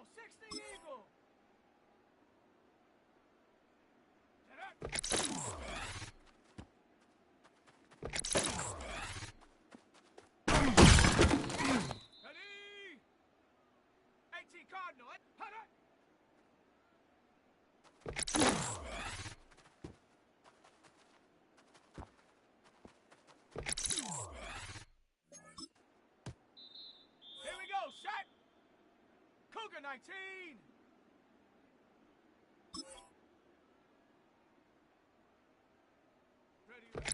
Eagle, 60 Eagle. Ready? 18 Cardinal. Hunter. Here we go, shot. Cougar 19. Ready, ready.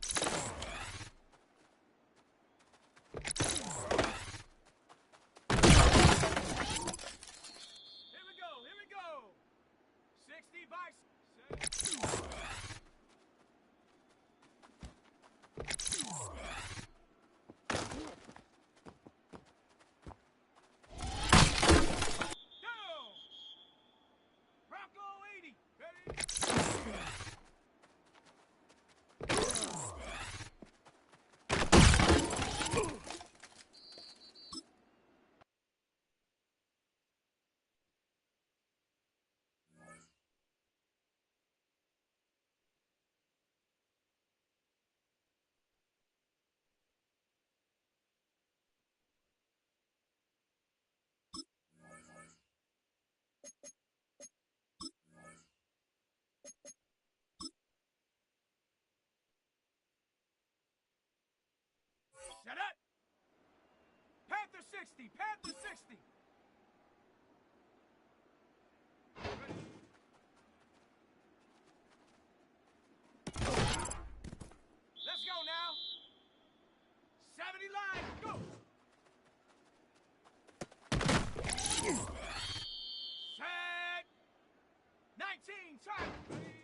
Here we go, here we go. 60 by 7. Shut up! Panther 60! Panther 60! Ready? Let's go now! 70 line, go! Set! 19, time! Ready?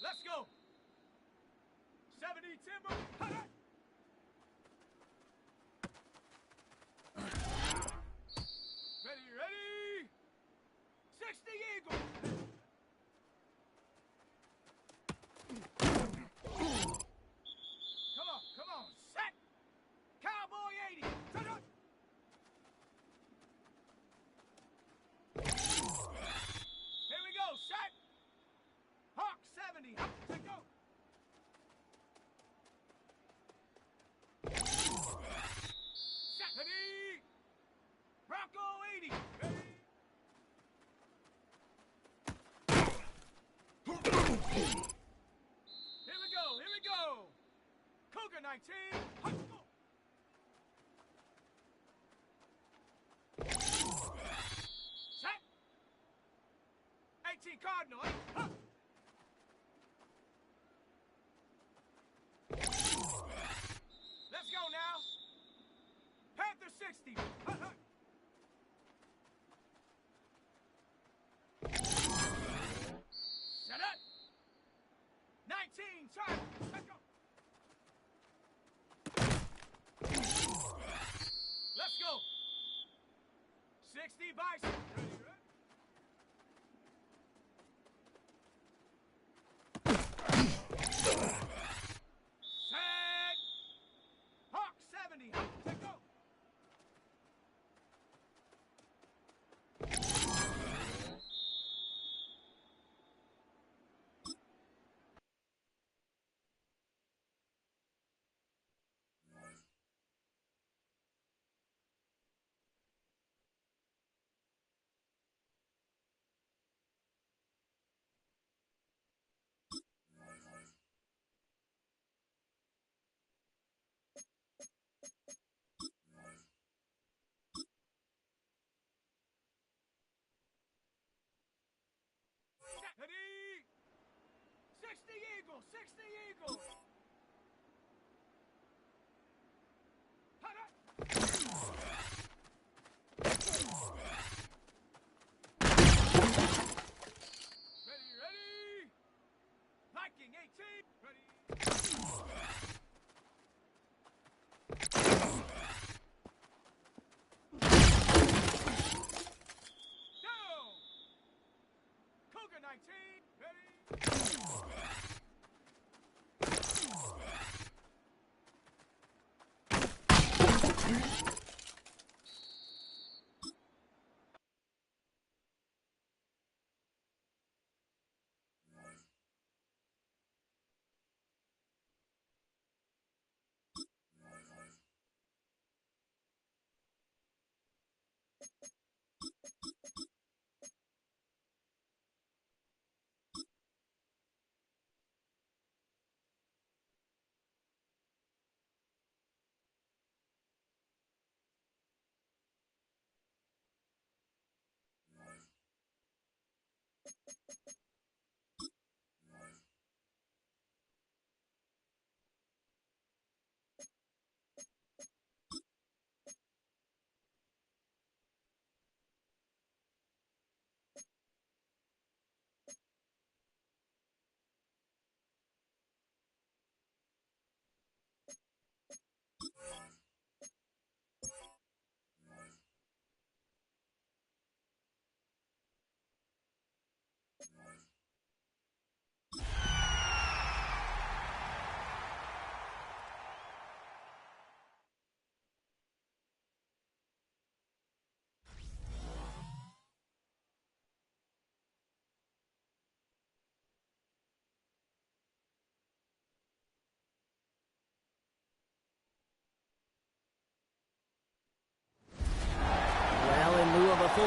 Let's go! 70 timber! Ready, ready! 60 eagle! Come on, set! Cowboy 80! Here we go, set! Hawk 70, up to go! Set, ready! Bronco 80, ready! Here we go! Cougar 19, hop, go! Set! 18 Cardinal, hop! Let's go now. Panther 60. Shut up. 19. Time. Let's go. Let's go. 60 bison. Ready, ready? Set. Hawk 70. Let's go. Ready? 60 eagle, 60 eagle. Ready, ready. Viking 18. Ready. Down. Cougar 19. Ready.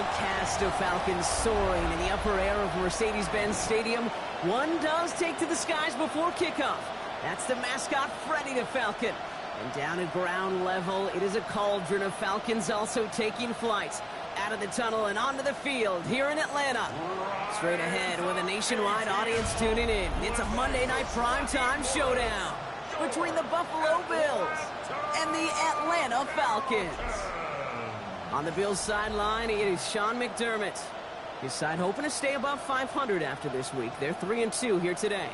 full cast of Falcons soaring in the upper air of Mercedes-Benz Stadium. One does take to the skies before kickoff. That's the mascot, Freddy the Falcon. And down at ground level, it is a cauldron of Falcons also taking flight out of the tunnel and onto the field here in Atlanta. Straight ahead with a nationwide audience tuning in. It's a Monday night primetime showdown between the Buffalo Bills and the Atlanta Falcons. On the Bills sideline, it is Sean McDermott. His side hoping to stay above 500 after this week. They're 3-2 here today.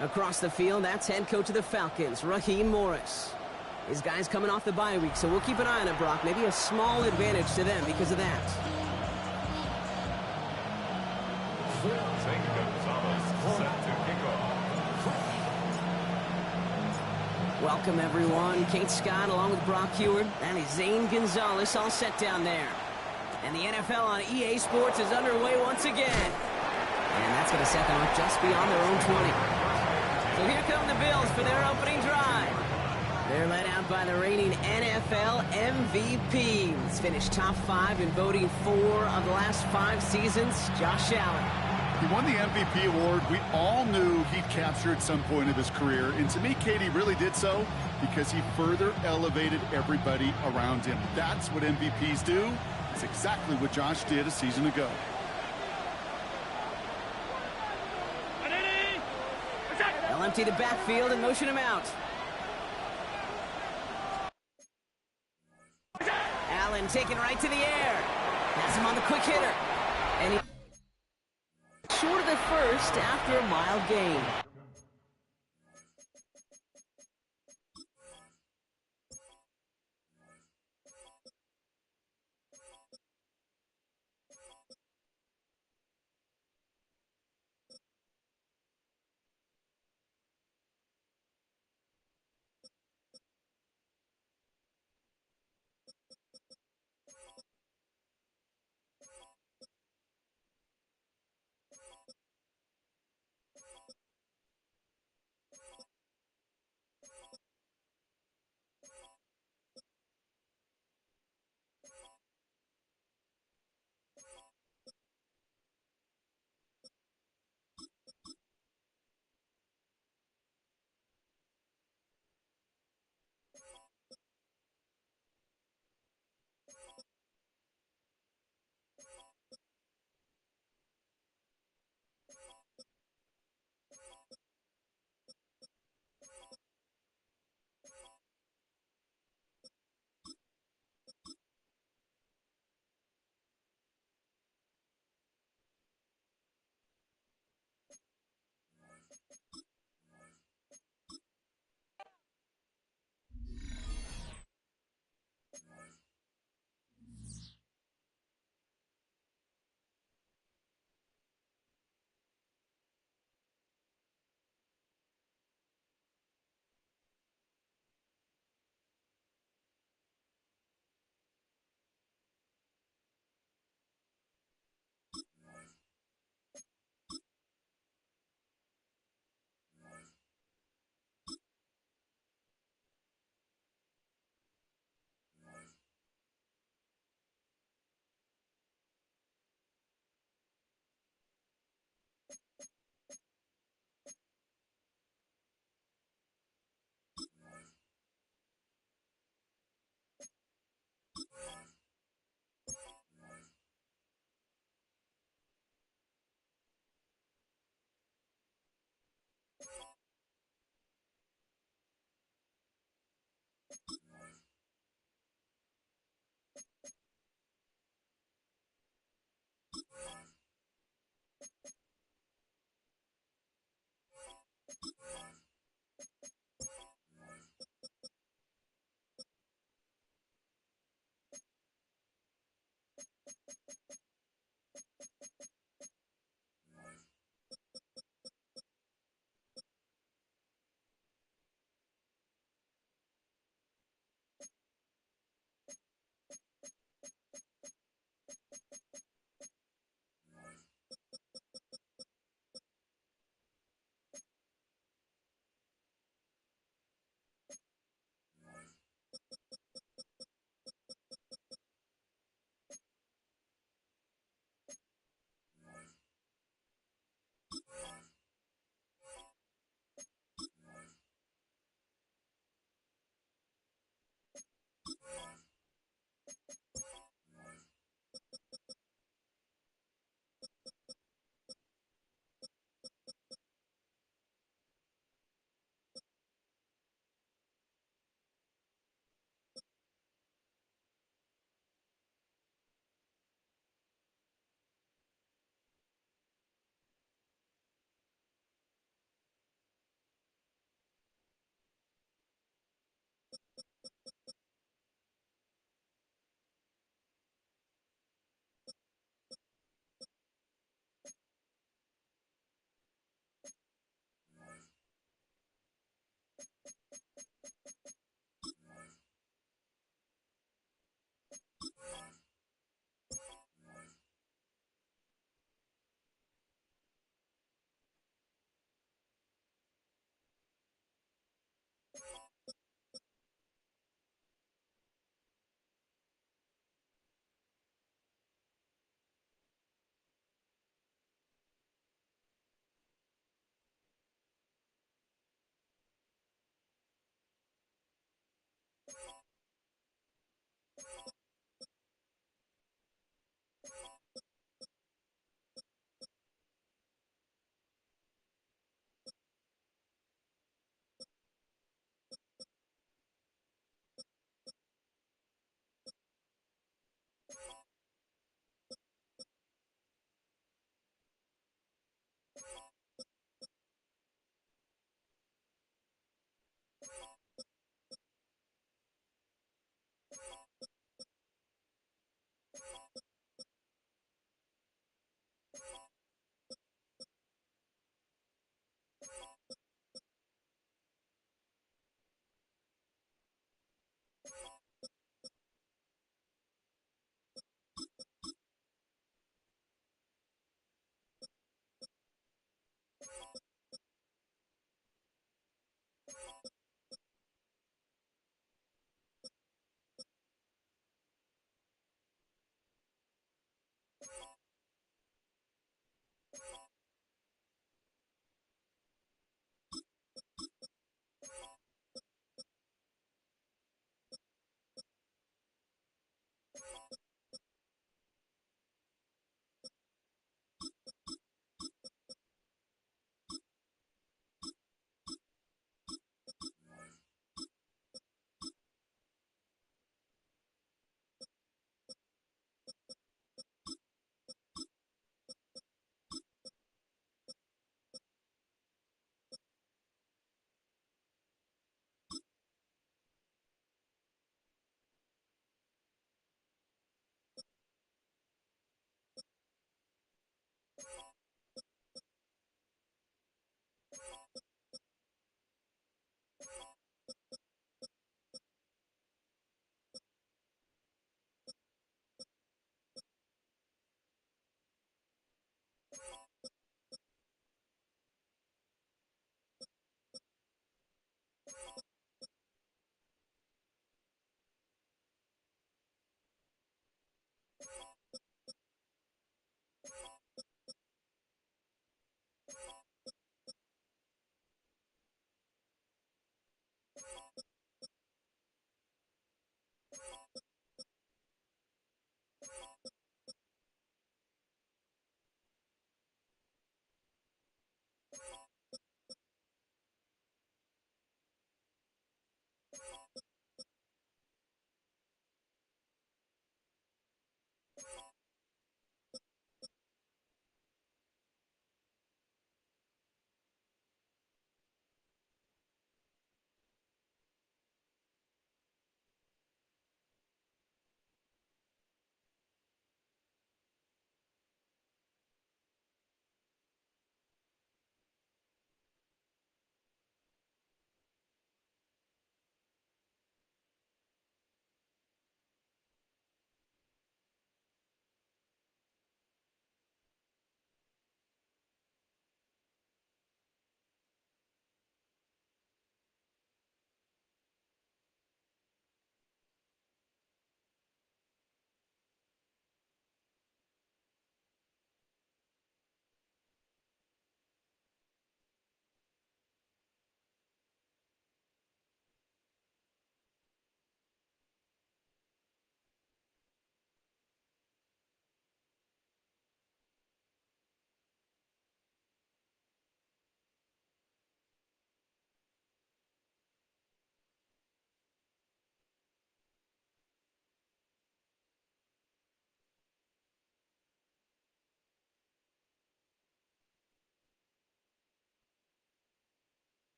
Across the field, that's head coach of the Falcons, Raheem Morris. His guys coming off the bye week, so we'll keep an eye on it, Brock. Maybe a small advantage to them because of that. Welcome, everyone. Kate Scott along with Brock Heward. That is Zane Gonzalez all set down there. And the NFL on EA Sports is underway once again. And that's going to set them up just beyond their own 20. So here come the Bills for their opening drive. They're led out by the reigning NFL MVP. He's finished top 5 in voting 4 of the last 5 seasons, Josh Allen. He won the MVP award. We all knew he'd capture at some point of his career. And to me, Katie really did so because he further elevated everybody around him. That's what MVPs do. It's exactly what Josh did a season ago. They'll empty the backfield and motion him out. Allen taken right to the air. Has him on the quick hitter. And he short of the first after a mild gain.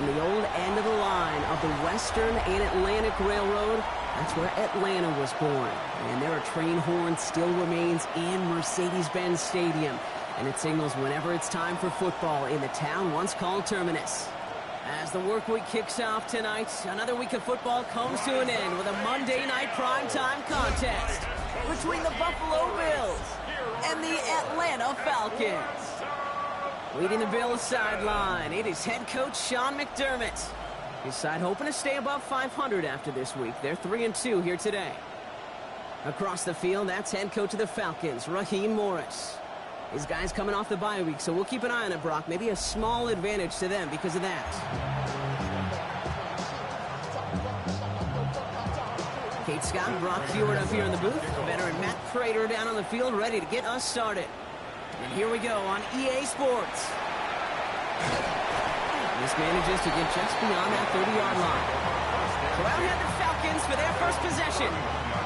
on the old end of the line of the Western and Atlantic Railroad. That's where Atlanta was born. And there are train horns still remains in Mercedes-Benz Stadium. And it signals whenever it's time for football in the town once called Terminus. As the work week kicks off tonight, another week of football comes to an end with a Monday night primetime contest between the Buffalo Bills and the Atlanta Falcons. Leading the Bills sideline, it is head coach Sean McDermott. His side hoping to stay above 500 after this week. They're 3-2 here today. Across the field, that's head coach of the Falcons, Raheem Morris. His guys coming off the bye week, so we'll keep an eye on it, Brock. Maybe a small advantage to them because of that. Kate Scott, Brock Hewitt up here in the booth. Veteran Matt Prater down on the field, ready to get us started. And here we go on EA Sports. This manages to get just beyond that 30-yard line. Crowd had the Falcons for their first possession.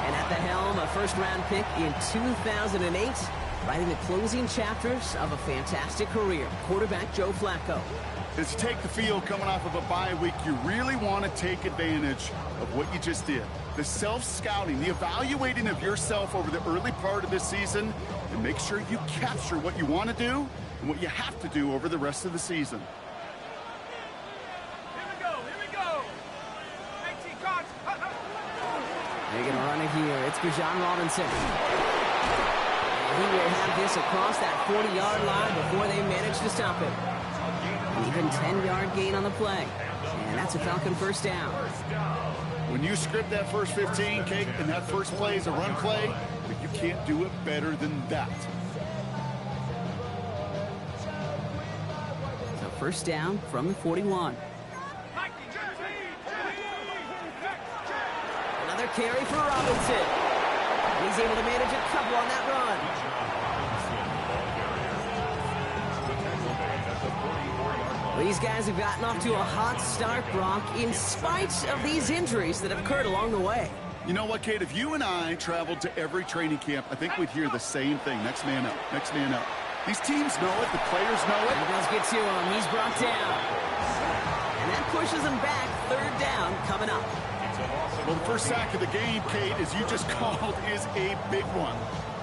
And at the helm, a first-round pick in 2008, writing the closing chapters of a fantastic career, quarterback Joe Flacco. As you take the field coming off of a bye week, you really want to take advantage of what you just did. The self-scouting, the evaluating of yourself over the early part of this season, and make sure you capture what you want to do and what you have to do over the rest of the season. They're going to run it here. It's Bijan Robinson. And he will have this across that 40-yard line before they manage to stop him. An even 10-yard gain on the play. And that's a Falcon first down. When you script that first 15, Kate, and that first play is a run play, but you can't do it better than that. So first down from the 41. Another carry for Robinson. And he's able to manage a couple on that run. Well, these guys have gotten off to a hot start, Brock, in spite of these injuries that have occurred along the way. You know what, Kate? If you and I traveled to every training camp, I think we'd hear the same thing. Next man up. Next man up. These teams know it. The players know it. And the Bills get to him. He's brought down. And that pushes him back. Third down coming up. Well, the first sack of the game, Kate, as you just called, is a big one.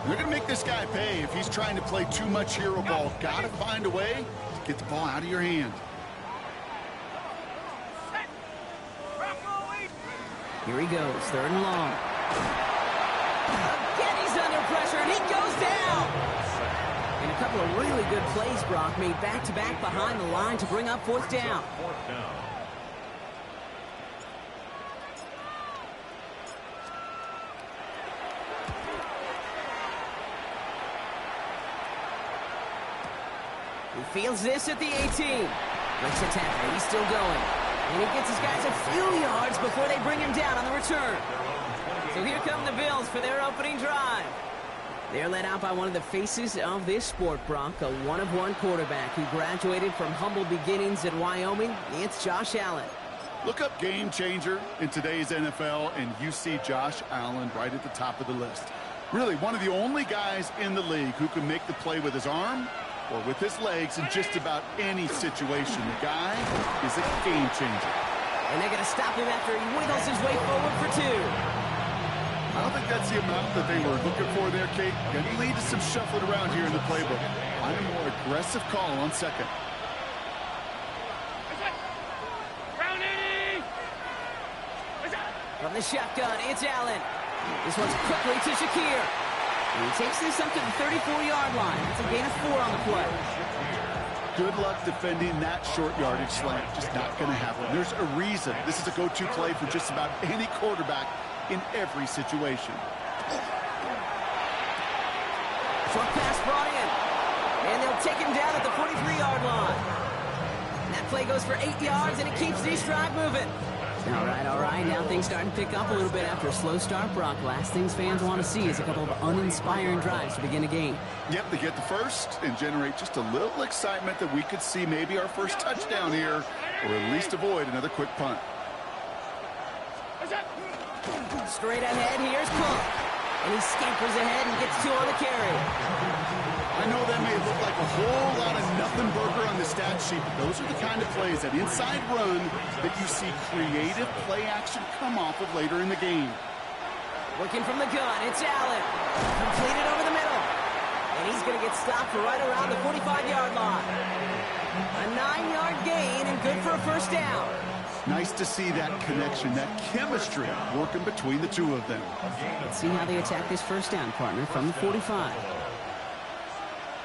And they're going to make this guy pay if he's trying to play too much hero ball. Got to find a way to get the ball out of your hand. Here he goes, third and long. Again, he's under pressure, and he goes down. And a couple of really good plays, Brock, made back-to-back behind the line to bring up fourth down. He fields this at the 18. Breaks a tackle, he's still going. And he gets his guys a few yards before they bring him down on the return. So here come the Bills for their opening drive. They're led out by one of the faces of this sport, Brock, a one-of-one quarterback who graduated from humble beginnings at Wyoming. It's Josh Allen. Look up game changer in today's NFL, and you see Josh Allen right at the top of the list. Really, one of the only guys in the league who can make the play with his arm or with his legs in just about any situation. The guy is a game changer. And they're going to stop him after he wiggles his way forward for two. I don't think that's the amount that they were looking for there, Kate. Going to lead to some shuffling around here in the playbook. Find a more aggressive call on second. From the shotgun, it's Allen. This one's quickly to Shakir. And he takes this up to the 34-yard line. That's a gain of 4 on the play. Good luck defending that short yardage slant. Just not going to happen. There's a reason this is a go-to play for just about any quarterback in every situation. Short pass brought in. And they'll take him down at the 43-yard line. And that play goes for 8 yards, and it keeps the drive moving. All right. Now things starting to pick up a little bit after a slow start, Brock. Last things fans want to see is a couple of uninspiring drives to begin a game. Yep, they get the first and generate just a little excitement that we could see maybe our first touchdown here, or at least avoid another quick punt. Straight ahead, here's Cook. And he scampers ahead and gets 2 on the carry. I know that may look like a whole lot of nothing burger on the stat sheet, but those are the kind of plays, that inside run, that you see creative play action come off of later in the game. Working from the gun, it's Allen. Completed over the middle. And he's going to get stopped right around the 45-yard line. A 9-yard gain and good for a first down. Nice to see that connection, that chemistry working between the two of them. Let's see how they attack this first down, partner, from the 45.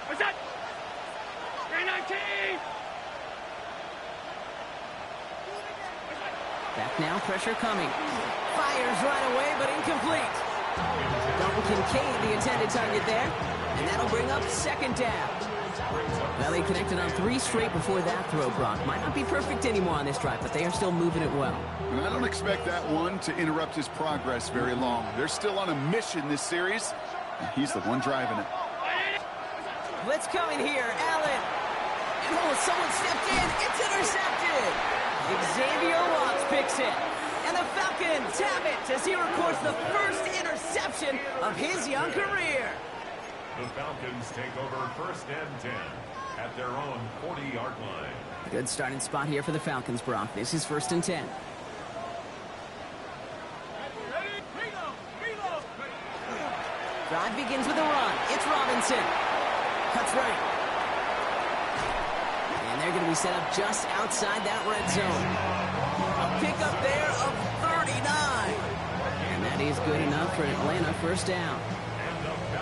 What's that? 319! Back now, pressure coming. Fires right away, but incomplete. Dalton Kincaid, the intended target there. And that'll bring up second down. Well, they connected on 3 straight before that throw, Brock. Might not be perfect anymore on this drive, but they are still moving it well. And I don't expect that one to interrupt his progress very long. They're still on a mission this series, and he's the one driving it. Blitz coming here, Allen. And someone stepped in. It's intercepted. Xavier Watts picks it. And the Falcons have it as he records the first interception of his young career. The Falcons take over first and 10 at their own 40-yard line. Good starting spot here for the Falcons, Brock. This is first and 10. Drive begins with a run. It's Robinson. Cuts right. And they're going to be set up just outside that red zone. A pickup there of 39. And that is good enough for an Atlanta first down.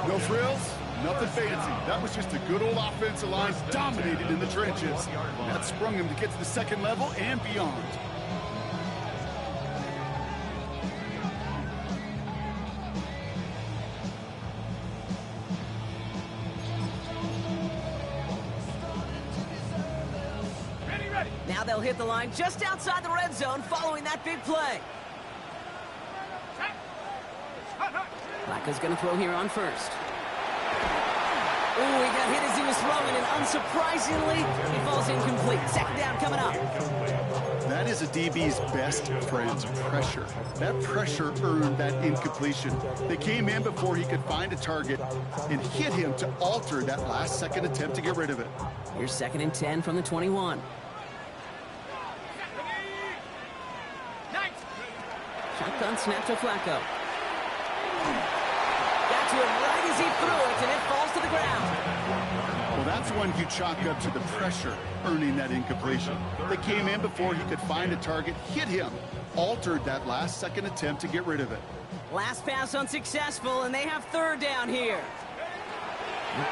No frills, nothing fancy. That was just a good old offensive line dominated in the trenches. That sprung him to get to the second level and beyond. Now they'll hit the line just outside the red zone following that big play. Flacco's going to throw here on first. Ooh, he got hit as he was throwing, and unsurprisingly, he falls incomplete. Second down coming up. That is a DB's best friend, pressure. That pressure earned that incompletion. They came in before he could find a target and hit him to alter that last-second attempt to get rid of it. Here's second and 10 from the 21. Shotgun snap to Flacco. Got to him right as he threw it, and it falls to the ground. Well, that's one you chalk up to the pressure earning that incompletion. They came in before he could find a target, hit him, altered that last-second attempt to get rid of it. Last pass unsuccessful, and they have third down here.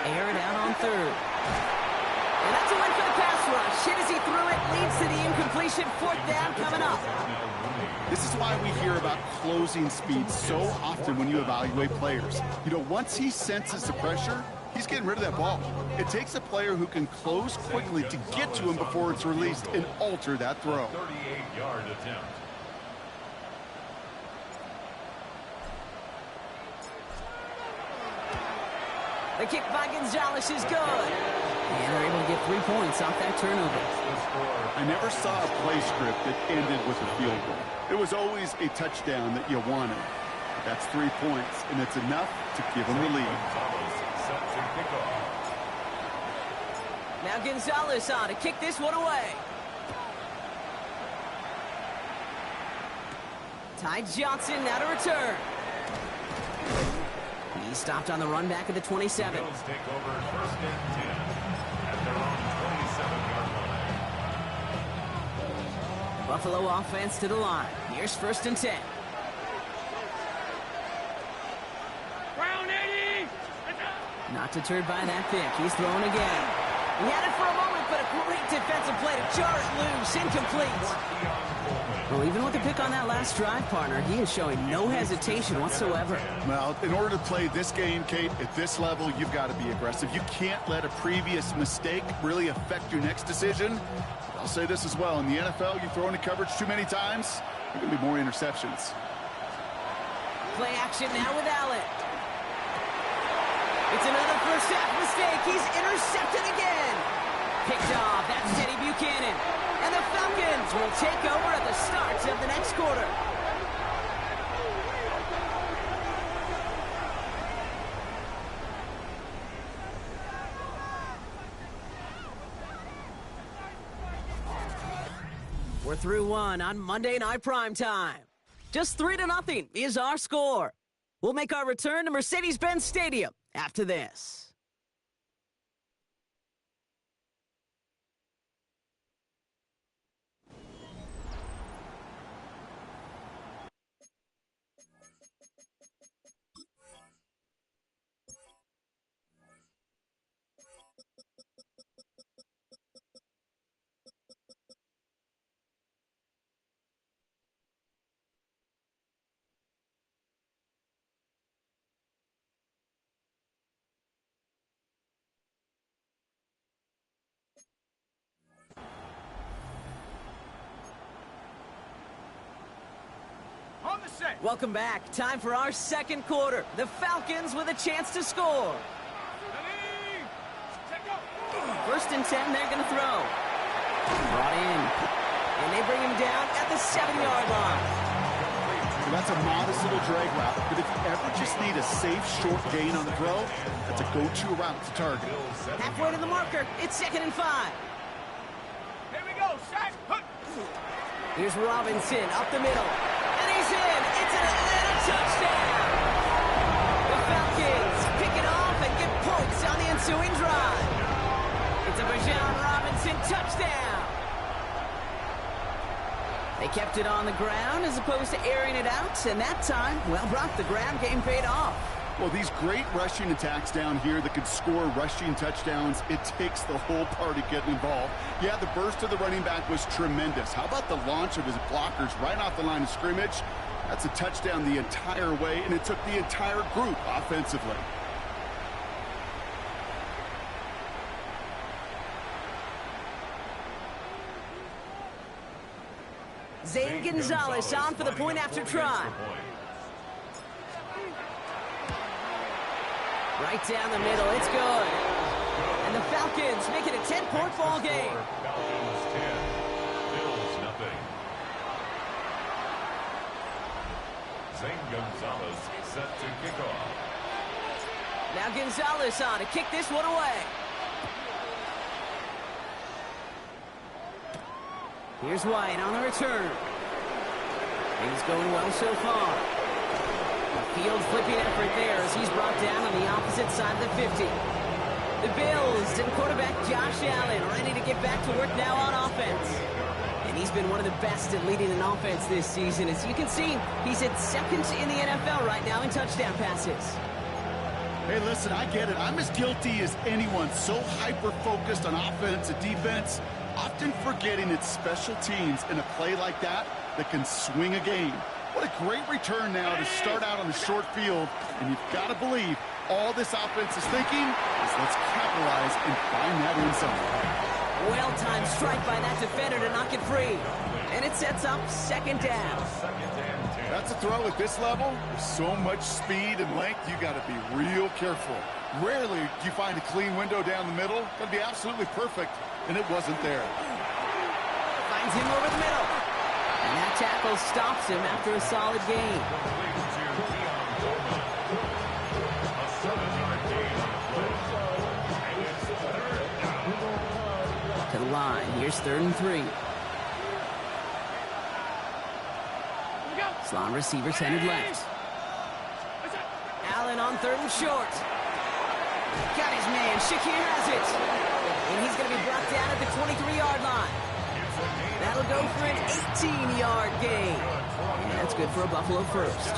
Air it out on third. And that's a win for the pass rush. Hit as he threw it, leads to the incompletion. Fourth down coming up. This is why we hear about closing speed so often when you evaluate players. You know, once he senses the pressure, he's getting rid of that ball. It takes a player who can close quickly to get to him before it's released and alter that throw. 38-yard attempt. The kick by Gonzalez is good. And they're able to get 3 points off that turnover. I never saw a play script that ended with a field goal. It was always a touchdown that you wanted. That's 3 points, and it's enough to give them the lead. Now Gonzalez on to kick this one away. Ty Johnson now to return. He stopped on the run back at the 27. Bills take over first and 10 at their own 27-yard line. Buffalo offense to the line. Here's first and 10. Brown 80! Not deterred by that pick. He's throwing again. He had it for a moment, but a great defensive play to jar it loose. Incomplete. Well, even with the pick on that last drive, partner, he is showing no hesitation whatsoever. Well, in order to play this game, Kate, at this level, you've got to be aggressive. You can't let a previous mistake really affect your next decision. I'll say this as well. In the NFL, you throw into coverage too many times, there are going to be more interceptions. Play action now with Allen. It's another first half mistake. He's intercepted again. Picked off. That's Teddy Buchanan. And the Falcons will take over at the start of the next quarter. We're through one on Monday Night Primetime. Just 3-0 is our score. We'll make our return to Mercedes-Benz Stadium after this. On the set. Welcome back. Time for our second quarter. The Falcons with a chance to score. Ready, set, go. First and 10, they're going to throw. Brought in. And they bring him down at the 7-yard line. So that's a modest little drag route, but if you ever just need a safe, short gain on the throw, that's a go-to route to target. Halfway to the marker. It's 2nd and 5. Here we go, set. Hook. Here's Robinson up the middle. And he's in. It's an Atlanta touchdown. The Falcons pick it off and get points on the ensuing drive. It's a Bijan Robinson touchdown. They kept it on the ground as opposed to airing it out, and that time, well, Brock, the ground game paid off. Well, these great rushing attacks down here that could score rushing touchdowns, it takes the whole party getting involved. Yeah, the burst of the running back was tremendous. How about the launch of his blockers right off the line of scrimmage? That's a touchdown the entire way, and it took the entire group offensively. Zane Gonzalez on for the point after try. Right down the middle, it's good. And the Falcons make it a 10-point ball game. Falcons 10, Bills nothing. Zane Gonzalez set to kick off. Now Gonzalez on to kick this one away. Here's White on the return. Things going well so far. A field flipping effort there as he's brought down on the opposite side of the 50. The Bills and quarterback Josh Allen ready to get back to work now on offense. And he's been one of the best at leading an offense this season. As you can see, he's at second in the NFL right now in touchdown passes. Hey, listen, I get it. I'm as guilty as anyone. So hyper-focused on offense and defense, often forgetting it's special teams in a play like that that can swing a game. What a great return now to start out on the short field, and you've got to believe all this offense is thinking is let's capitalize and find that end zone. Well-timed strike by that defender to knock it free. And it sets up 2nd down. That's a throw at this level. With so much speed and length, you got to be real careful. Rarely do you find a clean window down the middle. That'd be absolutely perfect, and it wasn't there. Finds him over the middle. And that tackle stops him after a solid gain. To the line. Here's 3rd and 3. Slot receivers headed left. Allen on 3rd and short. Got his man. Shakir has it. And he's going to be brought down at the 23-yard line. That'll go for an 18-yard gain. And that's good for a Buffalo first.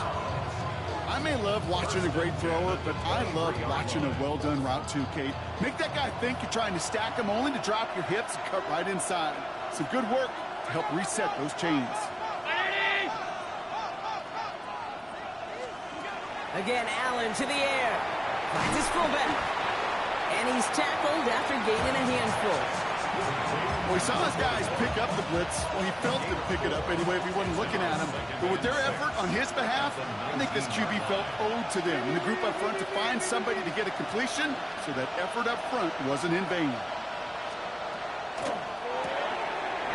I may love watching a great thrower, but I love watching a well-done route too, Kate. Make that guy think you're trying to stack him only to drop your hips and cut right inside. Some good work to help reset those chains. Again, Allen to the air. Finds his fullback. And he's tackled after gaining a handful. Well, he saw his guys pick up the blitz. Well, he felt them pick it up anyway if he wasn't looking at him. But with their effort on his behalf, I think this QB felt owed to them and the group up front to find somebody to get a completion, so that effort up front wasn't in vain.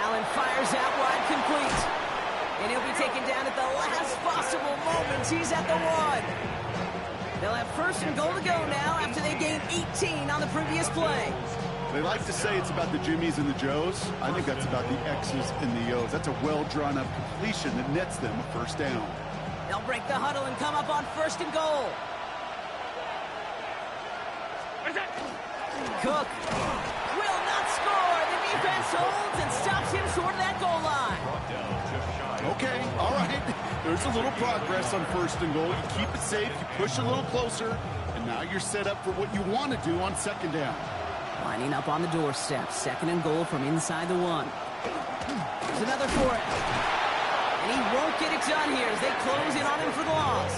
Allen fires out wide, complete. And he'll be taken down at the last possible moment. He's at the 1. They'll have 1st and goal to go now after they gained 18 on the previous play. They like to say it's about the Jimmies and the Joes. I think that's about the X's and the O's. That's a well-drawn-up completion that nets them a first down. They'll break the huddle and come up on 1st and goal. Cook will not score. The defense holds and stops him short of that goal line. Okay, all right. There's a little progress on 1st and goal. You keep it safe, you push a little closer, and now you're set up for what you want to do on 2nd down. Lining up on the doorstep. 2nd and goal from inside the 1. There's another for it. And he won't get it done here as they close in on him for the loss.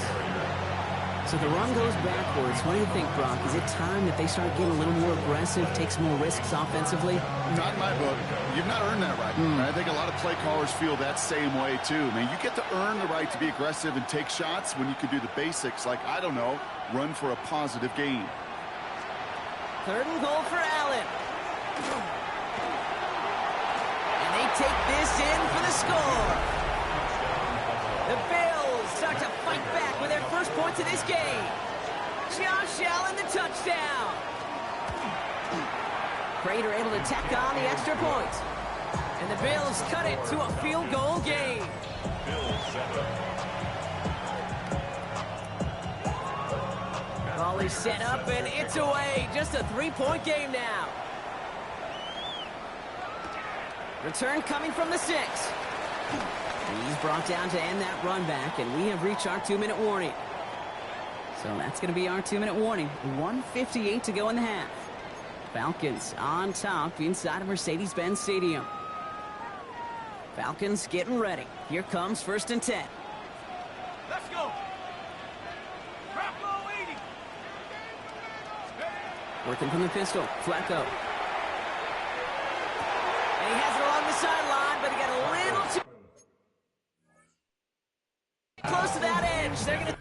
So the run goes backwards. What do you think, Brock? Is it time that they start getting a little more aggressive, take some more risks offensively? Not in my book. You've not earned that right. I think a lot of play callers feel that same way, too. Man, you get to earn the right to be aggressive and take shots when you can do the basics like, I don't know, run for a positive gain. 3rd and goal for Allen. And they take this in for the score. The Bills start to fight back with their first points of this game. Josh Allen, the touchdown. Prater able to tack on the extra point. And the Bills cut it to a field goal game. Ball is set up and it's away. Just a 3-point game now. Return coming from the 6. He's brought down to end that run back, and we have reached our 2-minute warning. So that's going to be our 2-minute warning. 1:58 to go in the half. Falcons on top inside of Mercedes-Benz Stadium. Falcons getting ready. Here comes 1st and 10. Let's go. Drop low 80. Working from the pistol. Flacco. And he has it along the sideline, but he got a little too close to that edge. They're going to...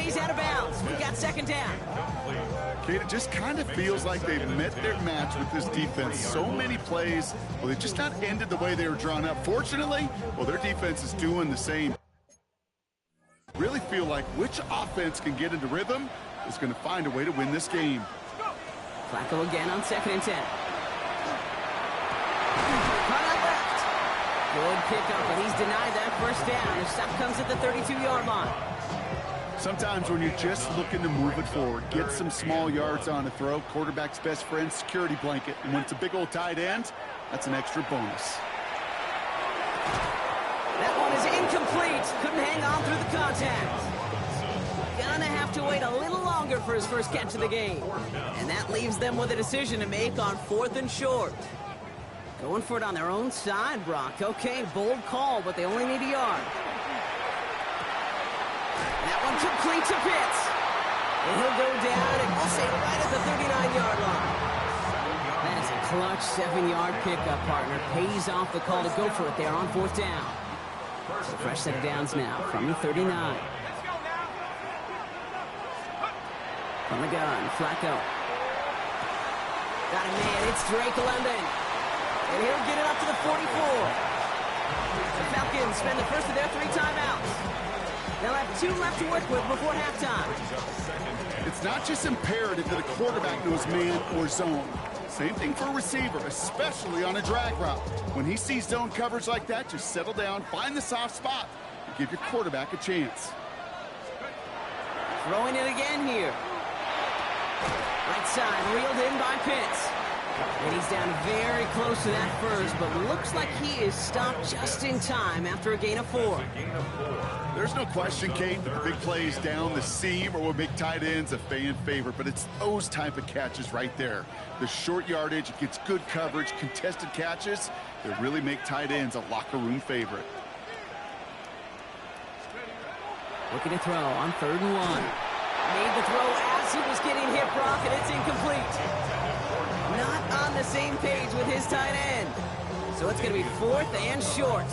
He's out of bounds. We've got 2nd down. Kate, it just kind of feels like they've met their match with this defense. So many plays, well, they've just not ended the way they were drawn up. Fortunately, well, their defense is doing the same. Really feel like which offense can get into rhythm is going to find a way to win this game. Flacco again on 2nd and 10. Run out left. Good pickup, and he's denied that first down. The stop comes at the 32-yard line. Sometimes when you're just looking to move it forward, get some small yards on a throw, quarterback's best friend, security blanket. And when it's a big old tight end, that's an extra bonus. That one is incomplete. Couldn't hang on through the contact. Gonna have to wait a little longer for his first catch of the game. And that leaves them with a decision to make on 4th and short. Going for it on their own side, Brock. Okay, bold call, but they only need a yard. That one complete to Pitts. And he'll go down, and we'll say right at the 39-yard line. That is a clutch 7-yard pickup, partner. Pays off the call to go for it there on 4th down. So fresh set of downs now from the 39. From the gun, Flacco. Got a man, it's Drake London. And he'll get it up to the 44. The Falcons spend the first of their 3 timeouts. They'll have 2 left to work with before halftime. It's not just imperative that a quarterback knows man or zone. Same thing for a receiver, especially on a drag route. When he sees zone coverage like that, just settle down, find the soft spot, and give your quarterback a chance. Throwing it again here. Right side, reeled in by Pitts. And he's down very close to that first, but looks like he is stopped just in time after a gain of 4. There's no question, Kate, that the big plays down the seam or with big tight ends a fan favorite, but it's those type of catches right there. The short yardage, it gets good coverage, contested catches that really make tight ends a locker room favorite. Looking to throw on 3rd and 1. Made the throw as he was getting hit, Brock, and it's incomplete. Not on the same page with his tight end. So it's going to be 4th and short.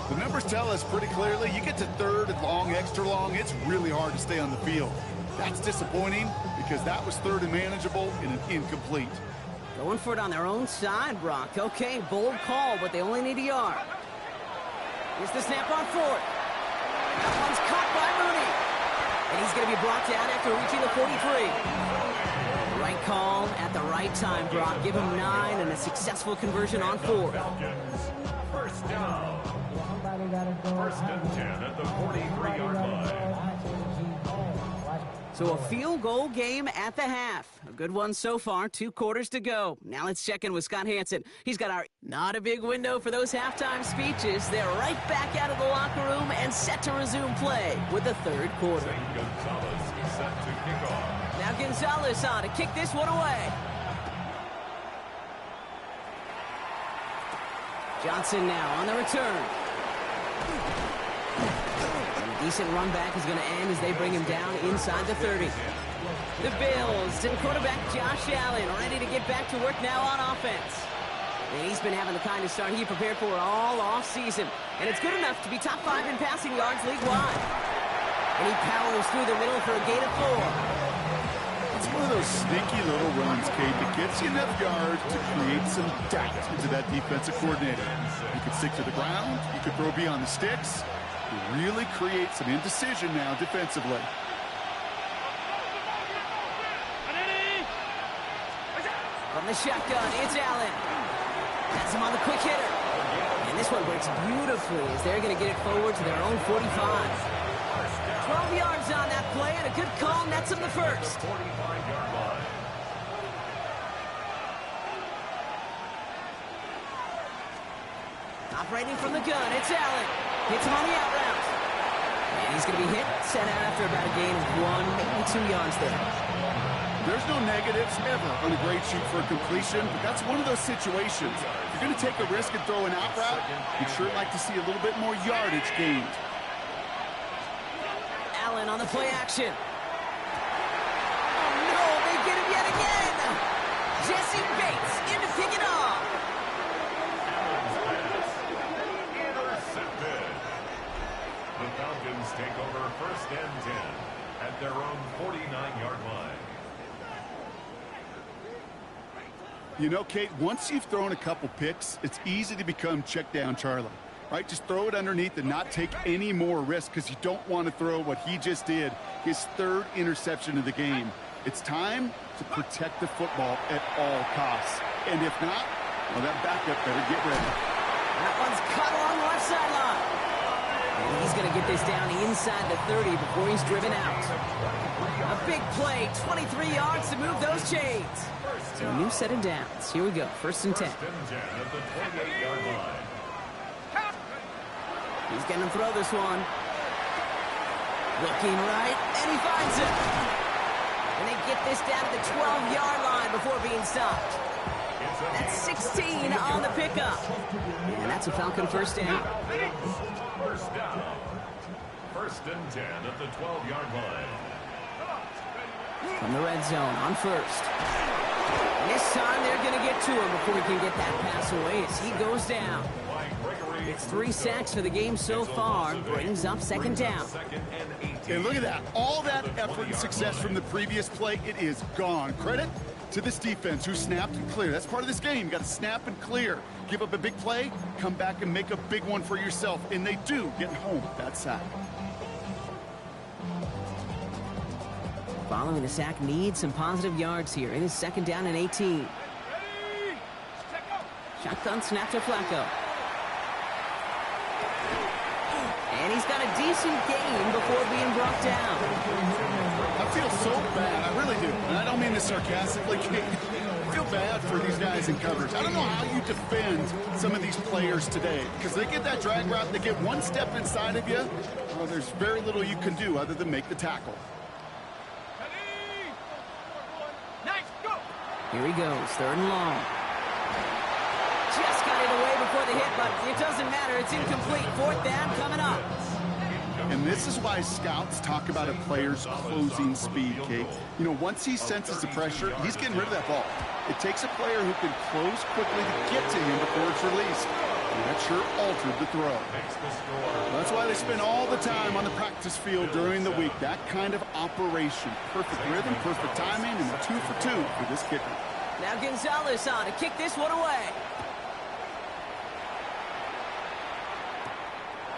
The numbers tell us pretty clearly, you get to 3rd and long, extra long, it's really hard to stay on the field. That's disappointing because that was 3rd and manageable and an incomplete. Going for it on their own side, Brock. Okay, bold call, but they only need a yard. Here's the snap on 4th. That one's caught by Mooney. And he's going to be brought down after reaching the 43. right call at the right time, Brock. Give him 9 and a successful conversion on 4. Falcons, first down. First and 10 at the 43-yard line. So a field goal game at the half. A good one so far, 2 quarters to go. Now let's check in with Scott Hansen. He's got our not a big window for those halftime speeches. They're right back out of the locker room and set to resume play with the 3rd quarter. Gonzalez set to kick off. Now Gonzalez on to kick this one away. Johnson now on the return. Decent run back is going to end as they bring him down inside the 30. The Bills and quarterback Josh Allen ready to get back to work now on offense. And he's been having the kind of start he prepared for all offseason. And it's good enough to be top 5 in passing yards league-wide. And he powers through the middle for a gain of 4. It's one of those sneaky little runs, Kate, that gets you enough yards to create some doubt into that defensive coordinator. You could stick to the ground. You could throw beyond the sticks. You really create some indecision now defensively. From the shotgun, it's Allen. Has him on the quick hitter. And this one breaks beautifully as they're going to get it forward to their own 45. 12 yards on that play and a good call nets him the first. 45-yard line. Operating from the gun, it's Allen. Hits him on the out route. And he's going to be hit, set out after about a gain of 1, maybe 2 yards there. There's no negatives ever on a great shoot for a completion, but that's one of those situations. If you're going to take a risk and throw an out route, you'd sure like to see a little bit more yardage gained. Allen on the play action. Oh no, they get him yet again. Jesse Bates in to pick it off. Intercepted. The Falcons take over first and 10 at their own 49-yard line. You know, Kate, once you've thrown a couple picks, it's easy to become check down Charlie, right? Just throw it underneath and not take any more risk because you don't want to throw what he just did, his 3rd interception of the game. It's time to protect the football at all costs. And if not, well, that backup better get ready. That one's cut along the left sideline. And he's going to get this down inside the 30 before he's driven out. A big play, 23 yards to move those chains. So a new set of downs. Here we go, first and 10. First and 10 at the 28-yard line. He's going to throw this one. Looking right, and he finds it. And they get this down to the 12-yard line before being stopped. That's 16 on the pickup. And that's a Falcon first down. First down. First and 10 at the 12-yard line. From the red zone on first. And this time they're going to get to him before he can get that pass away as he goes down. It's 3 sacks for the game so far. Brings up second down. And look at that. All that effort and success from the previous play, it is gone. Credit to this defense who snapped and cleared. That's part of this game. You got to snap and clear. Give up a big play, come back and make a big one for yourself. And they do get home that sack. Following the sack needs some positive yards here. It is second down and 18. Shotgun snap to Flacco. And he's got a decent gain before being brought down. I feel so bad. I really do. And I don't mean this sarcastically. I feel bad for these guys in coverage. I don't know how you defend some of these players today because they get that drag route, they get one step inside of you. Well, there's very little you can do other than make the tackle. Here he goes, 3rd and long. Just got it away before the hit, but it doesn't matter. It's incomplete. 4th down coming up. And this is why scouts talk about a player's closing speed, Kate. You know, once he senses the pressure, he's getting rid of that ball. It takes a player who can close quickly to get to him before it's released. And that sure altered the throw. That's why they spend all the time on the practice field during the week. That kind of operation. Perfect rhythm, perfect timing, and 2 for 2 for this kicker. Now Gonzalez on to kick this one away.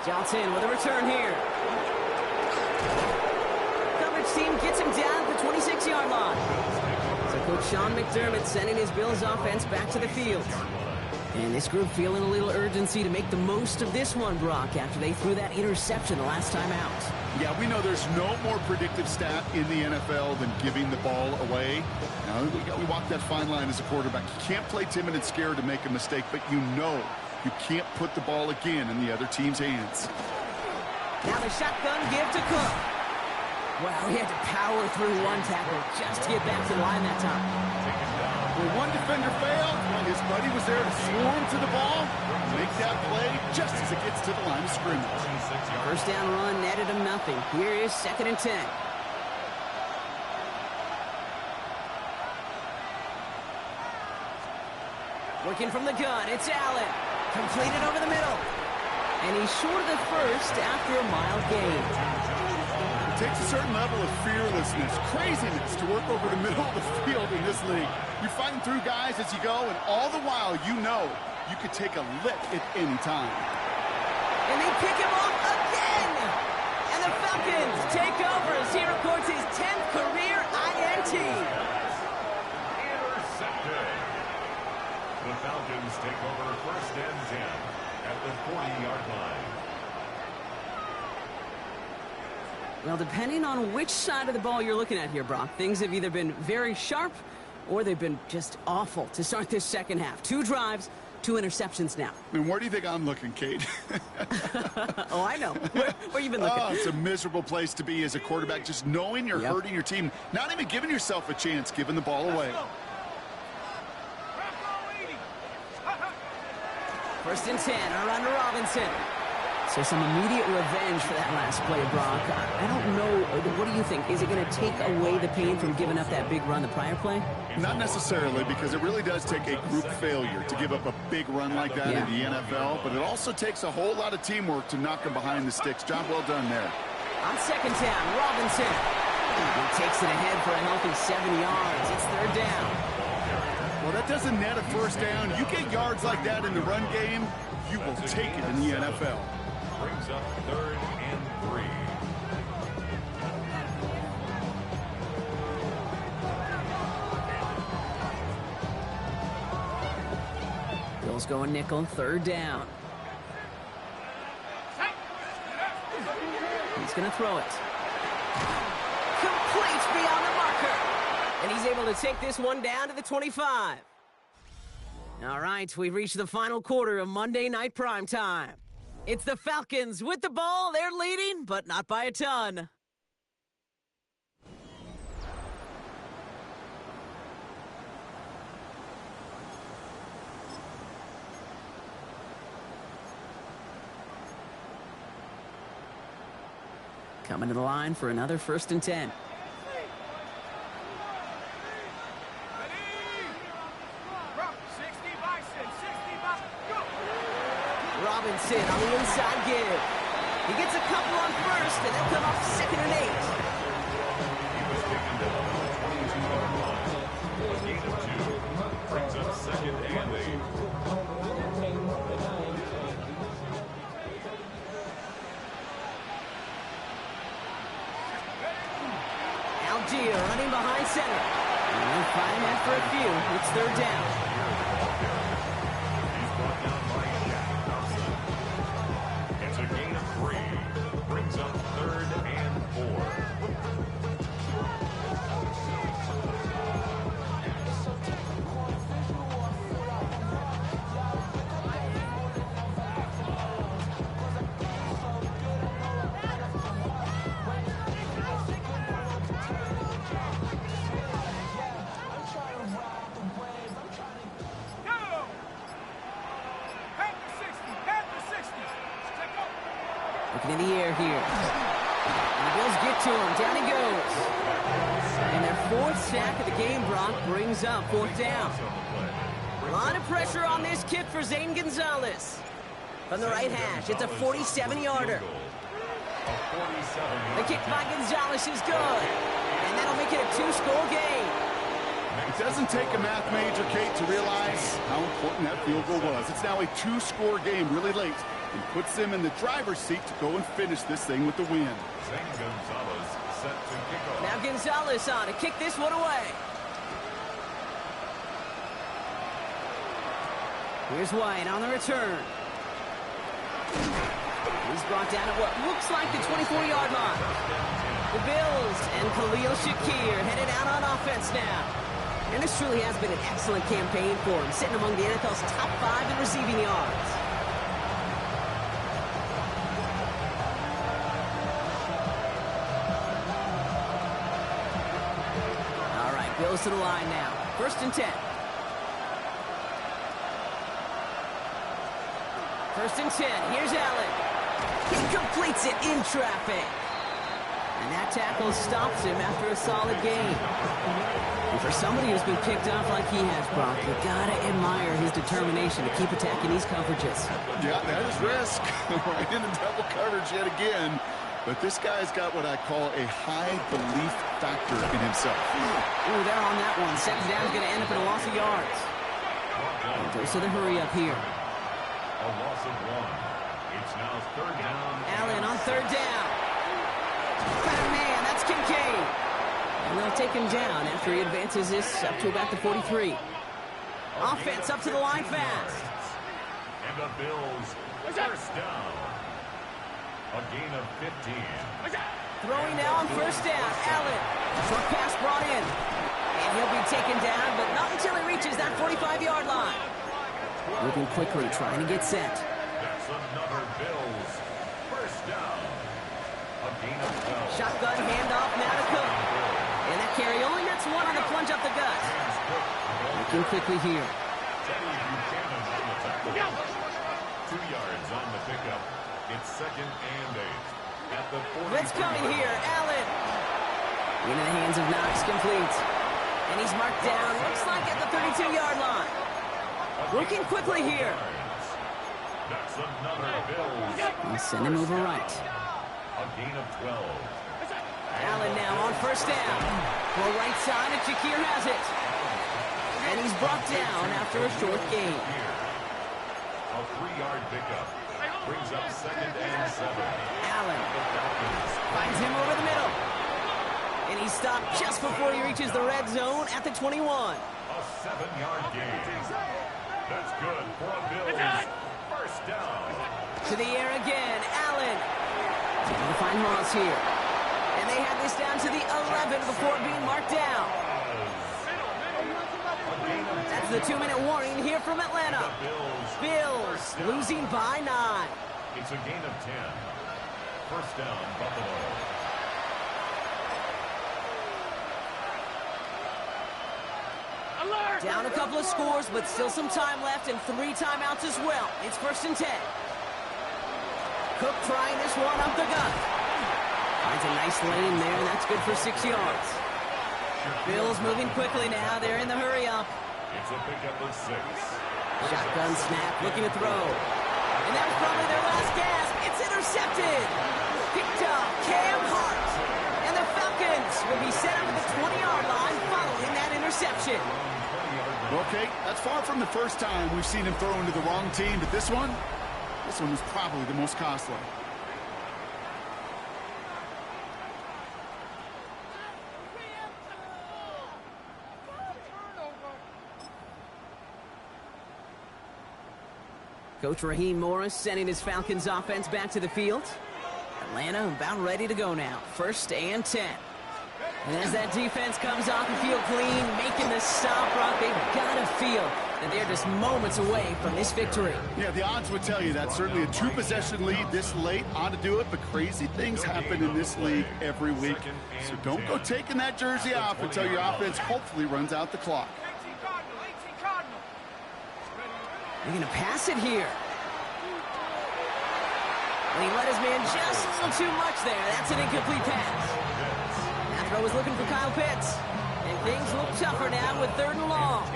Johnson with a return here. Coverage team gets him down at the 26-yard line. So Coach Sean McDermott sending his Bills offense back to the field. And this group feeling a little urgency to make the most of this one, Brock, after they threw that interception the last time out. Yeah, we know there's no more predictive stat in the NFL than giving the ball away. Now, we walk that fine line as a quarterback. You can't play timid and scared to make a mistake, but you know you can't put the ball again in the other team's hands. Now the shotgun give to Cook. Well, he had to power through one tackle just to get back to the line that time. When one defender failed, his buddy was there to swarm to the ball, make that play just as it gets to the line of scrimmage. First down run netted him nothing. Here is 2nd and 10. Working from the gun, it's Allen. Completed over the middle. And he's short of the first after a mild gain. It takes a certain level of fearlessness, craziness to work over the middle of the field in this league. You're fighting through guys as you go, and all the while you know you could take a lick at any time. And they pick him off again! And the Falcons take over as he records his 10th career INT. Intercepted. The Falcons take over 1st and 10 at the 40-yard line. Well, depending on which side of the ball you're looking at here, Brock, things have either been very sharp or they've been just awful to start this second half. 2 drives, 2 interceptions now. And where do you think I'm looking, Kate? Oh, I know. Where you been looking? Oh, it's a miserable place to be as a quarterback, just knowing you're hurting your team, not even giving yourself a chance, giving the ball away. 1st and 10, around to Robinson. So some immediate revenge for that last play, Brock. I don't know. What do you think? Is it going to take away the pain from giving up that big run the prior play? Not necessarily, because it really does take a group failure to give up a big run like that in the NFL, but it also takes a whole lot of teamwork to knock them behind the sticks. Job well done there. On 2nd down, Robinson. He takes it ahead for a healthy 7 yards. It's 3rd down. Well, that doesn't net a first down. You get yards like that in the run game, you will take it in the NFL. Brings up 3rd and 3. Bills going nickel, 3rd down. He's going to throw it. Complete beyond the marker. And he's able to take this one down to the 25. All right, we've reached the final quarter of Monday Night Primetime. It's the Falcons with the ball. They're leading, but not by a ton. Coming to the line for another 1st and 10. Robinson on the inside give. He gets a couple on 1st, and they'll come up 2nd and 8. He was taken down on the 22-yard line. A gain of 2 brings up 2nd and 8. Algier running behind center. And they'll find that for a few. It's 3rd down. He's brought down by Jack Thompson. It's a gain of 3. Brings up 3rd and 4. Looking in the air here. And the Bills get to him. Down he goes. And their 4th sack of the game, Brock, brings up 4th down. A lot of pressure on this kick for Zane Gonzalez. From the right hash, it's a 47-yarder. The kick by Gonzalez is good. And that'll make it a 2-score game. It doesn't take a math major, Kate, to realize how important that field goal was. It's now a 2-score game really late and puts them in the driver's seat to go and finish this thing with the win. Zane Gonzalez set to kick off. Now Gonzalez on to kick this one away. Here's White on the return. He's brought down at what looks like the 24-yard line. The Bills and Khalil Shakir headed out on offense now. And this truly has been an excellent campaign for him, sitting among the NFL's top 5 in receiving yards. All right, Bills to the line now. 1st and 10. 1st and 10. Here's Allen. He completes it in traffic. And that tackle stops him after a solid gain. And for somebody who's been picked off like he has, Brock, you gotta admire his determination to keep attacking these coverages. Yeah, that is risk. Right into double coverage yet again. But this guy's got what I call a high belief factor in himself. Ooh, they're on that one. 2nd down is going to end up in a loss of yards. So the hurry up here. A loss of 1. It's now 3rd down. Allen on 3rd down. Man, that's Kincaid. And they'll take him down after he advances this up to about the 43. Offense up to the line fast. And the Bills, 1st down. A gain of 15. Throwing now on 1st down. Allen. Short pass brought in. And he'll be taken down, but not until he reaches that 45-yard line. Moving quickly, trying to get set. That's another Bills. 1st down. A gain of 12. Shotgun handoff now to Cook. And that carry only gets 1 on the plunge up the gut. Looking quickly here. Teddy Buchanan on the tackle. 2 yards on the pickup. It's 2nd and 8. At the 40. Blitz coming here. Allen. Into the hands of Knox, complete. And he's marked down, looks like at the 32-yard line. Looking quickly here. That's another Bills. He'll send him over right. A gain of 12. Allen now on 1st down. For right side, and Shakir has it. And he's brought down after a short gain. A 3-yard pickup. Brings up 2nd and 7. Allen finds him over the middle. And he's stopped just before he reaches the red zone at the 21. A 7-yard gain. That's good for a Bills. 1st down. To the air again, Allen. Trying to find Moss here. And they had this down to the 11 before being marked down. That's the 2-minute warning here from Atlanta. Bills losing by 9. It's a gain of 10. 1st down, Buffalo. Down a couple of scores, but still some time left and 3 timeouts as well. It's 1st and 10. Cook trying this one up the gut. Finds a nice lane there, and that's good for 6 yards. Bills moving quickly now. They're in the hurry up. It's a pickup of 6. Shotgun snap, looking to throw. And that was probably their last gasp. It's intercepted. Picked up Cam Hart. And the Falcons will be set up at the 20-yard line following that interception. Okay, that's far from the first time we've seen him throw into the wrong team, but this one is probably the most costly. Coach Raheem Morris sending his Falcons offense back to the field. Atlanta about ready to go now. 1st and 10. And as that defense comes off the field clean, making the stop, Brock, they've got to feel that they're just moments away from this victory. Yeah, the odds would tell you that's certainly a 2-possession lead this late. Ought to do it, but crazy things happen in this league every week. So don't go taking that jersey off until your offense hopefully runs out the clock. 18 Cardinal, 18 Cardinal. They're going to pass it here. And he let his man just a little too much there. That's an incomplete pass. That throw was looking for Kyle Pitts. And things look tougher now with 3rd and long.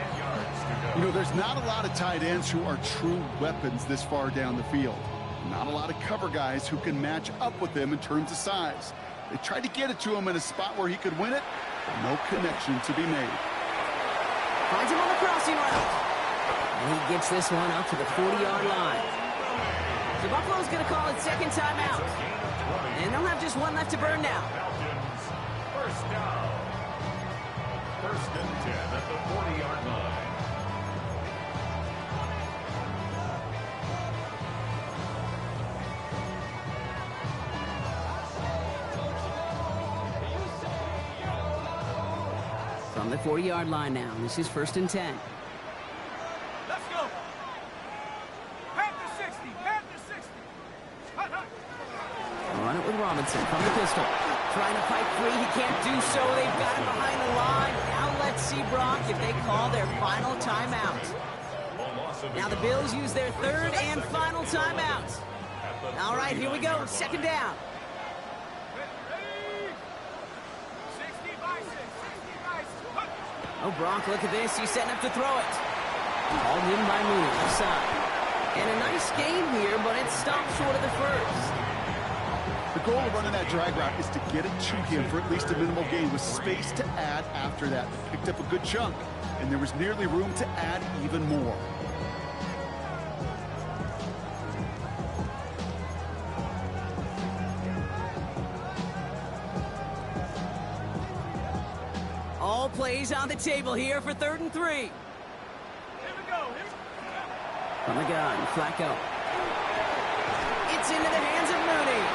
You know, there's not a lot of tight ends who are true weapons this far down the field. Not a lot of cover guys who can match up with them in terms of size. They tried to get it to him in a spot where he could win it, but no connection to be made. Finds him on the crossing route. And he gets this one up to the 40-yard line. So Buffalo's going to call it 2nd timeout. And they'll have just 1 left to burn now. Falcons, 1st down. 1st and 10 at the 40-yard line. From the 40-yard line now, this is 1st and 10. Let's go. Panther 60. Panther 60. Hut, hut. Run it with Robinson from the pistol. Trying to fight free. He can't do so. They've got him behind the line. Now let's see, Brock, if they call their final timeout. Now the Bills use their 3rd and final timeout. All right, here we go. 2nd down. Ready. 60 by 6. 60 by 6. Hut. Oh, Brock, look at this. He's setting up to throw it. Called in by Mooney, left side. And a nice game here, but it stopped short of the first. The goal of running that drag route is to get it to him for at least a minimal gain with space to add after that. They picked up a good chunk, and there was nearly room to add even more. All plays on the table here for 3rd and 3. Here we go. From the gun, Flacco. It's into the hands of Mooney.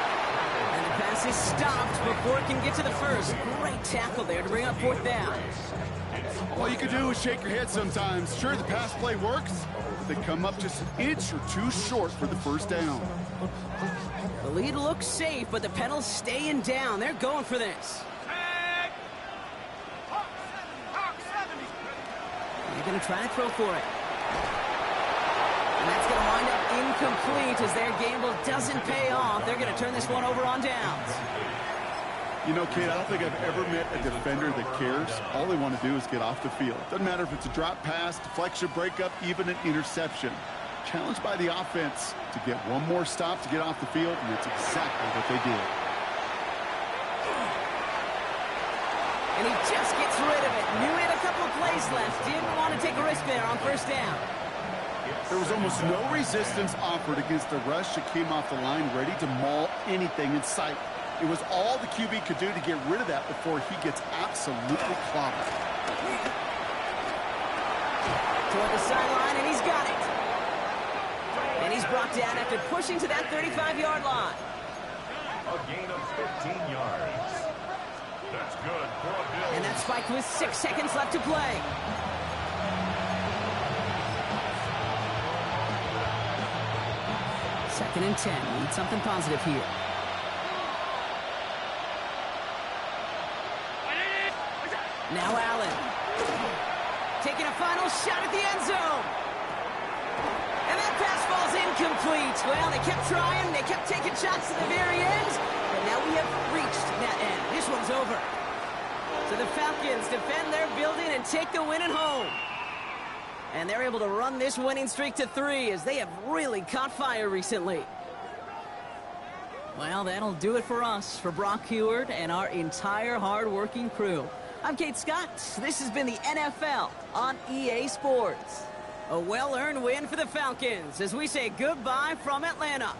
And the pass is stopped before it can get to the first. Great tackle there to bring up 4th down. All you can do is shake your head sometimes. Sure, the pass play works, but they come up just an inch or two short for the 1st down. The lead looks safe, but the Pedals staying down. They're going for this. Tag. Hawk 70. Hawk 70. They're going to try to throw for it. And that's going to wind up incomplete as their gamble doesn't pay off. They're going to turn this one over on downs. You know, Kate, I don't think I've ever met a defender that cares. All they want to do is get off the field. Doesn't matter if it's a drop pass, deflection, breakup, even an interception. Challenged by the offense to get one more stop to get off the field, and that's exactly what they did. And he just gets rid of it. Knew he had a couple of plays left. Didn't want to take a risk there on 1st down. There was almost no resistance offered against the rush that came off the line ready to maul anything in sight. It was all the QB could do to get rid of that before he gets absolutely clobbered. Toward the sideline, and he's got it. And he's brought down after pushing to that 35-yard line. A gain of 15 yards. That's good for a Bill. And that's spiked with 6 seconds left to play. Second and 10. Need something positive here. Now Allen. Taking a final shot at the end zone. And that pass falls incomplete. Well, they kept trying. They kept taking shots at the very end. But now we have reached that end. This one's over. So the Falcons defend their building and take the win at home. And they're able to run this winning streak to 3 as they have really caught fire recently. Well, that'll do it for us, for Brock Heward and our entire hard-working crew. I'm Kate Scott. This has been the NFL on EA Sports. A well-earned win for the Falcons as we say goodbye from Atlanta.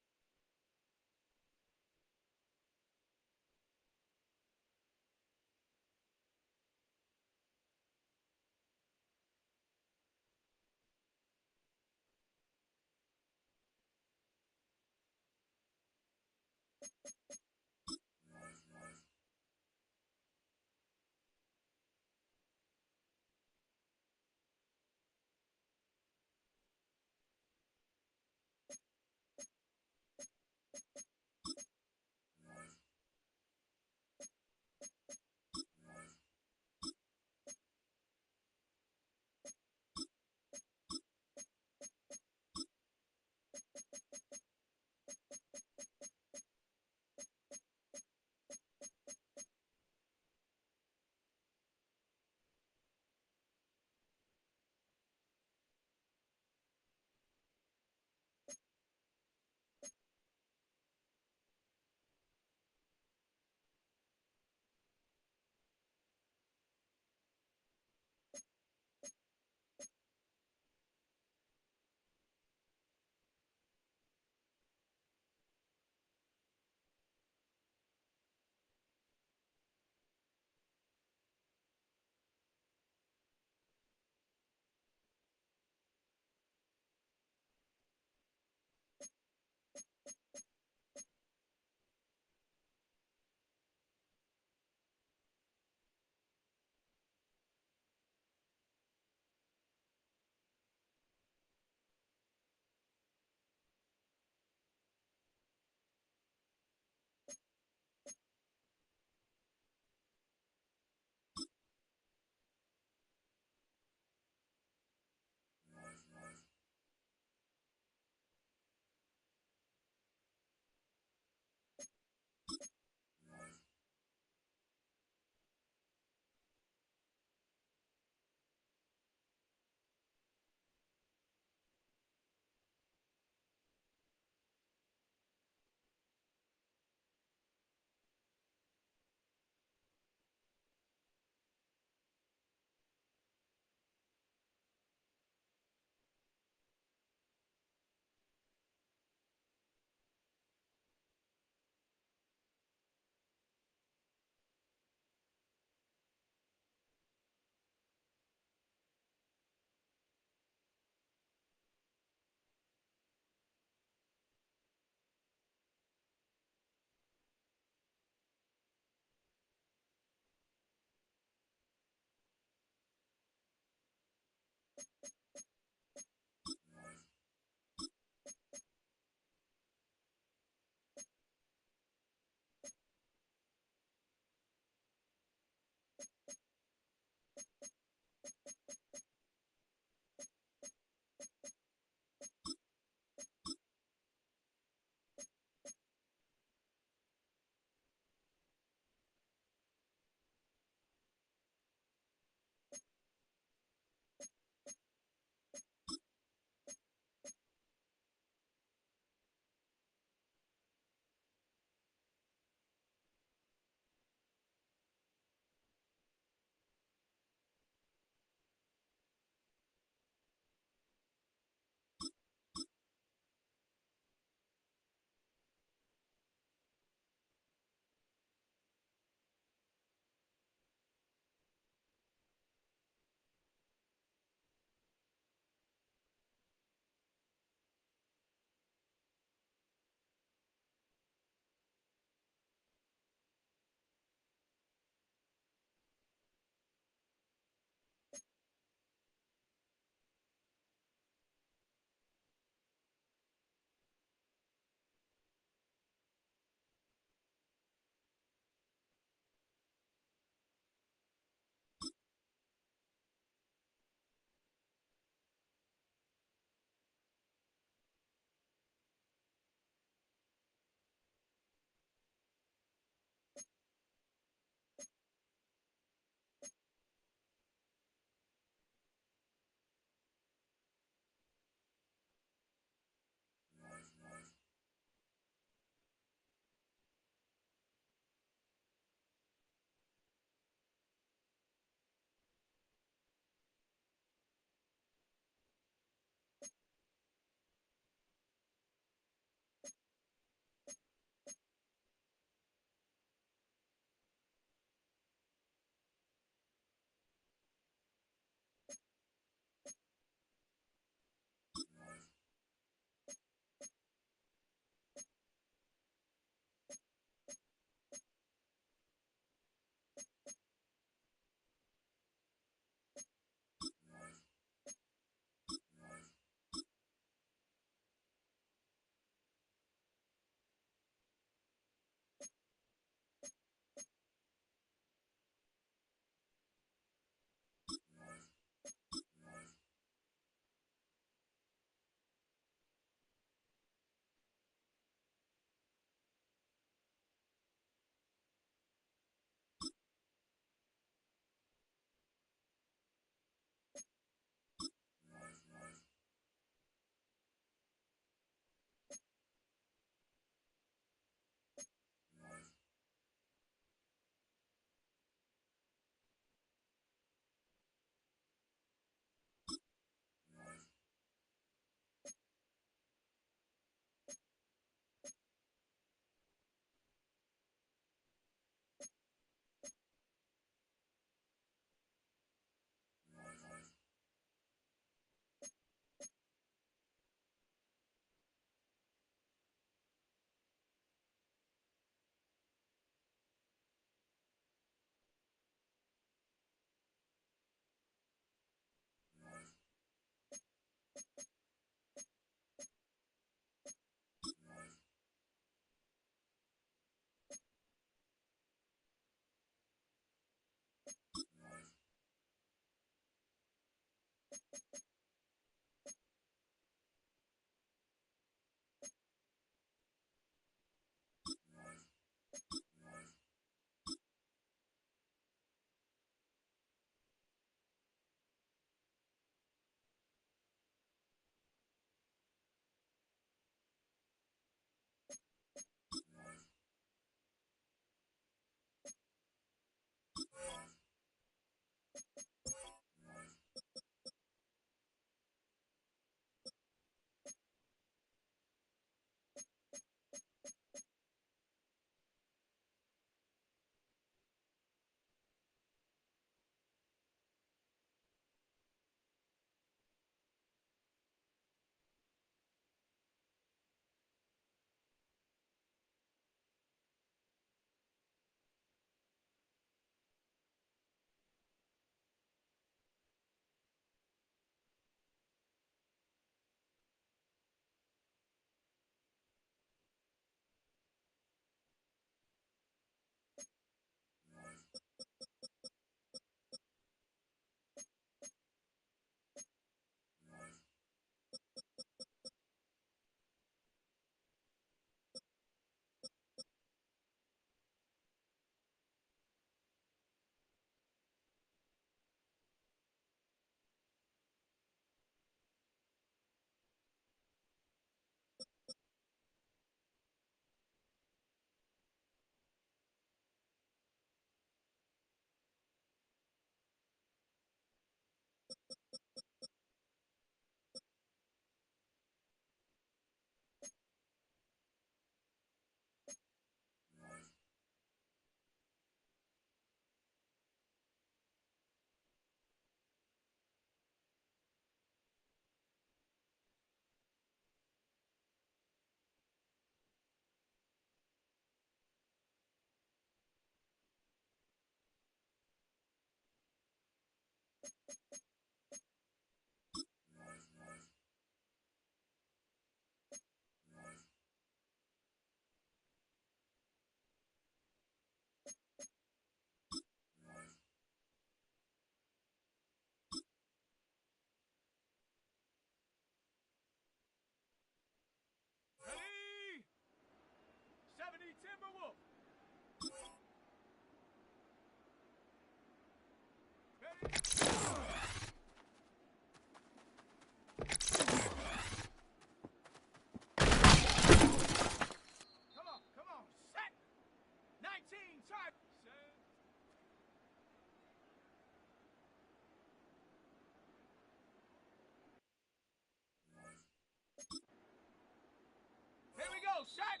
set.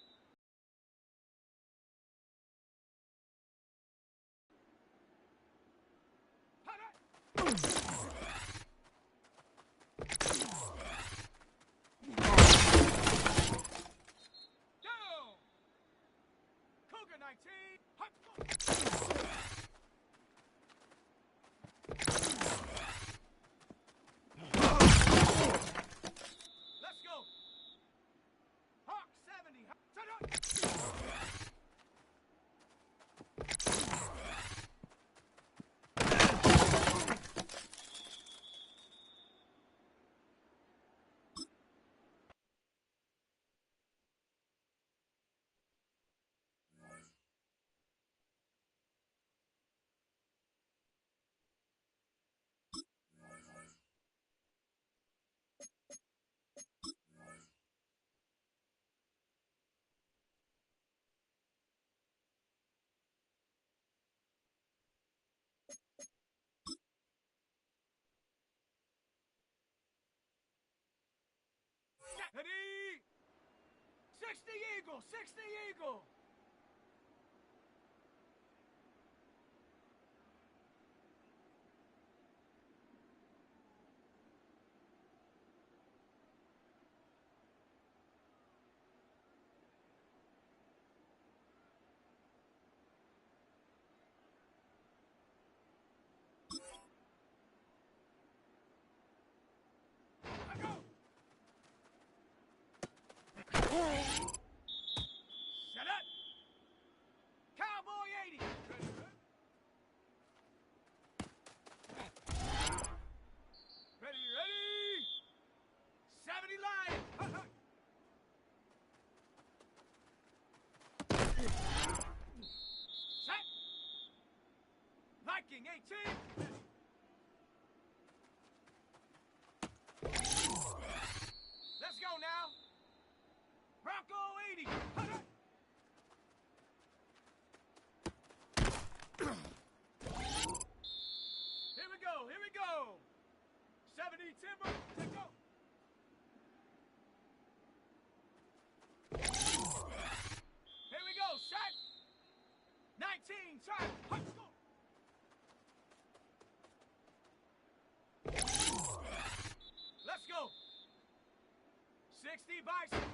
Down. Cougar 19. Hot. Let's go. Hawk 70. Ready? 60 Eagle, 60 Eagle. Set up. Cowboy 80. Ready, ready. 70 Lion. Set. Viking 18. Let's go now. Bronco 80. Here we go, here we go. 70 Timber, let's go. Here we go, shot. 19, shot. Let's go. Let's go. 60 Bison.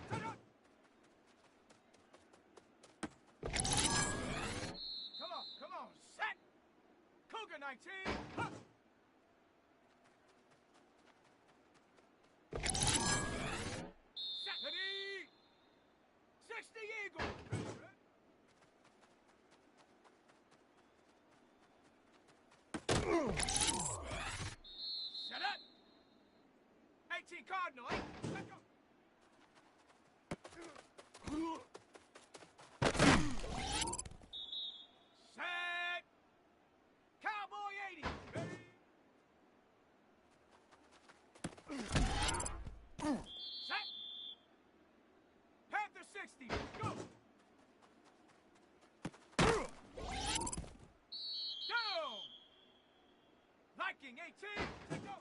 Come on, set. Cougar 19. Huh. Set. Ready. 60 Eagle. Set up. 18 Cardinal. Let's go. Set. Cowboy 80. Ready. Set. Panther 60. Go. Down. Viking 18. Let's go.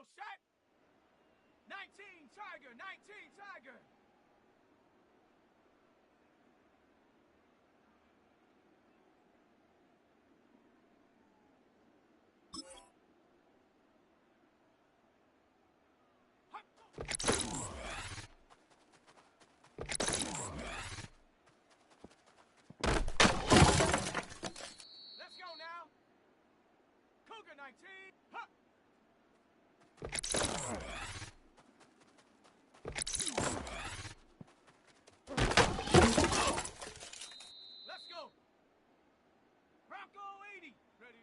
go, set. 19, Tiger, 19, Tiger. Let's go now. Cougar 19. Huh. Let's go. Bronco 80. Ready,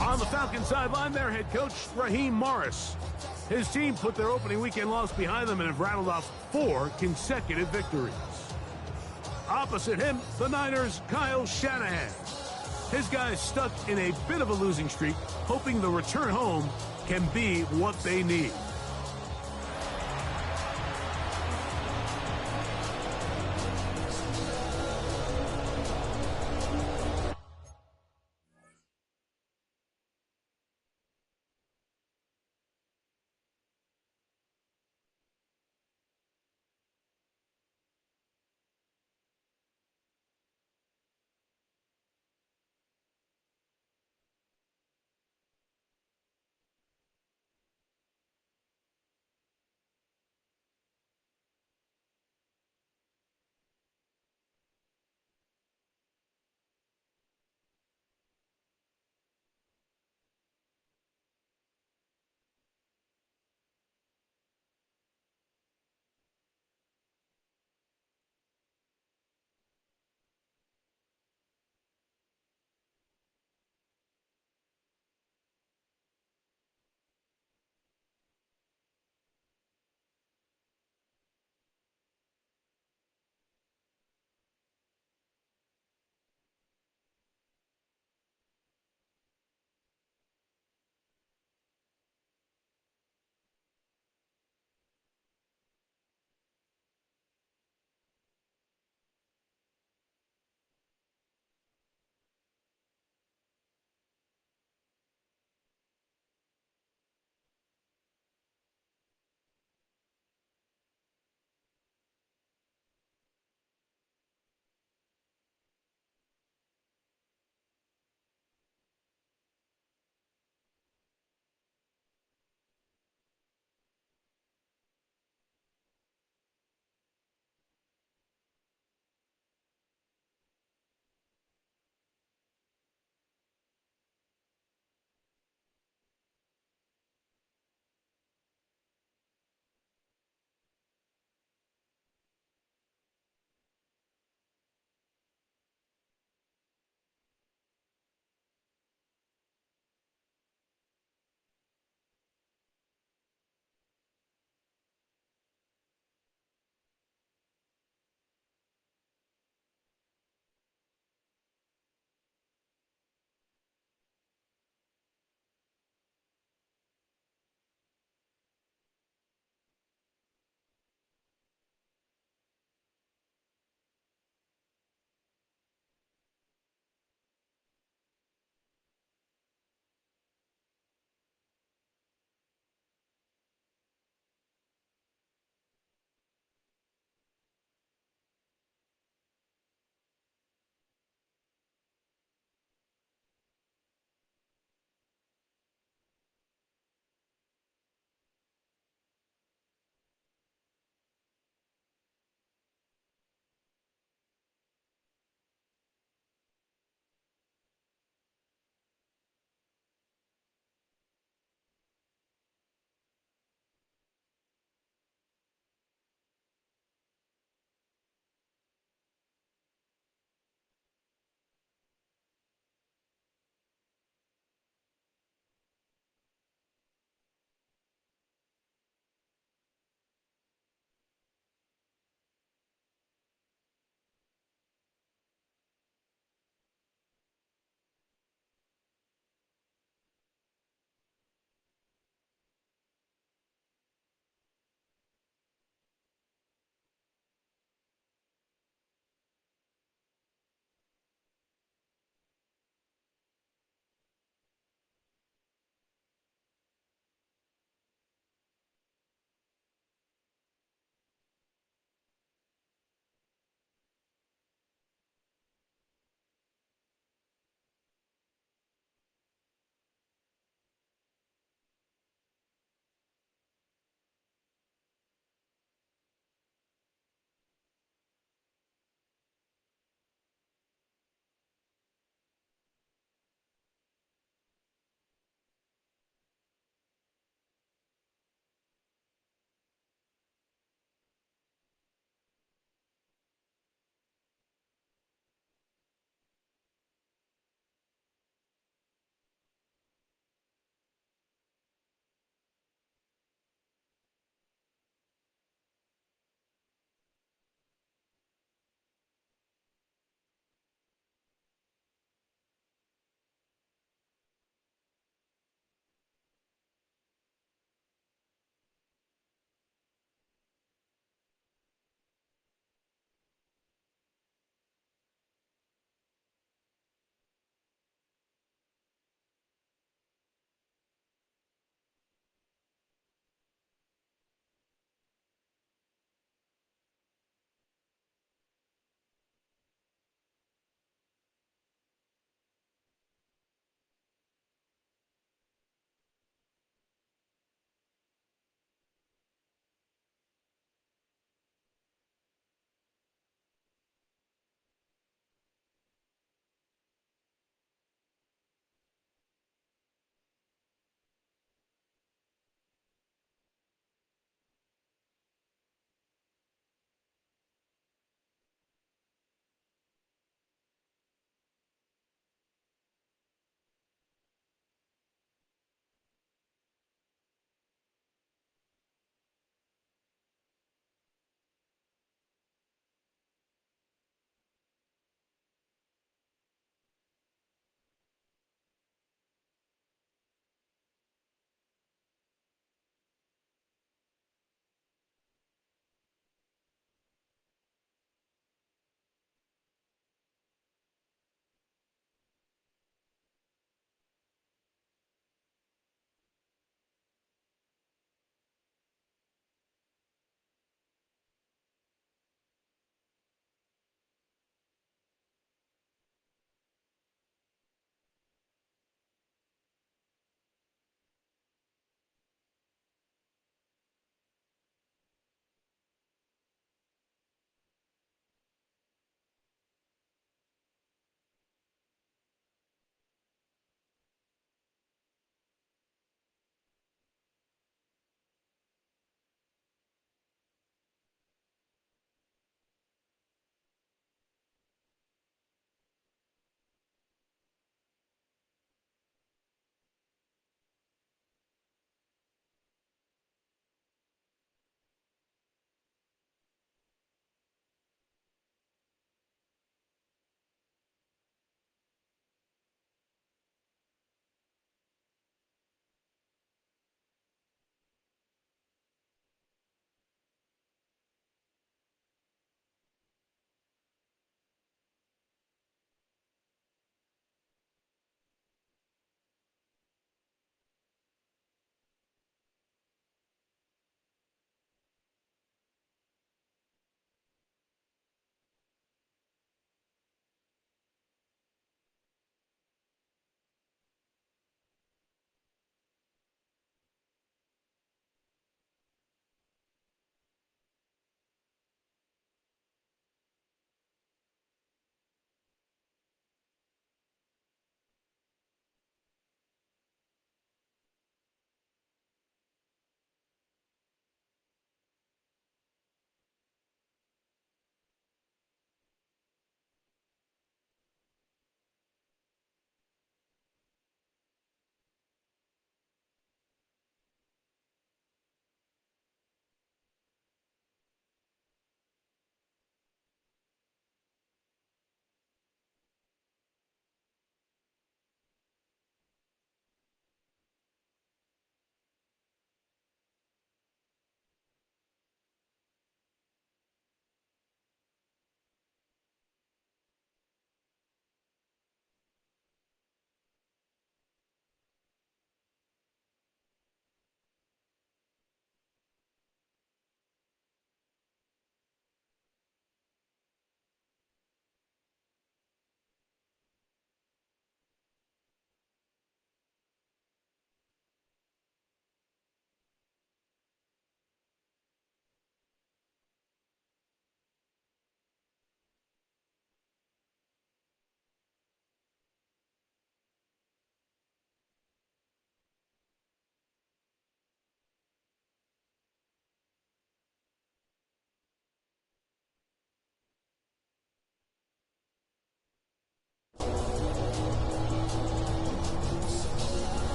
On the Falcons sideline, their head coach, Raheem Morris. His team put their opening weekend loss behind them and have rattled off 4 consecutive victories. Opposite him, the Niners' Kyle Shanahan. His guys stuck in a bit of a losing streak, hoping the return home can be what they need.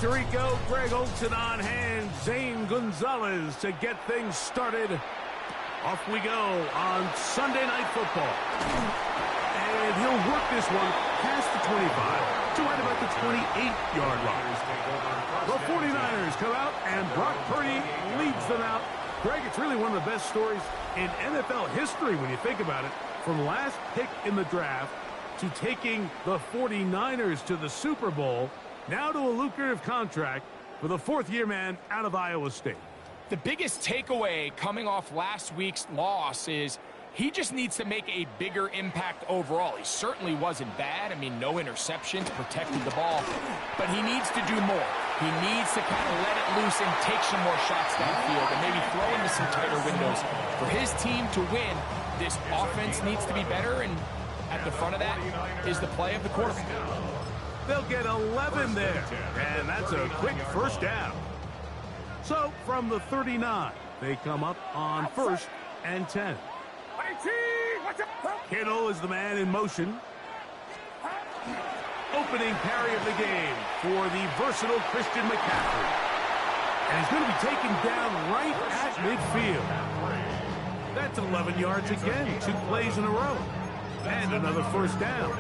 Rico, Greg Olson on hand, Zane Gonzalez to get things started. Off we go on Sunday Night Football. And he'll work this one past the 25 to right about the 28-yard line. The 49ers come out, and Brock Purdy leads them out. Greg, it's really one of the best stories in NFL history when you think about it. From last pick in the draft to taking the 49ers to the Super Bowl, now to a lucrative contract for the fourth-year man out of Iowa State. The biggest takeaway coming off last week's loss is he just needs to make a bigger impact overall. He certainly wasn't bad. I mean, no interceptions, protected the ball. But he needs to do more. He needs to kind of let it loose and take some more shots downfield and maybe throw into some tighter windows. For his team to win, this offense needs to be better, and at the front of that is the play of the quarterback. They'll get 11 there, and that's a quick first down. So, from the 39, they come up on 1st and 10. Kittle is the man in motion. Opening carry of the game for the versatile Christian McCaffrey. And he's going to be taken down right at midfield. That's 11 yards again, 2 plays in a row. And another first down.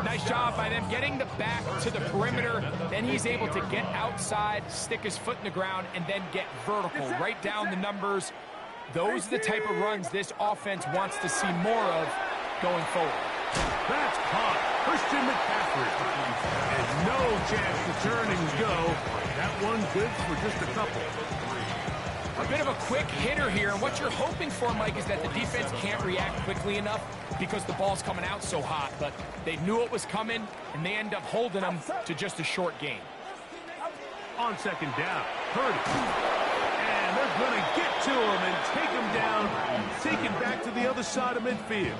Nice job by them getting the back to the perimeter. Then he's able to get outside, stick his foot in the ground, and then get vertical, right down the numbers. Those are the type of runs this offense wants to see more of going forward. That's caught. Christian McCaffrey. And no chance to turn and go. That one good for just a couple. A bit of a quick hitter here, and what you're hoping for, Mike, is that the defense can't react quickly enough because the ball's coming out so hot, but they knew it was coming, and they end up holding them to just a short gain. On second down, Purdy. And they're going to get to him and take him down, take it back to the other side of midfield.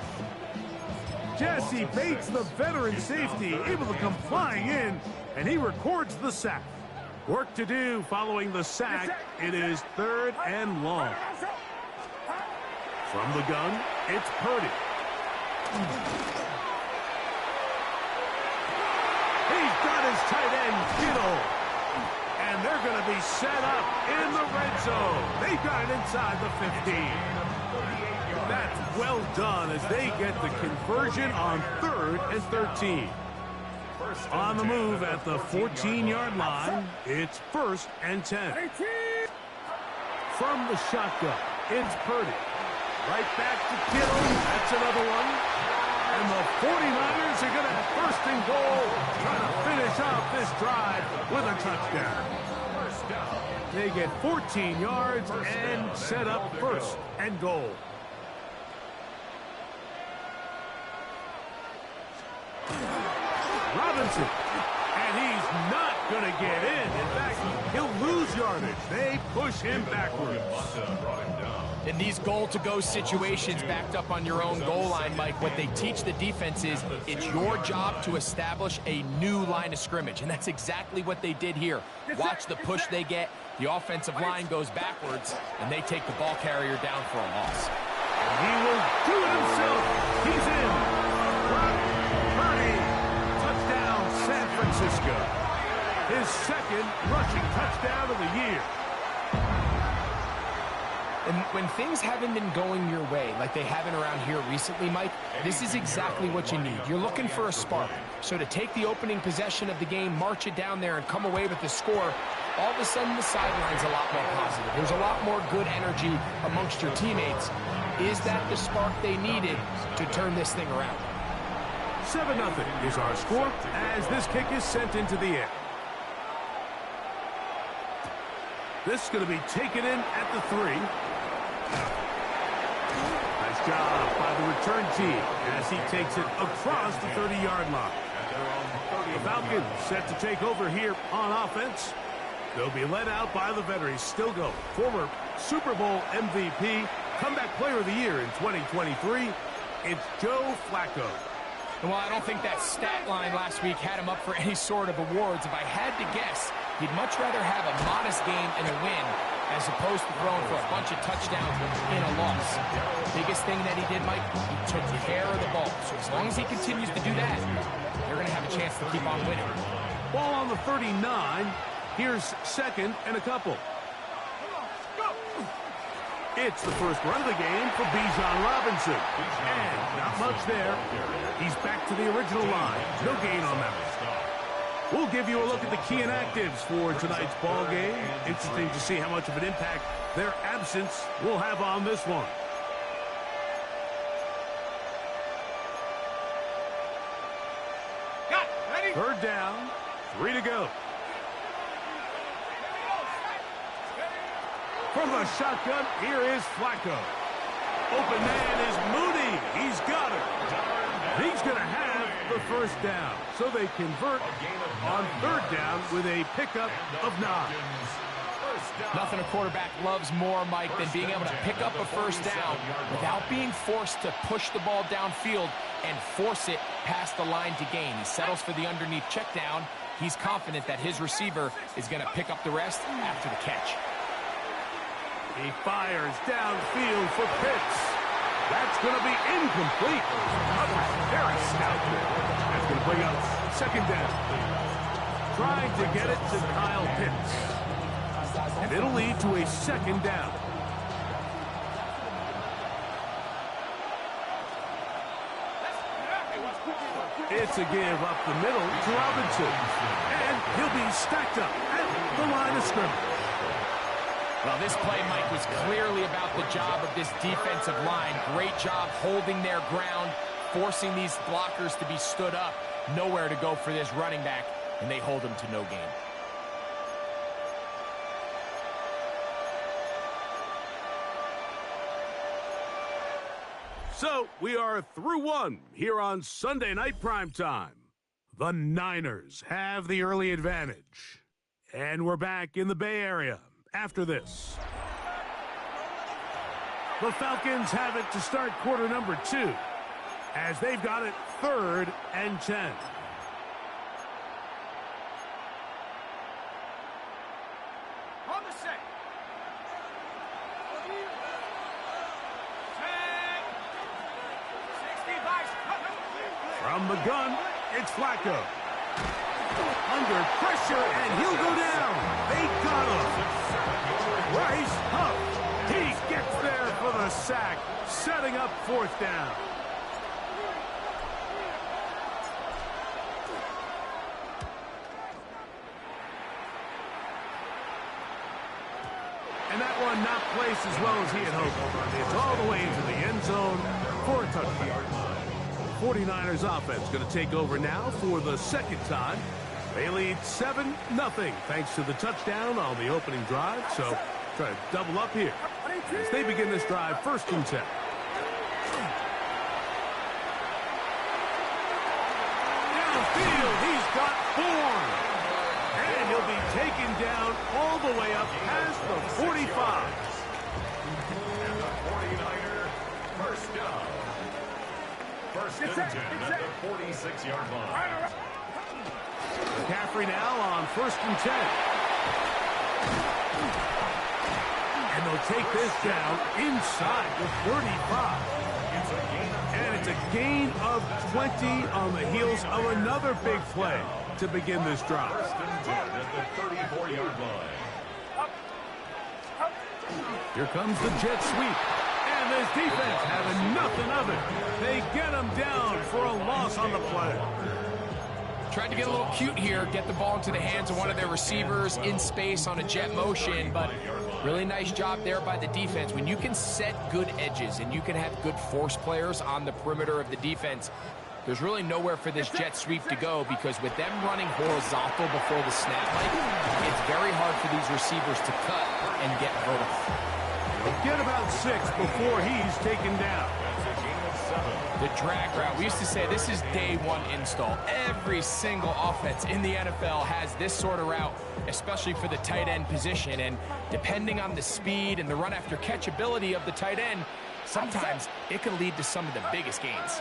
Jesse Bates, the veteran safety, able to come flying in, and he records the sack. Work to do following the sack. It is 3rd and long. From the gun, it's Purdy. He's got his tight end, Kittle. And they're going to be set up in the red zone. They've got it inside the 15. That's well done as they get the conversion on 3rd and 13. On the move at the 14-yard line, it's 1st and 10. From the shotgun, it's Purdy. Right back to Kittle. That's another one. And the 49ers are going to have 1st and goal, trying to finish off this drive with a touchdown. They get 14 yards and set up 1st and goal. Robinson, and he's not going to get in. In fact, he'll lose yardage. They push him backwards. In these goal-to-go situations backed up on your own goal line, Mike, what they teach the defense is it's your job to establish a new line of scrimmage, and that's exactly what they did here. Watch the push they get. The offensive line goes backwards, and they take the ball carrier down for a loss. And he will do it himself. He's in. Purdy. Touchdown, San Francisco. His 2nd rushing touchdown of the year. And when things haven't been going your way, like they haven't around here recently, Mike, this is exactly what you need. You're looking for a spark. So to take the opening possession of the game, march it down there, and come away with the score, all of a sudden the sideline's a lot more positive. There's a lot more good energy amongst your teammates. Is that the spark they needed to turn this thing around? 7-0 is our score as this kick is sent into the air. This is going to be taken in at the 3. Nice job by the return team as he takes it across the 30-yard line. The Falcons set to take over here on offense. They'll be led out by the veterans. Still go. Former Super Bowl MVP, comeback player of the year in 2023. It's Joe Flacco. And while I don't think that stat line last week had him up for any sort of awards, if I had to guess, he'd much rather have a modest game and a win as opposed to throwing for a bunch of touchdowns in a loss. Biggest thing that he did, Mike, he took care of the ball. So as long as he continues to do that, they're going to have a chance to keep on winning. Ball on the 39. Here's second and a couple. It's the first run of the game for Bijan Robinson. And not much there. He's back to the original line. No gain on that one. We'll give you a look at the key inactives for tonight's ball game. Interesting to see how much of an impact their absence will have on this one. Third down, 3 to go. From the shotgun, here is Flacco. Open man is Mooney. He's got it. He's going to have the first down. So they convert on third down with a pickup of 9. Nothing a quarterback loves more, Mike, than being able to pick up a first down without being forced to push the ball downfield and force it past the line to gain. He settles for the underneath check down. He's confident that his receiver is going to pick up the rest after the catch. He fires downfield for Pitts. That's going to be incomplete. Very stout there. That's going to bring up second down. Trying to get it to Kyle Pitts. And it'll lead to a second down. It's a give up the middle to Robinson. And he'll be stacked up at the line of scrimmage. Well, this play, Mike, was clearly about the job of this defensive line. Great job holding their ground, forcing these blockers to be stood up. Nowhere to go for this running back, and they hold him to no gain. So, we are through one here on Sunday Night Primetime. The Niners have the early advantage. And we're back in the Bay Area after this. The Falcons have it to start quarter number 2, as they've got it 3rd and 10. On the set. From the gun, it's Flacco. Under pressure, and he'll go down. They got him. Bryce Huff. He gets there for the sack, setting up 4th down. And that one not placed as well as he had hoped. It's all the way into the end zone for a touchdown. 49ers offense going to take over now for the second time. They lead 7-0 thanks to the touchdown on the opening drive. So try to double up here as they begin this drive 1st and 10. Downfield, he's got Bourne. And he'll be taken down all the way up past the 45. And the 49er first down. 1st and 10 at the 46-yard line. McCaffrey now on 1st and 10. And they'll take this down inside the 35. And it's a gain of 20 on the heels of another big play to begin this drive. 1st and 10 at the 34-yard line. Here comes the jet sweep. And this defense having nothing of it. They get him down for a loss on the play. Tried to get a little cute here, get the ball into the hands of one of their receivers in space on a jet motion, but really nice job there by the defense. When you can set good edges and you can have good force players on the perimeter of the defense, there's really nowhere for this jet sweep to go, because with them running horizontal before the snap, Mike, it's very hard for these receivers to cut and get vertical. Get about 6 before he's taken down. The drag route. We used to say this is day 1 install. Every single offense in the NFL has this sort of route, especially for the tight end position. And depending on the speed and the run after catch ability of the tight end, sometimes it can lead to some of the biggest gains.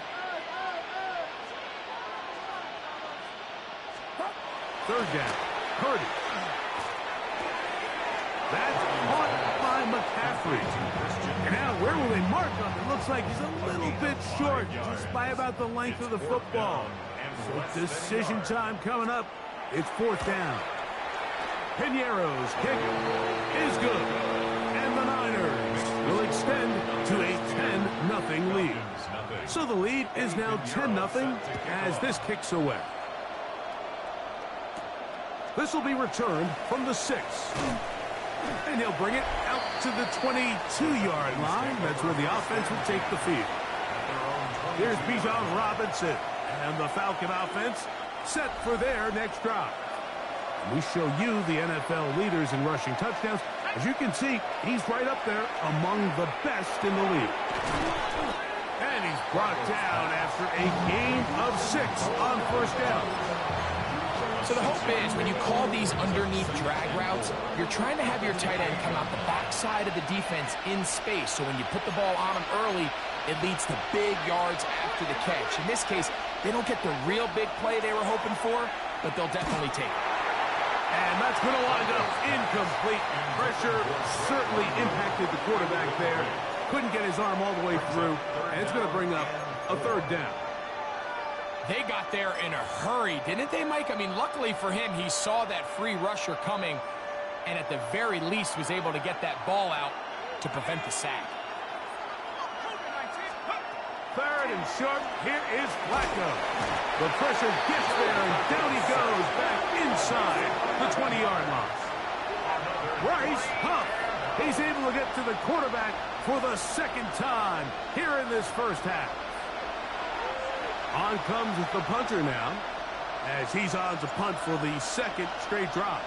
3rd down. Purdy. That's caught by McCaffrey. And now where will they mark him? It looks like he's a little bit short, just by about the length of the football. So decision time coming up It's 4th down. Piñeiro's kick is good. And the Niners will extend to a 10-0 lead. So the lead is now 10-0 as this kicks away. This will be returned from the 6. And he'll bring it out to the 22-yard line. That's where the offense will take the field. Here's Bijan Robinson. And the Falcon offense set for their next drive. And we show you the NFL leaders in rushing touchdowns. As you can see, he's right up there among the best in the league. And he's brought down after a gain of 6 on 1st down. So the hope is when you call these underneath drag routes, you're trying to have your tight end come out the backside of the defense in space. So when you put the ball on him early, it leads to big yards after the catch. In this case, they don't get the real big play they were hoping for, but they'll definitely take it. And that's going to wind up incomplete. Pressure certainly impacted the quarterback there. Couldn't get his arm all the way through, and it's going to bring up a 3rd down. They got there in a hurry, didn't they, Mike? I mean, luckily for him, he saw that free rusher coming, and at the very least was able to get that ball out to prevent the sack. 3rd and short. Here is Flacco. The pressure gets there, and down he goes back inside the 20-yard line. Bryce Huff. He's able to get to the quarterback for the 2nd time here in this first half. On comes the punter now, as he's on to punt for the 2nd straight drive.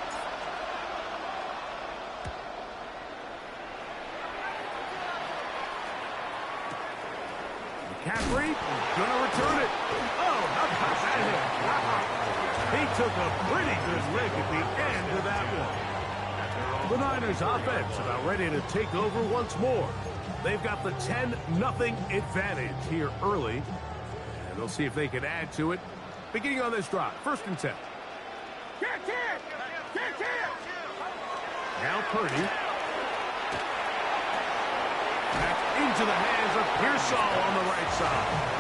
McCaffrey going to return it. Oh, how about that hit? He took a pretty good lick at the end of that one. The Niners offense about ready to take over once more. They've got the 10-0 advantage here early. And they'll see if they can add to it. Beginning on this drive, 1st and 10. Now Purdy. Back into the hands of Pearsall on the right side.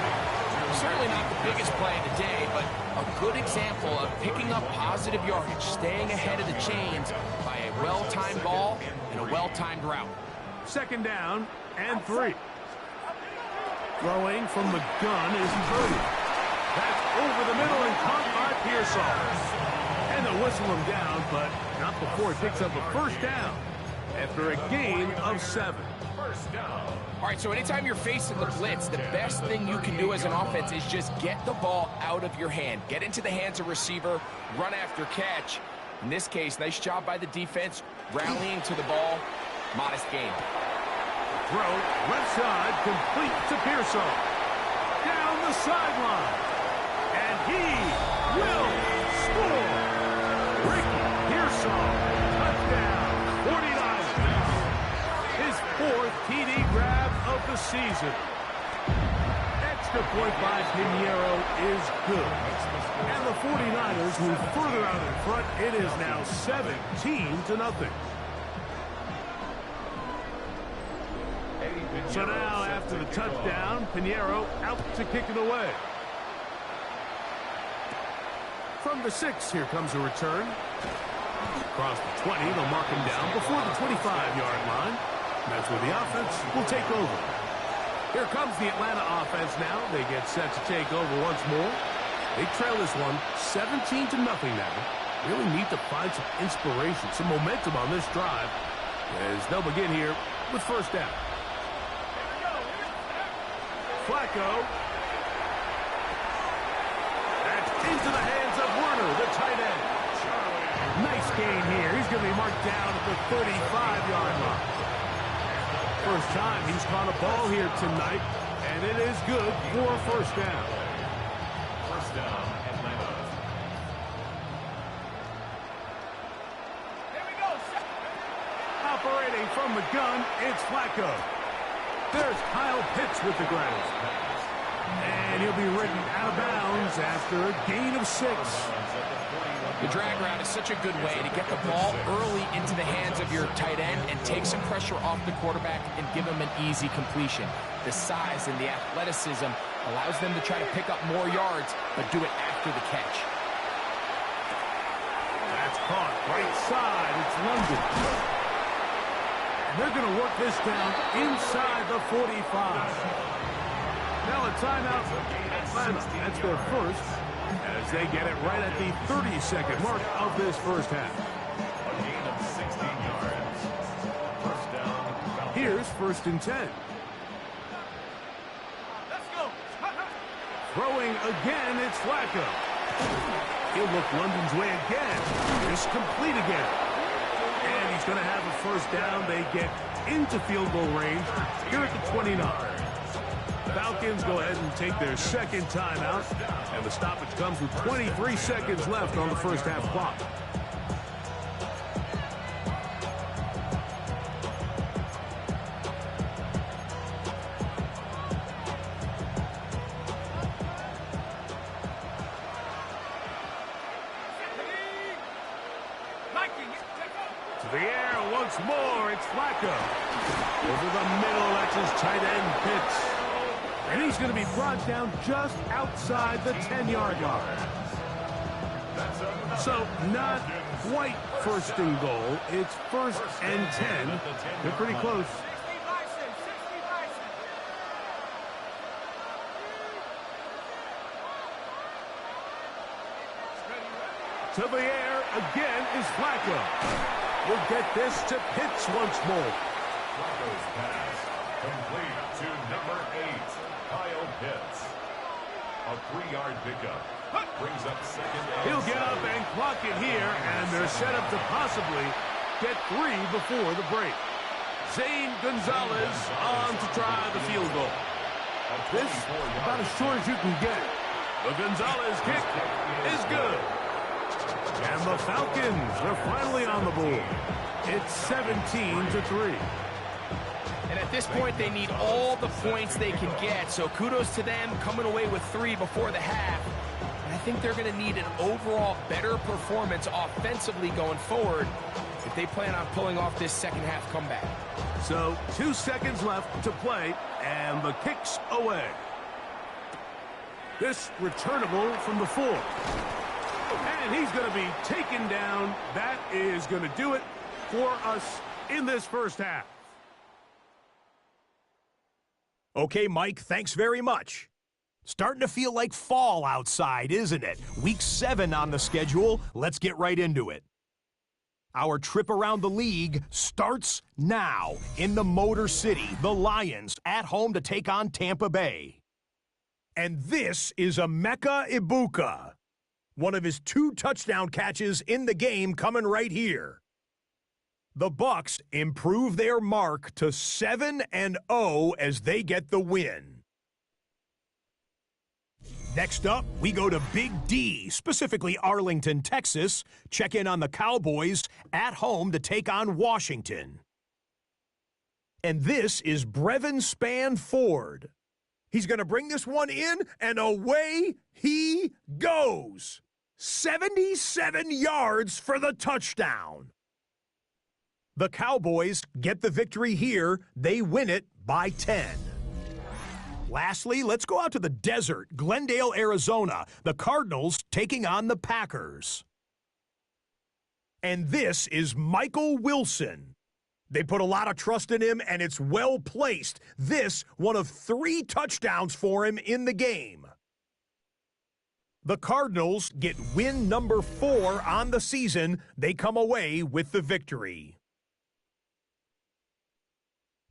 Certainly not the biggest play of the day, but a good example of picking up positive yardage, staying ahead of the chains by a well-timed ball and a well-timed route. 2nd down and 3. Throwing from the gun is Purdy. That's over the middle and caught by Pearsall. And they'll whistle him down, but not before it picks up a 1st down after a gain of 7. All right, so anytime you're facing the blitz, the best thing you can do as an offense is just get the ball out of your hand. Get into the hands of receiver, run after catch. In this case, nice job by the defense, rallying to the ball. Modest gain. Throw, left side, complete to Pearsall. Down the sideline. And he will score. Ricky Pearsall, touchdown, 49. His 4th TD grab of the season. Extra point by Piñeiro is good. And the 49ers move further out in front. It is now 17-0. So now, after the touchdown, Piñeiro out to kick it away. From the 6, here comes a return. Across the 20, they'll mark him down before the 25-yard line. That's where the offense will take over. Here comes the Atlanta offense now. They get set to take over once more. They trail this one 17-0 now. Really need to find some inspiration, some momentum on this drive as they'll begin here with 1st down. Flacco. That's into the hands of Werner, the tight end. Nice gain here. He's going to be marked down at the 35-yard line. First time he's caught a ball here tonight, and it is good for a 1st down. 1st down, Atlanta. Here we go. Operating from the gun, it's Flacco. There's Kyle Pitts with the ground. And he'll be ridden out of bounds after a gain of 6. The drag route is such a good way to get the ball early into the hands of your tight end and take some pressure off the quarterback and give him an easy completion. The size and the athleticism allows them to try to pick up more yards, but do it after the catch. caught. Right side, it's London. And they're going to work this down inside the 45. Now a timeout, Atlanta. That's their first, as they get it right at the 30-second mark of this first half. A gain of 16 yards. First down, Falcons. Here's 1st and 10. Let's go. Throwing again, it's Flacco. He'll look London's way again. It's complete again. And he's going to have a first down. They get into field goal range here at the 29. Falcons go ahead and take their second timeout. And the stoppage comes with 23 seconds left on the first half clock. To the air once more, it's Flacco. Over the middle, that's his tight end, Pitts. And he's going to be brought down just outside the 10-yard line. So not quite 1st and goal. It's 1st and 10. They're pretty close. 60 Bison, 60 Bison. To the air again is Flacco. We'll get this to Pitts once more. Flacco's pass complete to number 8, Kyle Pitts. A 3-yard pickup brings up 2nd and He'll get 7. up and clock it here, and they're set up to possibly get 3 before the break. Zane Gonzalez on to try the field goal. This about as short as you can get it. The Gonzalez kick is good. And the Falcons are finally on the board. It's 17-3. And at this point, they need all the points they can get. So kudos to them coming away with 3 before the half. And I think they're going to need an overall better performance offensively going forward if they plan on pulling off this second half comeback. So 2 seconds left to play, and the kick's away. This returnable from the 4. And he's going to be taken down. That is going to do it for us in this first half. Okay, Mike, thanks very much. Starting to feel like fall outside, isn't it? Week 7 on the schedule. Let's get right into it. Our trip around the league starts now in the Motor City. The Lions at home to take on Tampa Bay. And this is Emeka Ibuka. One of his 2 touchdown catches in the game coming right here. The Bucks improve their mark to 7-0 as they get the win. Next up, we go to Big D, specifically Arlington, Texas. Check in on the Cowboys at home to take on Washington. And this is Brevin Spann-Ford. He's going to bring this one in, and away he goes. 77 yards for the touchdown. The Cowboys get the victory here. They win it by 10. Lastly, let's go out to the desert, Glendale, Arizona. The Cardinals taking on the Packers. And this is Michael Wilson. They put a lot of trust in him, and it's well placed. This, one of 3 touchdowns for him in the game. The Cardinals get win number 4 on the season. They come away with the victory.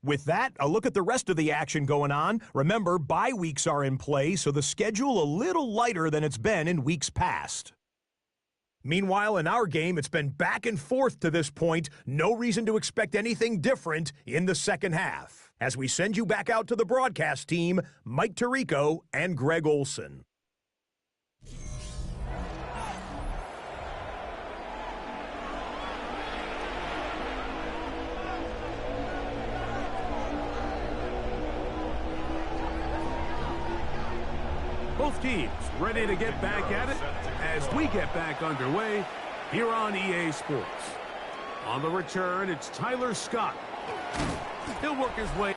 With that, a look at the rest of the action going on. Remember, bye weeks are in play, so the schedule a little lighter than it's been in weeks past. Meanwhile, in our game, it's been back and forth to this point. No reason to expect anything different in the second half. As we send you back out to the broadcast team, Mike Tirico and Greg Olson. Both teams ready to get back at it as we get back underway here on EA Sports. On the return, it's Tyler Scott. He'll work his way.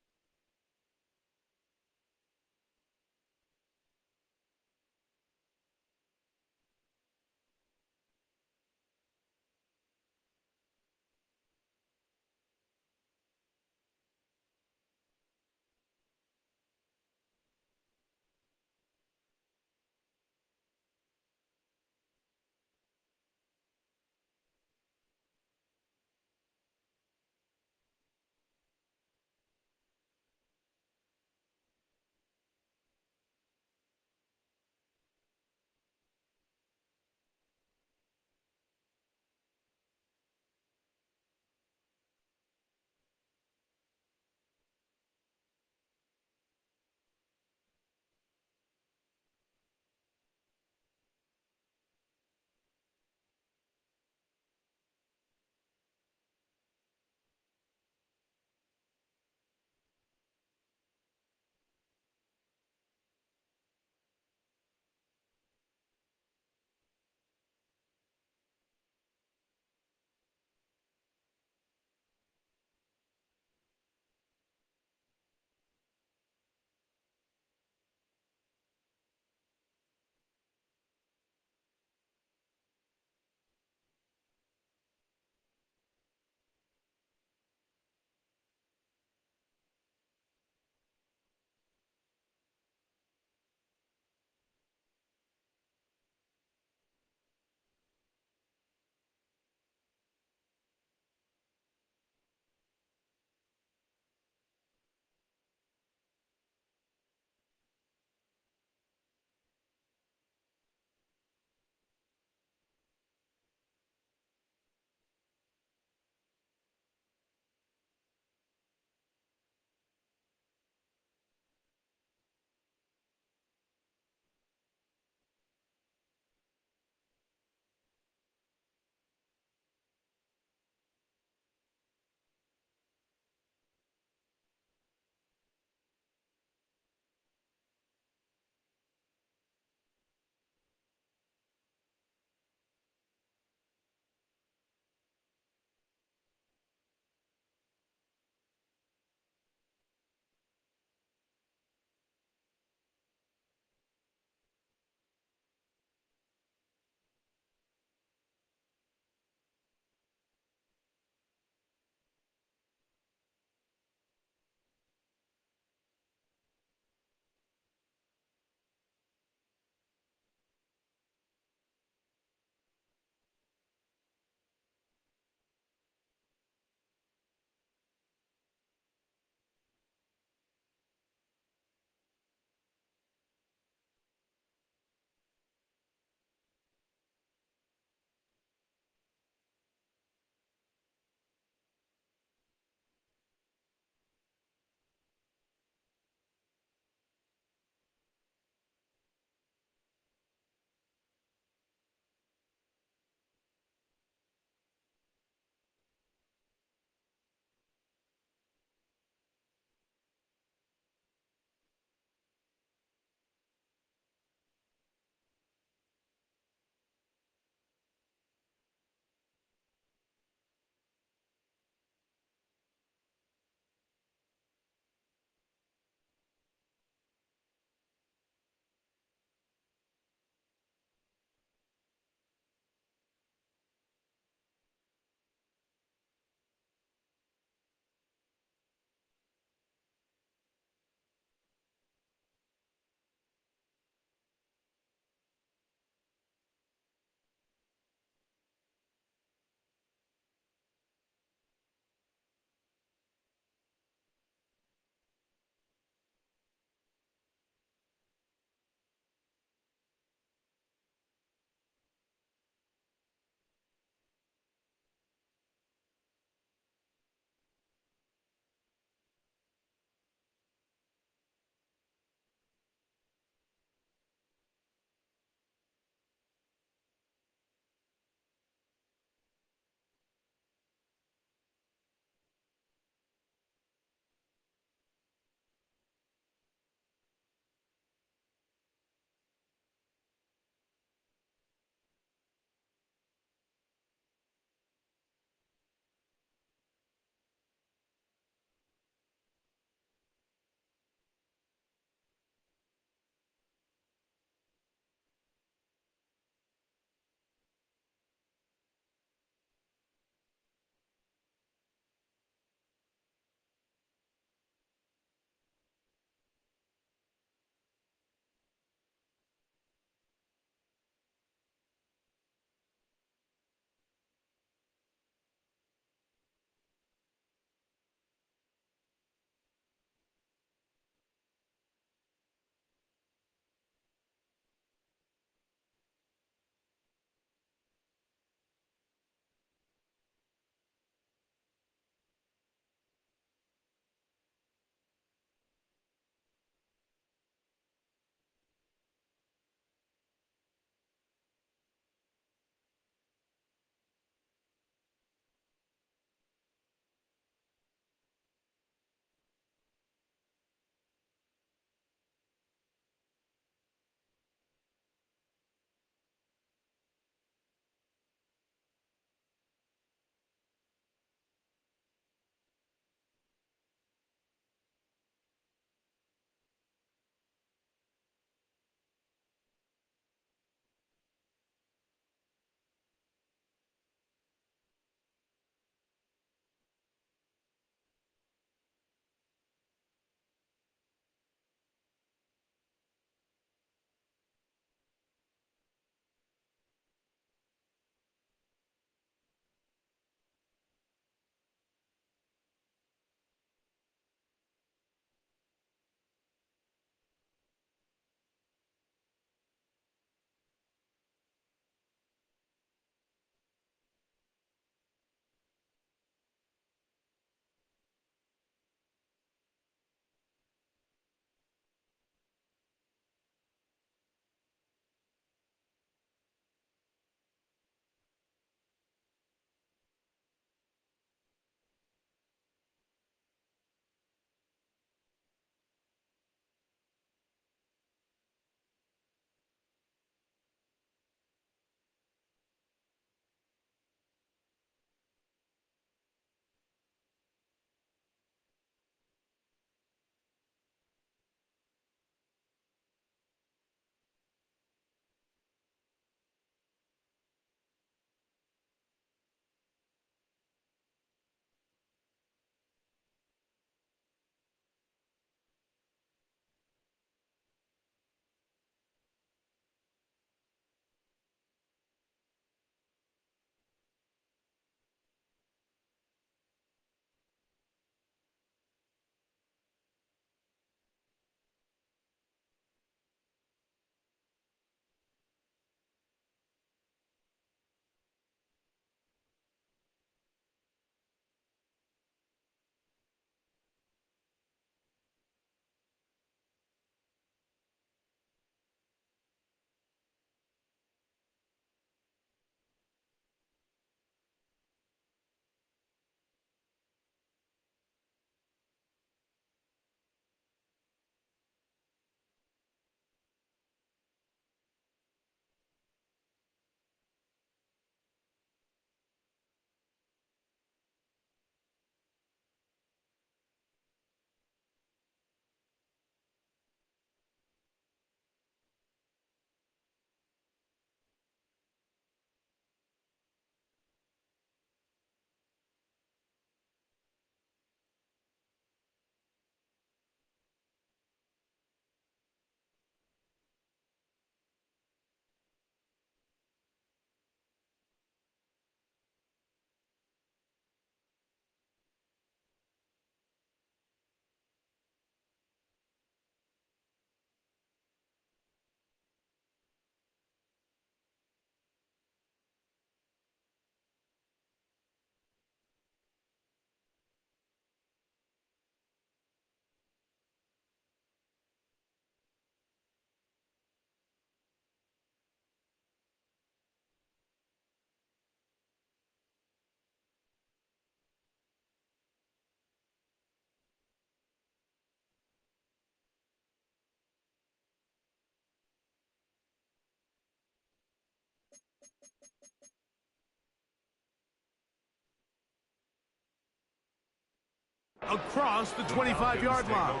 across the 25-yard line.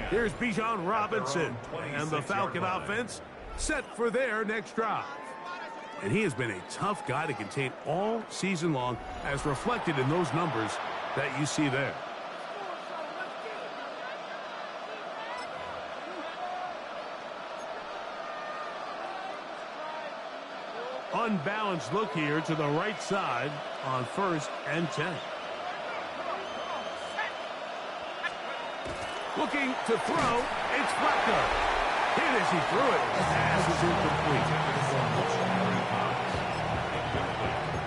Here's Bijan Robinson, and the Falcon offense set for their next drive. And he has been a tough guy to contain all season long, as reflected in those numbers that you see there. Unbalanced look here to the right side on 1st and 10. Looking to throw, it's Flacco. Hit as he threw it. Pass is incomplete.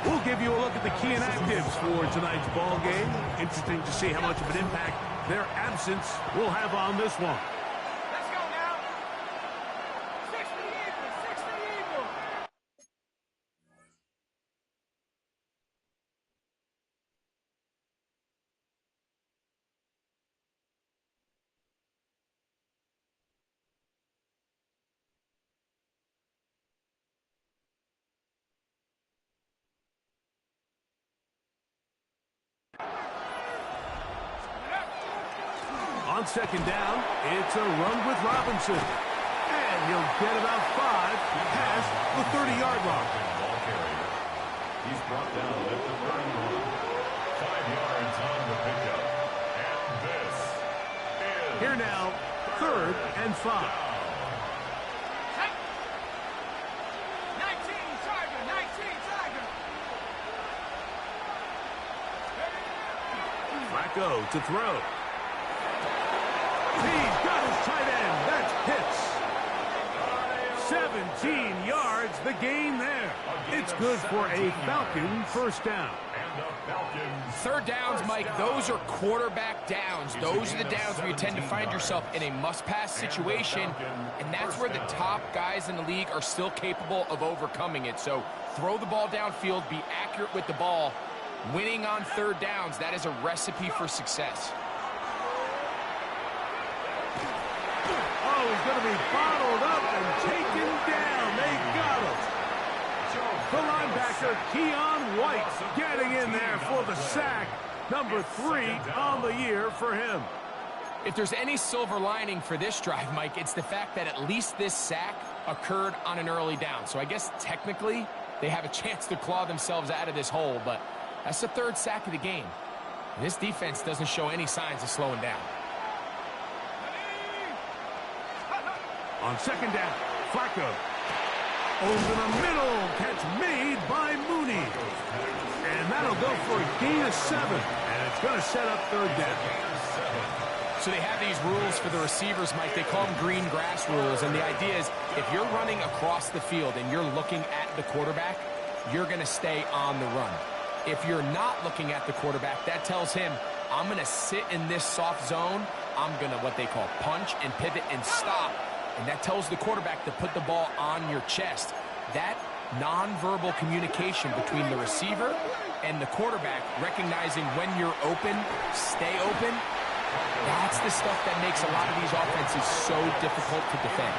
We'll give you a look at the key inactives for tonight's ball game. Interesting to see how much of an impact their absence will have on this one. Let's go now. 60 Eagles, 60 Eagles. On 2nd down, it's a run with Robinson. And he'll get about 5 past the 30-yard line. He's brought down at the 31. 5 yards on the pickup. And this is... Here now, 3rd and 5. 19 Tiger, 19 Tiger. Flacco to throw. He's got his tight end. That's hits. 17 yards, the gain there. It's good for a Falcon 1st down. And the Falcons. 3rd downs, Mike, those are quarterback downs. Those are the downs where you tend to find yourself in a must-pass situation, and that's where the top guys in the league are still capable of overcoming it. So throw the ball downfield, be accurate with the ball. Winning on 3rd downs, that is a recipe for success. Oh, he's going to be bottled up and taken down. They got him. The linebacker, Keon White, getting in there for the sack. Number 3 on the year for him. If there's any silver lining for this drive, Mike, it's the fact that at least this sack occurred on an early down. So I guess technically they have a chance to claw themselves out of this hole, but that's the 3rd sack of the game. And this defense doesn't show any signs of slowing down. On 2nd down, Flacco. Over the middle, catch made by Mooney. And that'll go for a gain of 7. And it's going to set up 3rd down. So they have these rules for the receivers, Mike. They call them green grass rules. And the idea is if you're running across the field and you're looking at the quarterback, you're going to stay on the run. If you're not looking at the quarterback, that tells him, I'm going to sit in this soft zone. I'm going to what they call punch and pivot and stop. And that tells the quarterback to put the ball on your chest. That nonverbal communication between the receiver and the quarterback, recognizing when you're open, stay open, that's the stuff that makes a lot of these offenses so difficult to defend.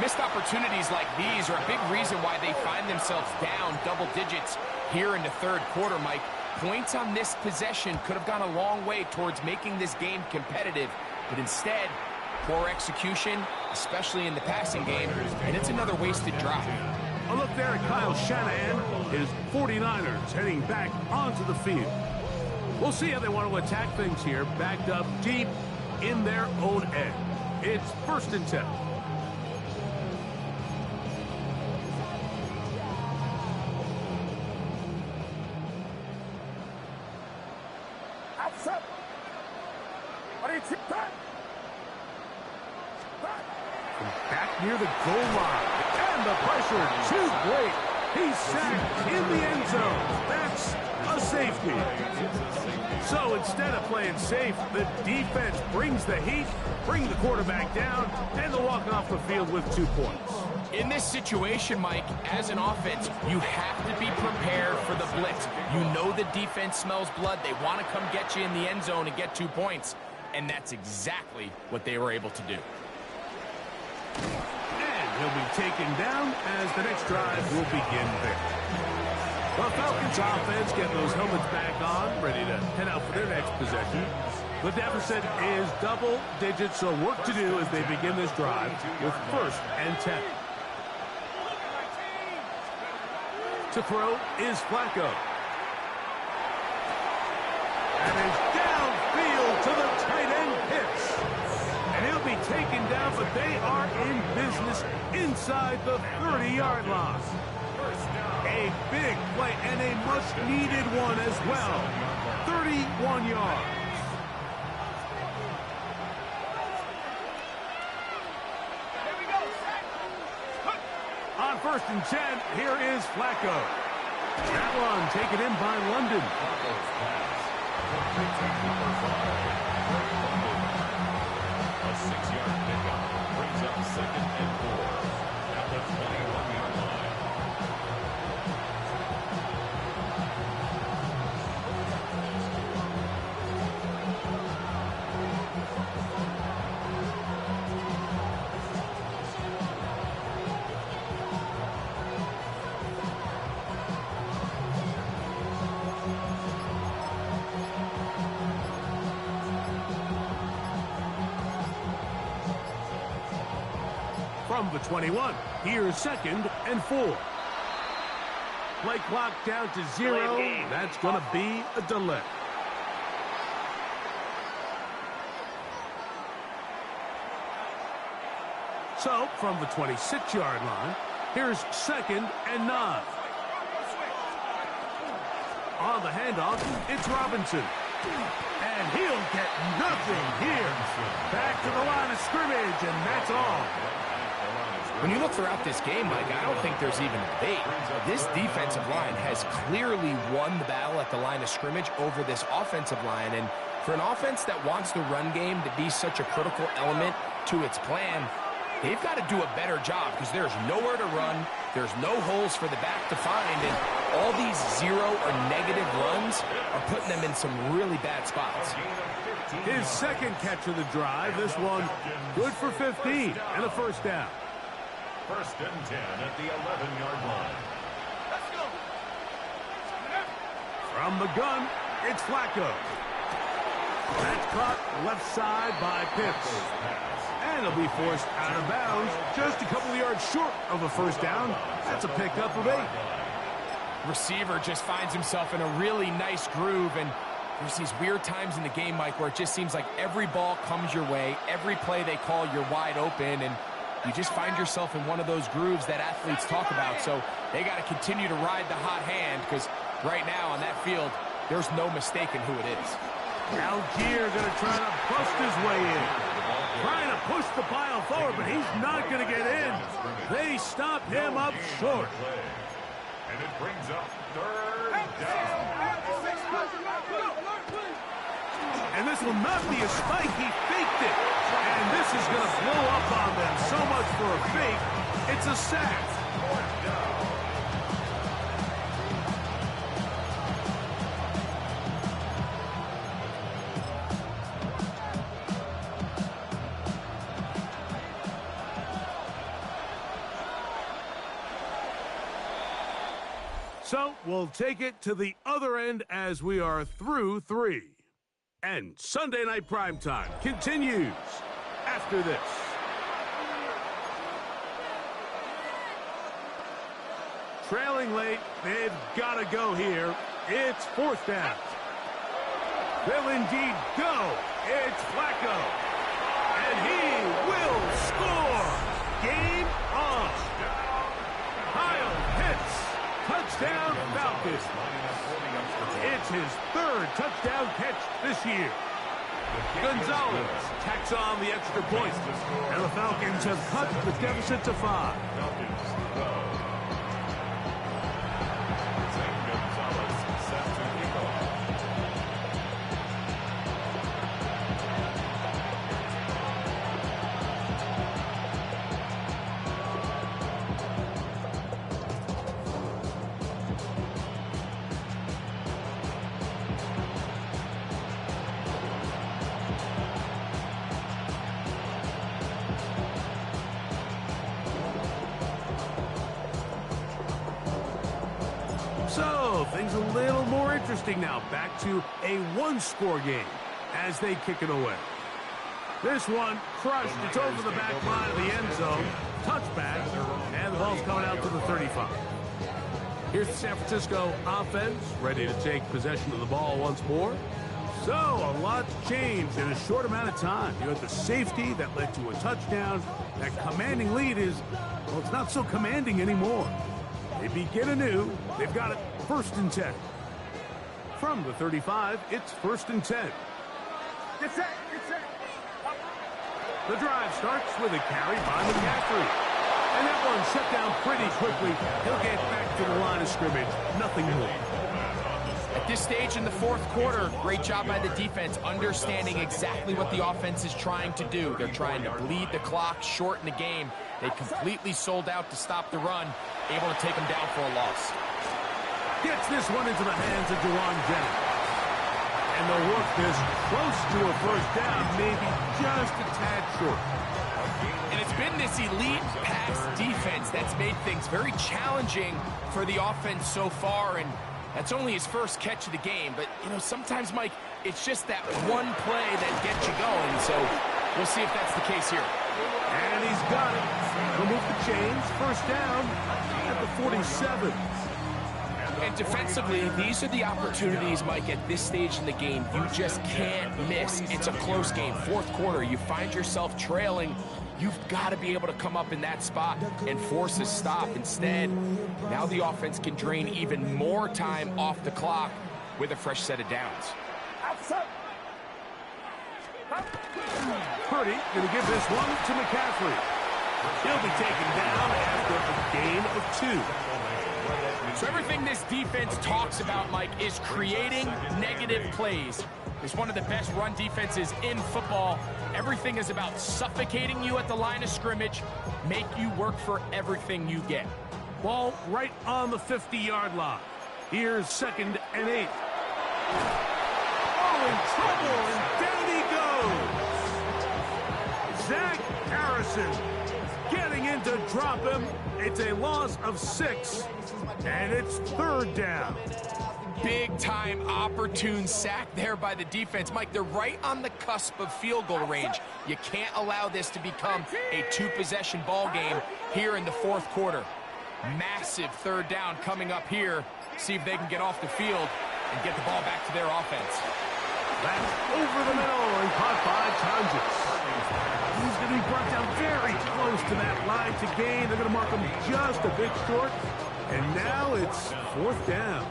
Missed opportunities like these are a big reason why they find themselves down double digits here in the 3rd quarter, Mike. Points on this possession could have gone a long way towards making this game competitive, but instead, poor execution, especially in the passing game, and it's another wasted drive. A look there at Kyle Shanahan, his 49ers heading back onto the field. We'll see how they want to attack things here, backed up deep in their own end. It's 1st and 10. Back near the goal line. And the pressure too great. He's sacked in the end zone. That's a safety. So instead of playing safe, the defense brings the heat, bring the quarterback down, and they're walking off the field with 2 points. In this situation, Mike, as an offense, you have to be prepared for the blitz. You know the defense smells blood. They want to come get you in the end zone and get 2 points. And that's exactly what they were able to do. And he'll be taken down as the next drive will begin there. The Falcons offense getting those helmets back on, ready to head out for their next possession. The deficit is double digits, so work to do as they begin this drive with 1st and 10. To throw is Flacco. And is downfield to the tight end Pitts. And he'll be taken down, but they are in business inside the 30-yard line. A big play and a much-needed one as well. 31 yards. On 1st and 10, here is Flacco. That one taken in by London. A 6-yard pickup brings up 2nd and 4 at the 21-yard line. From the 21, here's 2nd and 4. Play clock down to 0. That's going to be a delay. So, from the 26-yard line, here's 2nd and 9. On the handoff, it's Robinson. And he'll get nothing here. Back to the line of scrimmage, and that's all. When you look throughout this game, Mike, I don't think there's even a debate. This defensive line has clearly won the battle at the line of scrimmage over this offensive line. And for an offense that wants the run game to be such a critical element to its plan, they've got to do a better job because there's nowhere to run. There's no holes for the back to find. And all these 0 or negative runs are putting them in some really bad spots. His 2nd catch of the drive. This one good for 15 and a 1st down. 1st and 10 at the 11-yard line. Let's go. From the gun, it's Flacco. That's caught left side by Pitts. And he'll be forced out of bounds just a couple of yards short of a 1st down. That's a pickup of 8. Receiver just finds himself in a really nice groove, and there's these weird times in the game, Mike, where it just seems like every ball comes your way, every play they call, you're wide open, and you just find yourself in one of those grooves that athletes talk about. So they got to continue to ride the hot hand because right now on that field, there's no mistaking who it is. Algier going to try to bust his way in. Trying to push the pile forward, but he's not going to get in. They stop him up short. And it brings up 3rd down. And this will not be a spike. He faked it. And this is going to blow up on them. So much for a fake. It's a sack. So we'll take it to the other end as we are through 3. And Sunday Night Primetime continues after this. Trailing late, they've got to go here. It's 4th down. They'll indeed go. It's Flacco. And he will score. Game on. Kyle hits. Touchdown Falcons. It's his 3rd touchdown catch this year. Gonzalez tacks on the extra point. And the Falcons have cut the deficit to 5. So things a little more interesting now. Back to a one-score game as they kick it away. This one crushed. It's over the back line of the end zone. Touchback. And the ball's coming out to the 35. Here's the San Francisco offense, ready to take possession of the ball once more. So, a lot's changed in a short amount of time. You had the safety that led to a touchdown. That commanding lead is, well, it's not so commanding anymore. They begin anew. They've got it 1st and 10. From the 35, it's 1st and 10. Get set, get set. The drive starts with a carry by McCaffrey. And that one shut down pretty quickly. He'll get back to the line of scrimmage. Nothing more. At this stage in the 4th quarter, great job by the defense understanding exactly what the offense is trying to do. They're trying to bleed the clock, shorten the game. They completely sold out to stop the run, able to take them down for a loss. Gets this one into the hands of Dewan Jennings. And they'll work this close to a 1st down, maybe just a tad short. And it's been this elite pass defense that's made things very challenging for the offense so far, and that's only his 1st catch of the game. But, you know, sometimes, Mike, it's just that one play that gets you going, so we'll see if that's the case here. And he's got it. Remove the chains, 1st down at the 47. And defensively, these are the opportunities, Mike, at this stage in the game you just can't miss. It's a close game. 4th quarter, you find yourself trailing. You've got to be able to come up in that spot and force a stop. Instead, now the offense can drain even more time off the clock with a fresh set of downs. Purdy going to give this one to McCaffrey. He'll be taken down after a gain of 2. So everything this defense talks about, Mike, is creating negative plays. It's one of the best run defenses in football. Everything is about suffocating you at the line of scrimmage, make you work for everything you get. Ball right on the 50-yard line. Here's 2nd and 8. Oh, in trouble, and down he goes. Zach Harrison getting in to drop him. It's a loss of 6, and it's 3rd down. Big-time opportune sack there by the defense. Mike, they're right on the cusp of field goal range. You can't allow this to become a 2-possession ball game here in the 4th quarter. Massive 3rd down coming up here. See if they can get off the field and get the ball back to their offense. That's over the middle and caught by Tonjes. He's going to be brought down very close to that line to gain. They're going to mark him just a bit short. And now it's 4th down.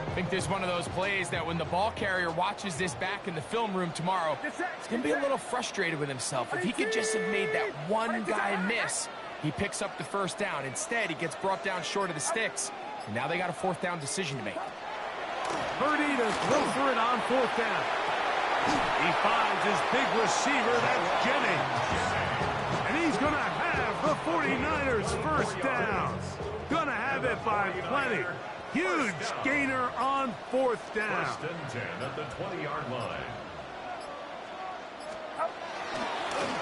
I think there's one of those plays that when the ball carrier watches this back in the film room tomorrow, he's going to be a little frustrated with himself. If he could just have made that one guy miss, he picks up the 1st down. Instead, he gets brought down short of the sticks. And now they got a 4th down decision to make. Purdy to throw for it on 4th down. He finds his big receiver, that's Jennings. And he's going to have the 49ers 1st down. Going to have it by plenty. Huge gainer on 4th down. 1st and 10 at the 20-yard line.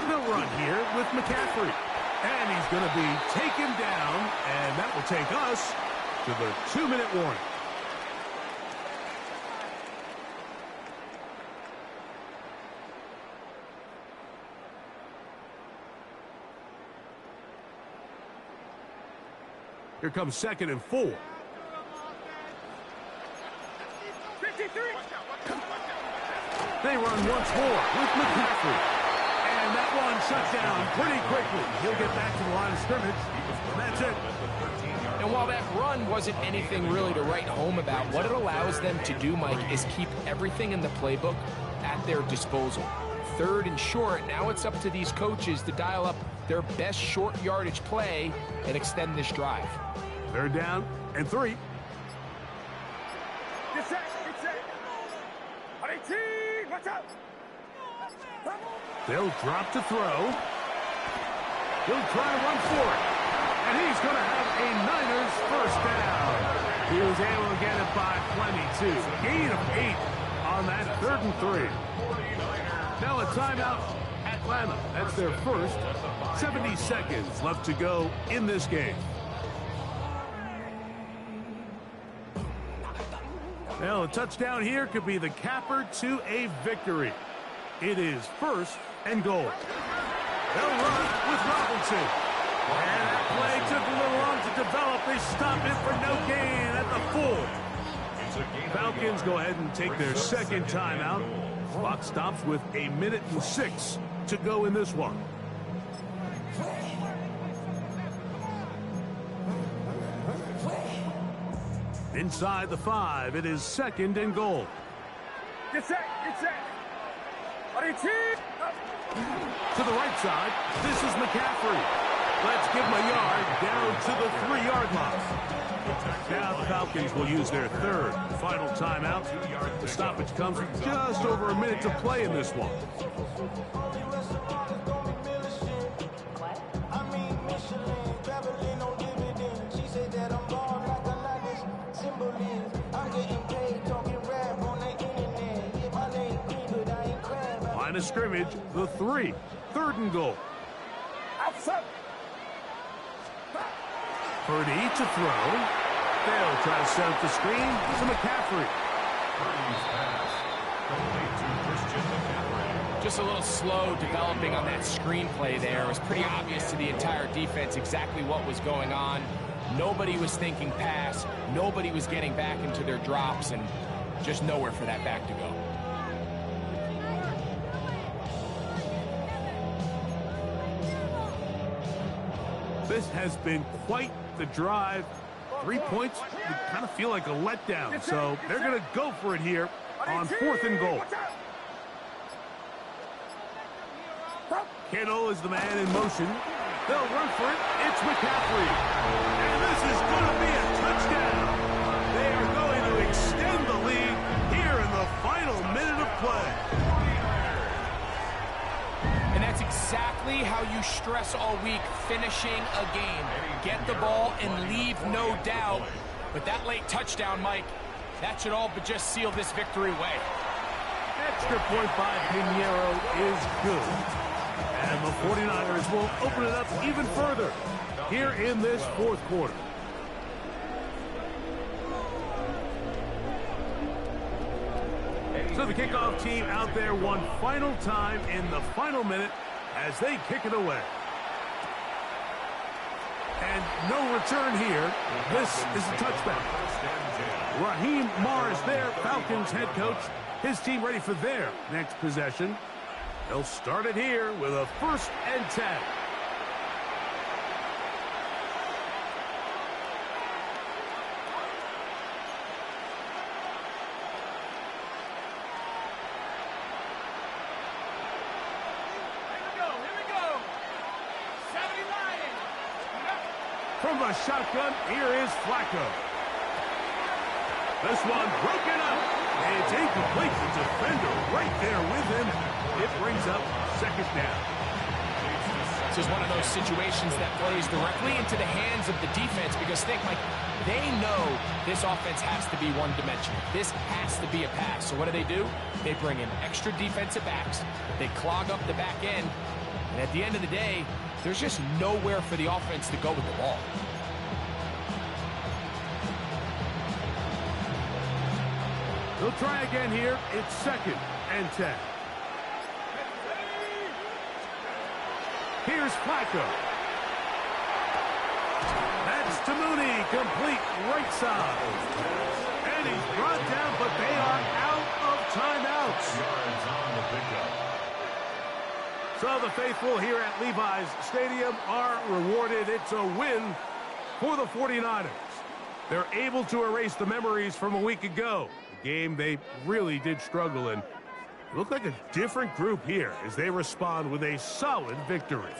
The run here with McCaffrey. And he's going to be taken down, and that will take us to the 2-minute warning. Here comes 2nd and 4. They run once more with McCaffrey. And that one shut down pretty quickly. He'll get back to the line of scrimmage. And that's it. And while that run wasn't anything really to write home about, what it allows them to do, Mike, is keep everything in the playbook at their disposal. 3rd and short, now it's up to these coaches to dial up their best short yardage play and extend this drive. 3rd down and 3. Get set, get set. 18, watch out. They'll drop to throw. He'll try to run for it. And he's going to have a Niners 1st down. He was able to get it by plenty, too. Gain of 8 on that 3rd and 3. Now a timeout, Atlanta. That's their first. 70 seconds left to go in this game. Well, a touchdown here could be the capper to a victory. It is 1st and goal. They'll run with Robinson. And that play took a little long to develop. They stop it for no gain at the 4. Falcons go ahead and take their second timeout. Clock stops with 1:06 to go in this one. Inside the 5, it is 2nd and goal. Get set, get set. To the right side, this is McCaffrey. Let's give him a yard down to the 3-yard line. Now the Falcons will use their 3rd and final timeout. The stoppage comes with just over a minute to play in this one. Line of scrimmage, the 3. 3rd and goal. Purdy to throw. They'll try to set up the screen to McCaffrey. Just a little slow developing on that screenplay there. It was pretty obvious to the entire defense exactly what was going on. Nobody was thinking pass. Nobody was getting back into their drops, and just nowhere for that back to go. This has been quite the drive. 3 points would kind of feel like a letdown, so they're going to go for it here on 4th and goal. Kittle is the man in motion. They'll run for it. It's McCaffrey. And this is going to be a touchdown. They are going to extend the lead here in the final minute of play. And that's exactly how you stress all week, finishing a game. Get the ball and leave no doubt. But that late touchdown, Mike, that should all but just seal this victory away. Extra point by Pinheiro is good. And the 49ers will open it up even further here in this 4th quarter. So the kickoff team out there one final time in the final minute as they kick it away. And no return here. This is a touchback. Raheem Morris there, Falcons head coach. His team ready for their next possession. They'll start it here with a 1st and 10. From the shotgun, here is Flacco. This one broken up. It's incomplete. The defender right there with him. It brings up 2nd down. This is one of those situations that plays directly into the hands of the defense because think, Mike, they know this offense has to be one-dimensional. This has to be a pass. So what do? They bring in extra defensive backs. They clog up the back end. And at the end of the day, there's just nowhere for the offense to go with the ball. They'll try again here. It's 2nd and 10. Here's Flacco. That's to Mooney, complete right side. And he's brought down, but they are out of timeouts. So the faithful here at Levi's Stadium are rewarded. It's a win for the 49ers. They're able to erase the memories from a week ago. A game they really did struggle in. Look like a different group here as they respond with a solid victory.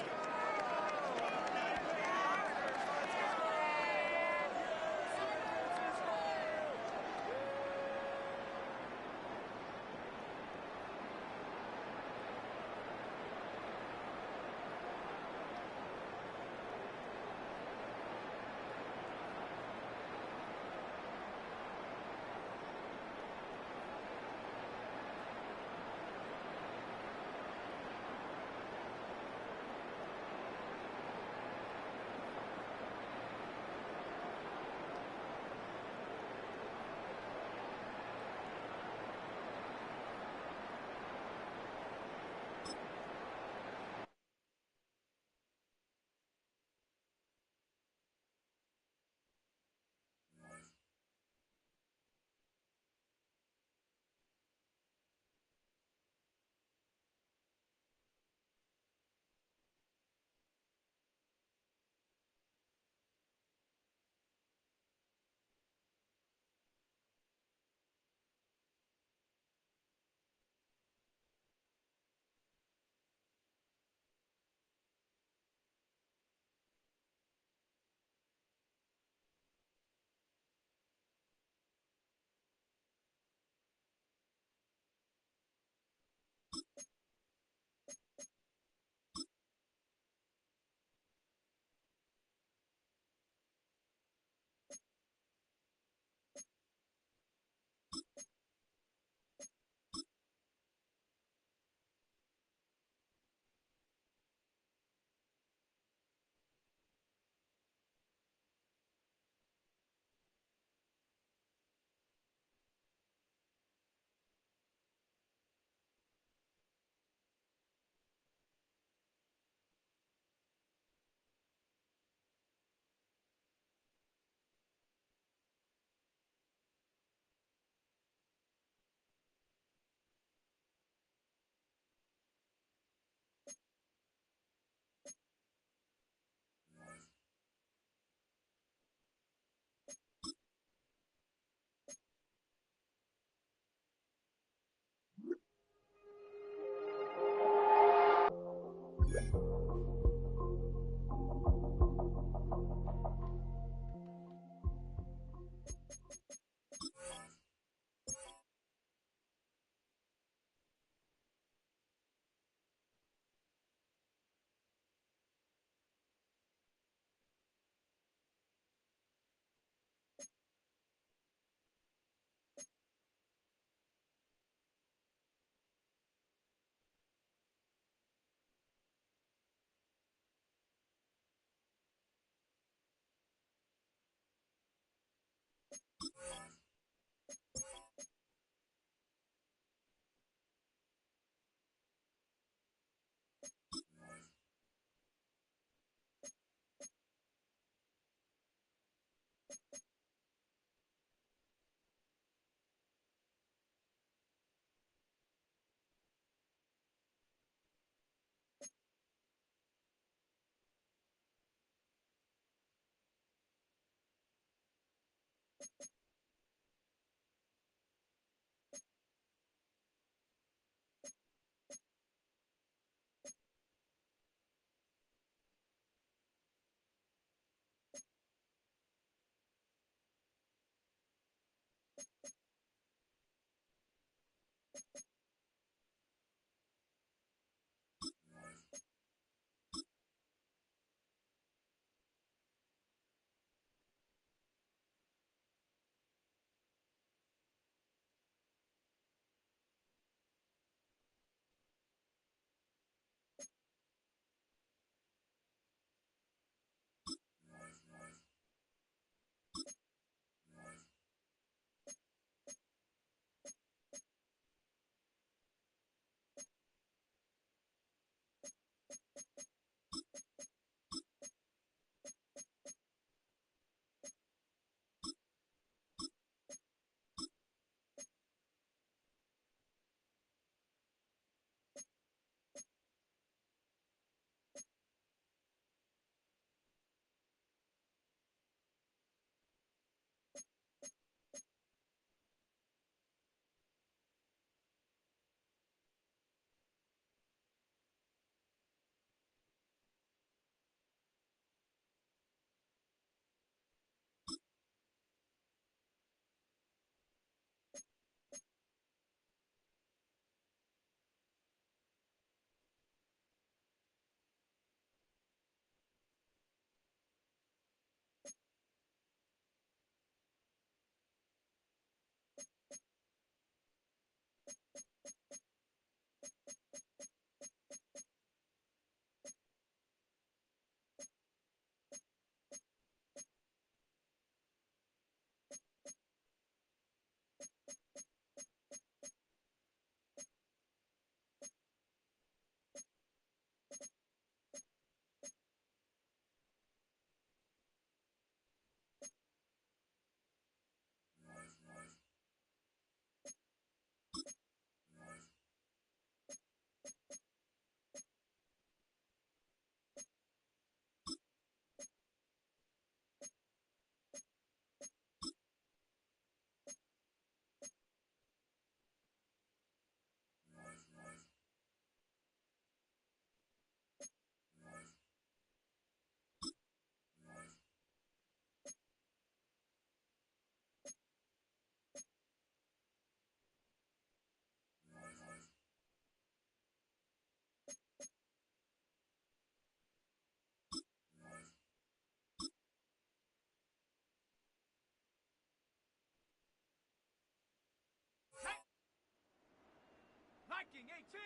19.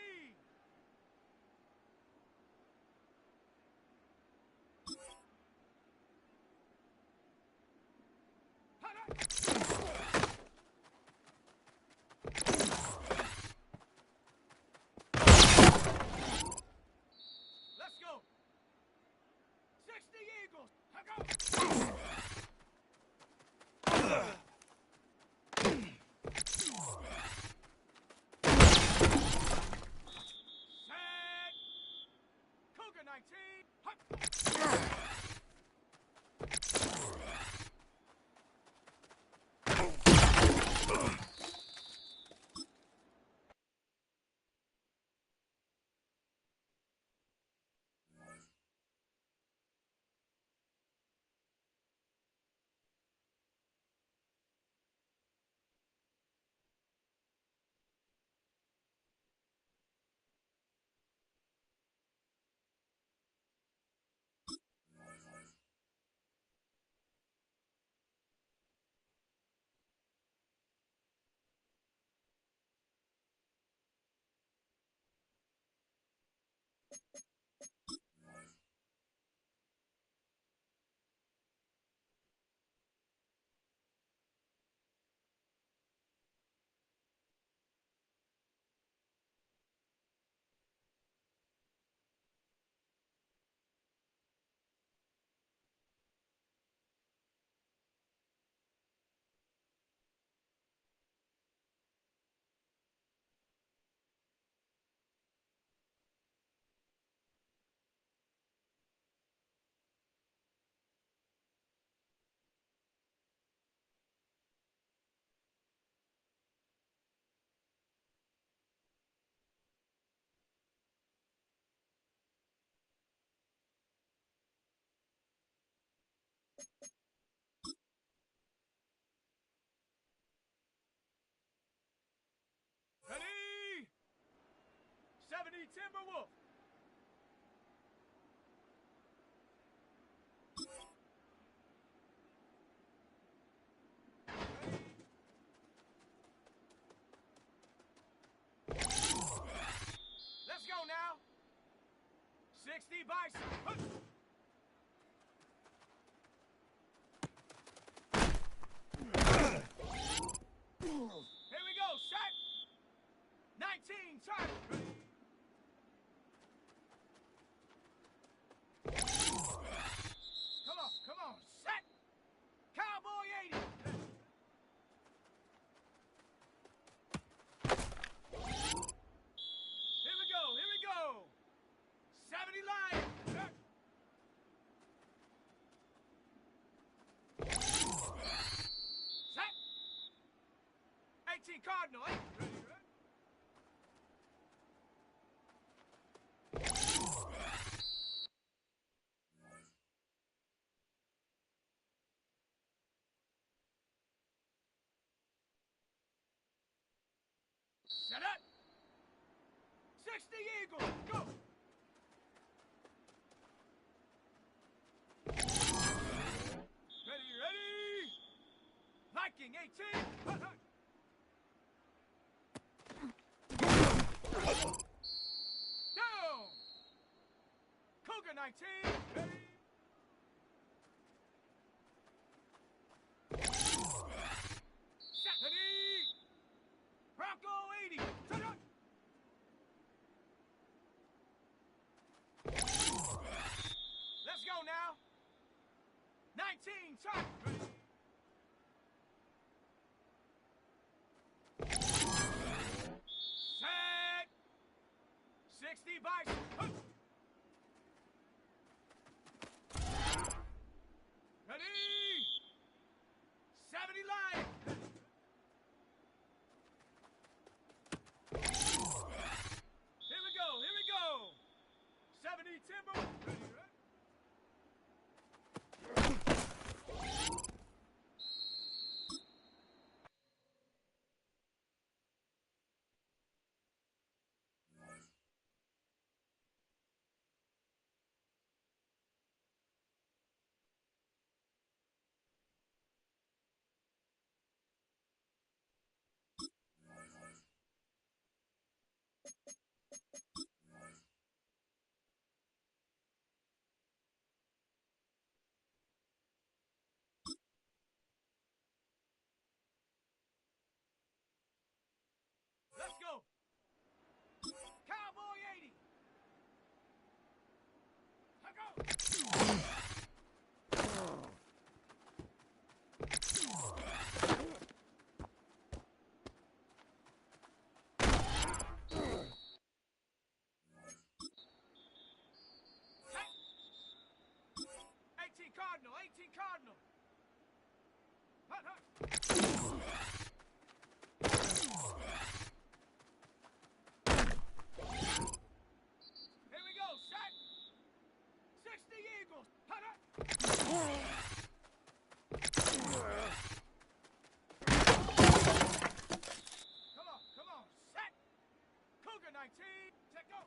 Let's go. 60 Eagles. Set. Cougar 19. Ready? 70 Timberwolf. Let's go now. 60 Bison. Here we go, set. 19, turn. Come on, set. Cowboy 80. Here we go. 70 Lion. Set. 18 Cardinal. Set up. 60 Eagles. Go. Ready. Viking 18. Down. Cougar 19. Ready. Set. Ready. Bronco 80. Set up. Let's go now. 19, turn. Set. 60 Bison. Ready. 70 Lion. Here we go. 70 Timber. Hut, hut. Here we go, set. 60 Eagles. Hut, hut. Come on, set. Cougar 19, take go.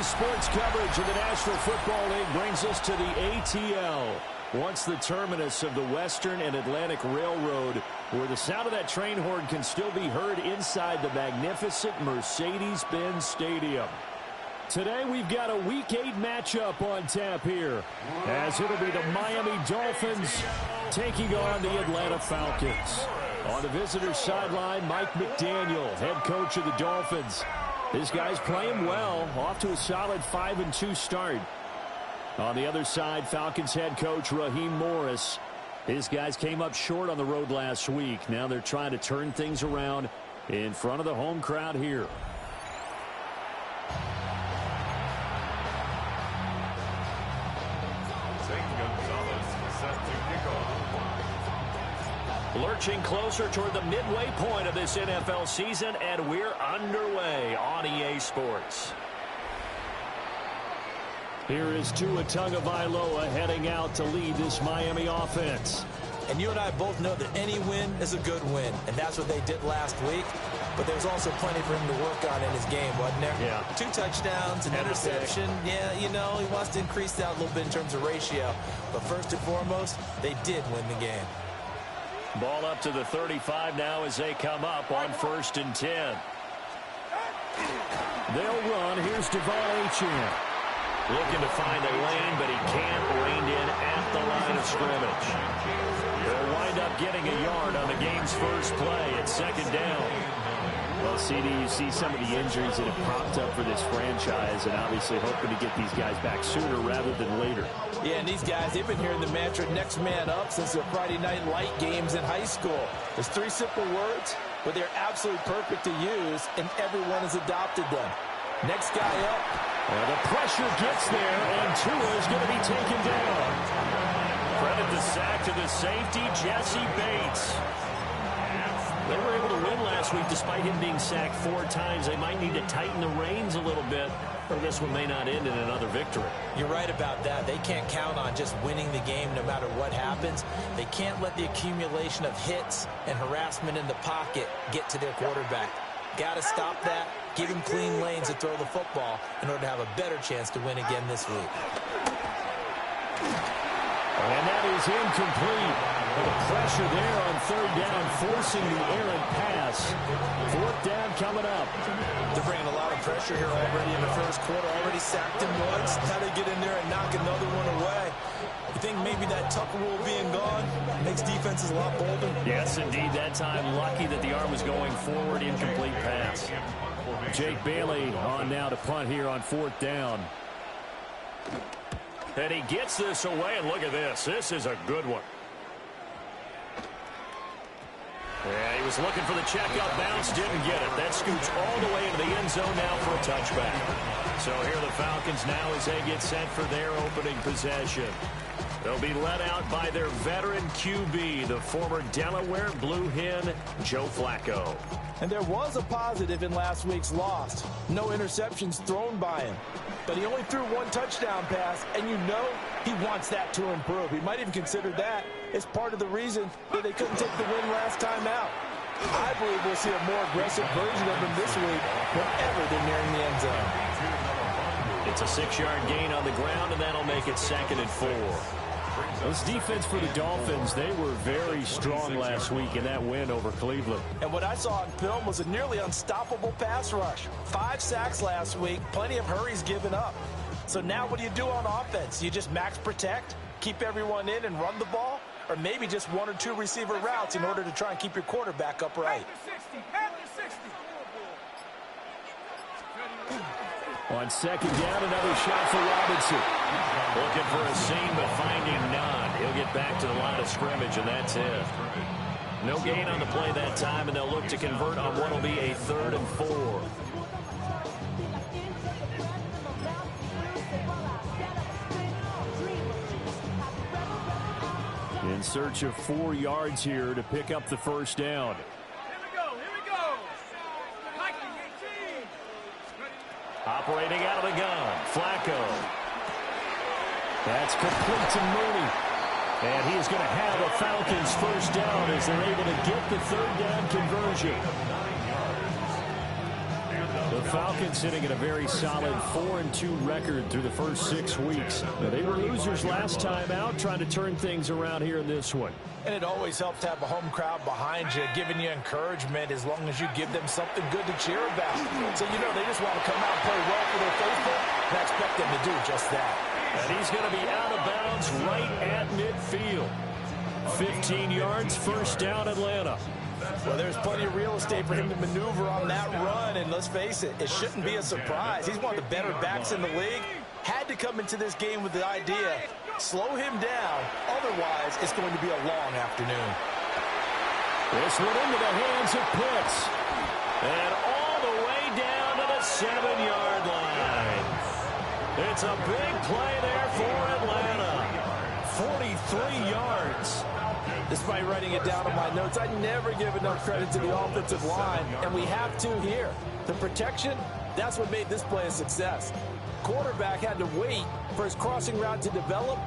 Today's sports coverage of the National Football League brings us to the ATL. Once the terminus of the Western and Atlantic Railroad, where the sound of that train horn can still be heard inside the magnificent Mercedes-Benz Stadium. Today we've got a Week 8 matchup on tap here, as it'll be the Miami Dolphins taking on the Atlanta Falcons. On the visitor's sideline, Mike McDaniel, head coach of the Dolphins. This guy's playing well, off to a solid 5-2 start. On the other side, Falcons head coach Raheem Morris. His guys came up short on the road last week. Now they're trying to turn things around in front of the home crowd here. Lurching closer toward the midway point of this NFL season, and we're underway on EA Sports. Here is Tua Tagovailoa heading out to lead this Miami offense. And you and I both know that any win is a good win, and that's what they did last week. But there's also plenty for him to work on in his game, wasn't there? Yeah. 2 touchdowns, an interception. Yeah, you know, he wants to increase that a little bit in terms of ratio. But first and foremost, they did win the game. Ball up to the 35 now as they come up on 1st and 10. They'll run. Here's Devon Achane. Looking to find a lane, but he can't. Reined in at the line of scrimmage. They'll wind up getting a yard on the game's first play at 2nd down. Well, CD, you see some of the injuries that have popped up for this franchise, and obviously hoping to get these guys back sooner rather than later. Yeah, and these guys, they've been hearing the mantra next man up since their Friday night light games in high school. There's 3 simple words, but they're absolutely perfect to use, and everyone has adopted them. Next guy up. Well, the pressure gets there, and Tua is going to be taken down. Credit the sack to the safety, Jesse Bates. They were able to win last week despite him being sacked 4 times. They might need to tighten the reins a little bit, or this one may not end in another victory. You're right about that. They can't count on just winning the game no matter what happens. They can't let the accumulation of hits and harassment in the pocket get to their quarterback. Got to stop that, give him clean lanes to throw the football in order to have a better chance to win again this week. And that is incomplete. The pressure there on 3rd down, forcing the errant pass. 4th down coming up. They're bringing a lot of pressure here already in the first quarter. Already sacked him once. How to get in there and knock another one away. You think maybe that Tucker rule being gone makes defenses a lot bolder? Yes, indeed. That time, lucky that the arm was going forward. Incomplete pass. Jake Bailey on now to punt here on 4th down. And he gets this away, and look at this. This is a good one. Yeah, he was looking for the checkout bounce, didn't get it. That scoots all the way into the end zone now for a touchback. So here are the Falcons now as they get set for their opening possession. They'll be led out by their veteran QB, the former Delaware Blue Hen, Joe Flacco. And there was a positive in last week's loss. No interceptions thrown by him. But he only threw 1 touchdown pass, and you know he wants that to improve. He might even consider that as part of the reason that they couldn't take the win last time out. I believe we'll see a more aggressive version of him this week whenever they're nearing the end zone. It's a 6-yard gain on the ground, and that'll make it 2nd and 4. This defense for the Dolphins, they were very strong last week in that win over Cleveland. And what I saw on film was a nearly unstoppable pass rush. 5 sacks last week, plenty of hurries given up. So now what do you do on offense? You just max protect, keep everyone in and run the ball? Or maybe just 1 or 2 receiver routes in order to try and keep your quarterback upright? On 2nd down, another shot for Robinson. Looking for a seam, but finding none. He'll get back to the line of scrimmage, and that's it. No gain on the play that time, and they'll look to convert on what will be a 3rd and 4. In search of 4 yards here to pick up the 1st down. Operating out of the gun, Flacco. That's complete to Mooney. And he is going to have a Falcons 1st down as they're able to get the 3rd down conversion. The The Falcons sitting at a very solid 4-2 record through the first 6 weeks. Now, they were losers last time out, trying to turn things around here in this one. And it always helps to have a home crowd behind you, giving you encouragement as long as you give them something good to cheer about. So, you know, they just want to come out and play well for their faithful, and I expect them to do just that. And he's going to be out of bounds right at midfield. 15 yards, first down, Atlanta. Well, there's plenty of real estate for him to maneuver on that run, and let's face it, it shouldn't be a surprise. He's one of the better backs in the league. Had to come into this game with the idea, slow him down, otherwise it's going to be a long afternoon. This one into the hands of Pitts. And all the way down to the 7-yard line. It's a big play there for Atlanta. 43 yards. Despite writing it down on my notes, I never give enough credit to the offensive line, and we have to here. The protection, that's what made this play a success. Quarterback had to wait for his crossing route to develop,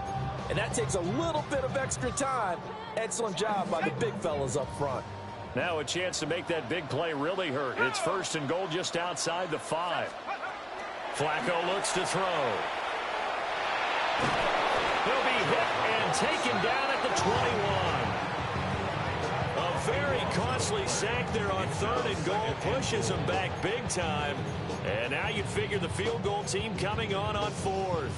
and that takes a little bit of extra time. Excellent job by the big fellas up front. Now a chance to make that big play really hurt. It's 1st and goal just outside the 5. Flacco looks to throw. He'll be hit and taken down at the 21. A very costly sack there on 3rd and goal. Pushes him back big time. And now you'd figure the field goal team coming on 4th.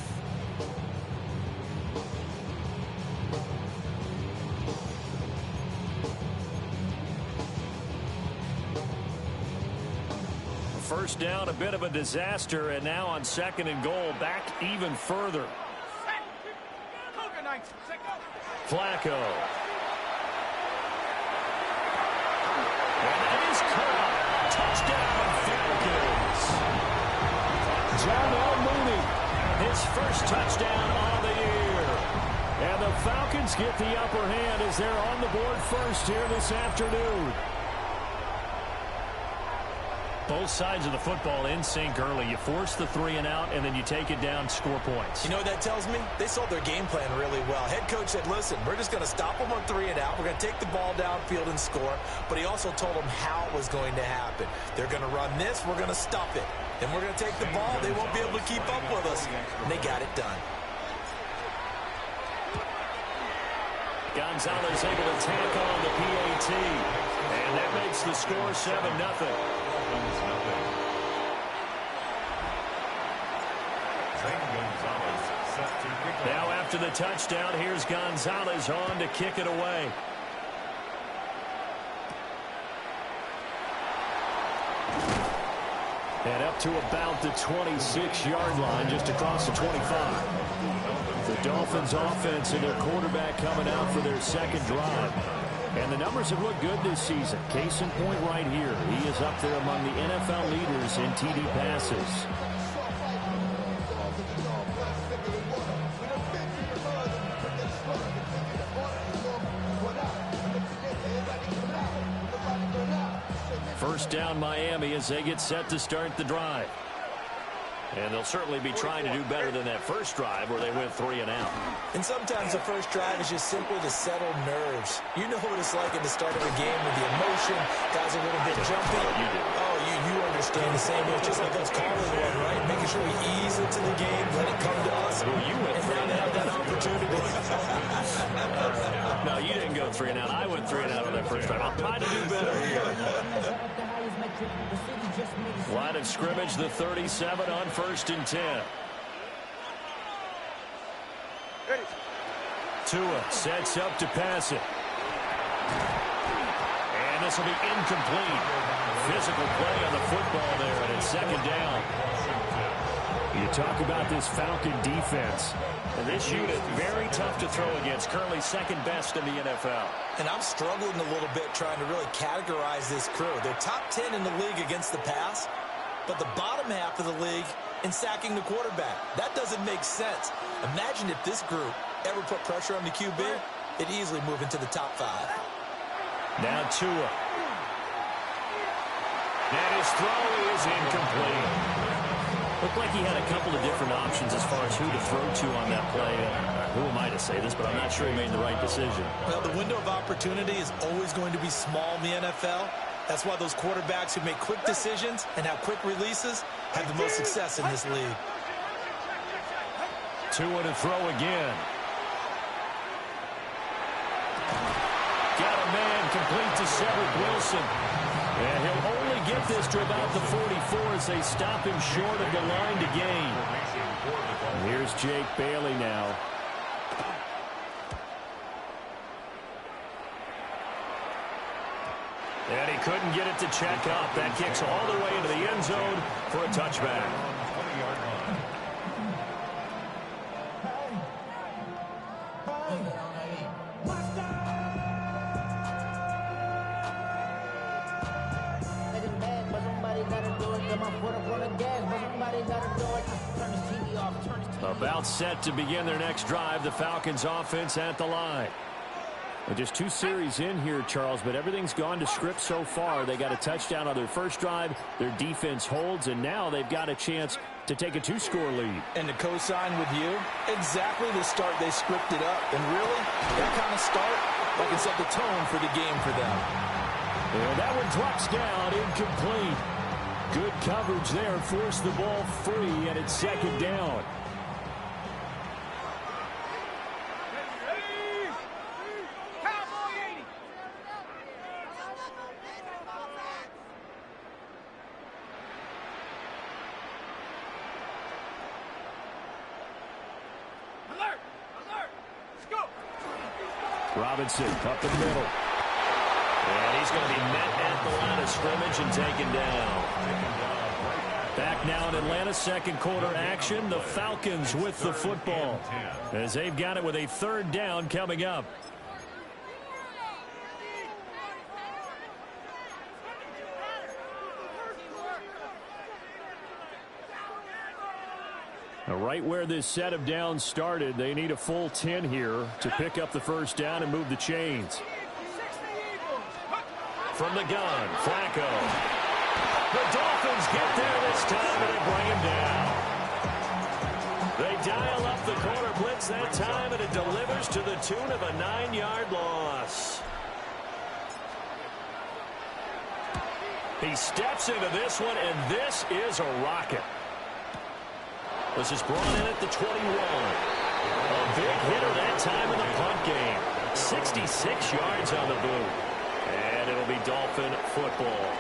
First down, a bit of a disaster, and now on 2nd and goal, back even further. Flacco. And that is caught. Touchdown, Falcons. John Mooney, his first touchdown of the year. And the Falcons get the upper hand as they're on the board first here this afternoon. Both sides of the football in sync early. You force the 3 and out, and then you take it down, score points. You know what that tells me? They sold their game plan really well. Head coach said, listen, we're just going to stop them on 3 and out. We're going to take the ball downfield and score. But he also told them how it was going to happen. They're going to run this. We're going to stop it. Then we're going to take the ball. They won't be able to keep up with us. And they got it done. Gonzalez able to tack on the PAT. And that makes the score 7-0. Now after the touchdown, here's Gonzalez on to kick it away. And up to about the 26-yard line, just across the 25. The Dolphins offense and their quarterback coming out for their 2nd drive. And the numbers have looked good this season. Case in point right here. He is up there among the NFL leaders in TD passes. First down Miami as they get set to start the drive. And they'll certainly be trying to do better than that first drive where they went 3 and out. And sometimes the first drive is just simply to settle nerves. You know what it's like at the start of a game with the emotion. Guys are a little bit jumpy. You do. Oh, you understand the same. It's just like us calling one, right? Making sure we ease into the game, let it come to us. Well, you went and now they have that opportunity. No, you didn't go 3 and out. I went 3 and out on that first drive. I'll try to do better here. Line of scrimmage, the 37 on 1st and 10. Tua sets up to pass it. And this will be incomplete. Physical play on the football there, and it's 2nd down. You talk about this Falcon defense. And this unit, very tough to throw against. Currently 2nd best in the NFL. And I'm struggling a little bit trying to really categorize this crew. They're top 10 in the league against the pass, but the bottom half of the league in sacking the quarterback. That doesn't make sense. Imagine if this group ever put pressure on the QB, it'd easily move into the top 5. Now Tua. And his throw is incomplete. Looked like he had a couple of different options as far as who to throw to on that play. Who am I to say this, but I'm not sure he made the right decision. Well, the window of opportunity is always going to be small in the NFL. That's why those quarterbacks who make quick decisions and have quick releases have the most success in this league. Tua to throw again. Got a man complete to Cedric Wilson. And he'll only get this to about the 44 as they stop him short of the line to gain. And here's Jake Bailey now. And he couldn't get it to check up. That kicks all the way into the end zone for a touchback. About set to begin their next drive, the Falcons offense at the line. Well, just 2 series in here, Charles, but everything's gone to script so far. They got a touchdown on their first drive. Their defense holds, and now they've got a chance to take a 2-score lead. And to co-sign with you, exactly the start they scripted up. And really, that kind of start, that can set the tone for the game for them. And that one drops down, incomplete. Good coverage there, forced the ball free, and it's second down. Robinson up the middle. And he's going to be met at the line of scrimmage and taken down. Back now in Atlanta, second quarter action. The Falcons with the football as they've got it with a 3rd down coming up. Right where this set of downs started, they need a full 10 here to pick up the first down and move the chains. From the gun, Flacco. The Dolphins get there this time and they bring him down. They dial up the corner blitz that time and it delivers to the tune of a 9-yard loss. He steps into this one, and this is a rocket. This is brought in at the 21. A big hitter that time in the punt game. 66 yards on the boot. And it'll be Dolphin football.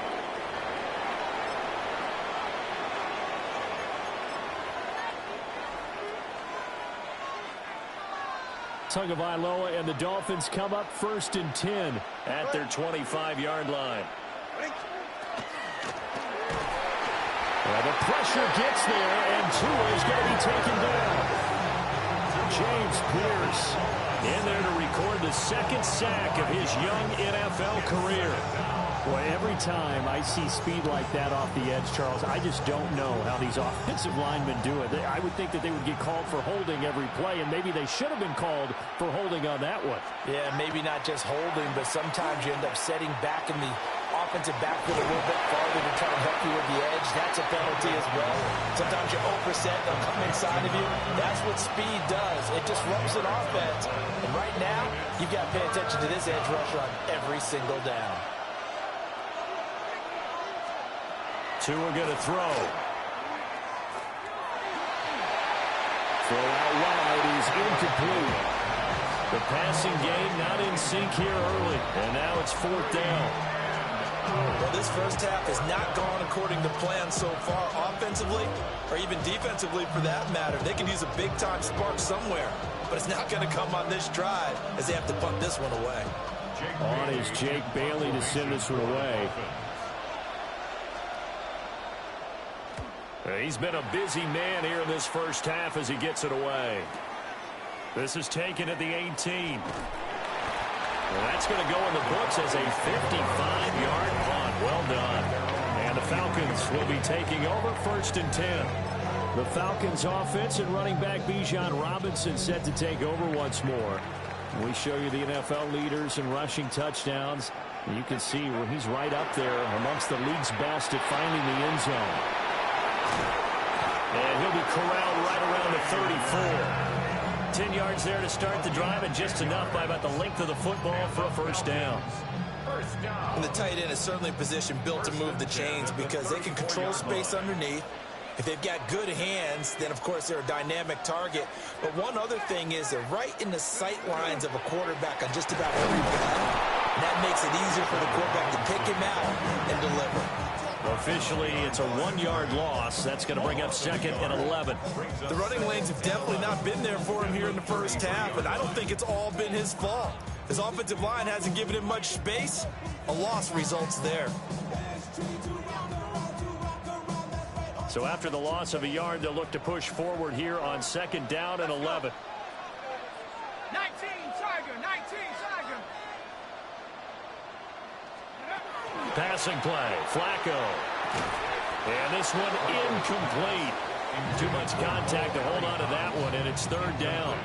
Tagovailoa and the Dolphins come up 1st and 10 at their 25-yard line. Well, the pressure gets there, and Tua is going to be taken down. James Pierce in there to record the 2nd sack of his young NFL career. Boy, every time I see speed like that off the edge, Charles, I just don't know how these offensive linemen do it. I would think that they would get called for holding every play, and maybe they should have been called for holding on that one. Yeah, maybe not just holding, but sometimes you end up setting back in the offensive backfield a little bit farther to try and help you with the edge. That's a penalty as well. Sometimes you're overset, they'll come inside of you. That's what speed does. It disrupts an offense. And right now, you've got to pay attention to this edge rusher on every single down. Tua going to throw. Throw out wide is incomplete. The passing game not in sync here early. And now it's 4th down. Well, this first half has not gone according to plan so far offensively or even defensively for that matter. They can use a big-time spark somewhere, but it's not going to come on this drive as they have to punt this one away. On is Jake Bailey to send this one away. He's been a busy man here in this first half as he gets it away. This is taken at the 18. Well, that's going to go in the books as a 55-yard punt. Well done. And the Falcons will be taking over 1st and 10. The Falcons offense and running back Bijan Robinson set to take over once more. We show you the NFL leaders in rushing touchdowns. You can see where he's right up there amongst the league's best at finding the end zone. And he'll be corralled right around the 34. 10 yards there to start the drive, and just enough by about the length of the football for a first down. first down. And the tight end is certainly a position built to move the chains because they can control space underneath. If they've got good hands, then, of course, they're a dynamic target. But one other thing is they're right in the sight lines of a quarterback on just about every play. And that makes it easier for the quarterback to pick him out and deliver. Officially, it's a 1-yard loss. That's going to bring up 2nd and 11. The running lanes have definitely not been there for him here in the first half, and I don't think it's all been his fault. His offensive line hasn't given him much space. A loss results there. So after the loss of a yard, they'll look to push forward here on 2nd down and 11. 19, Tiger, 19, Tiger. Passing play, Flacco. And this one incomplete. Too much contact to hold on to that one, and it's 3rd down.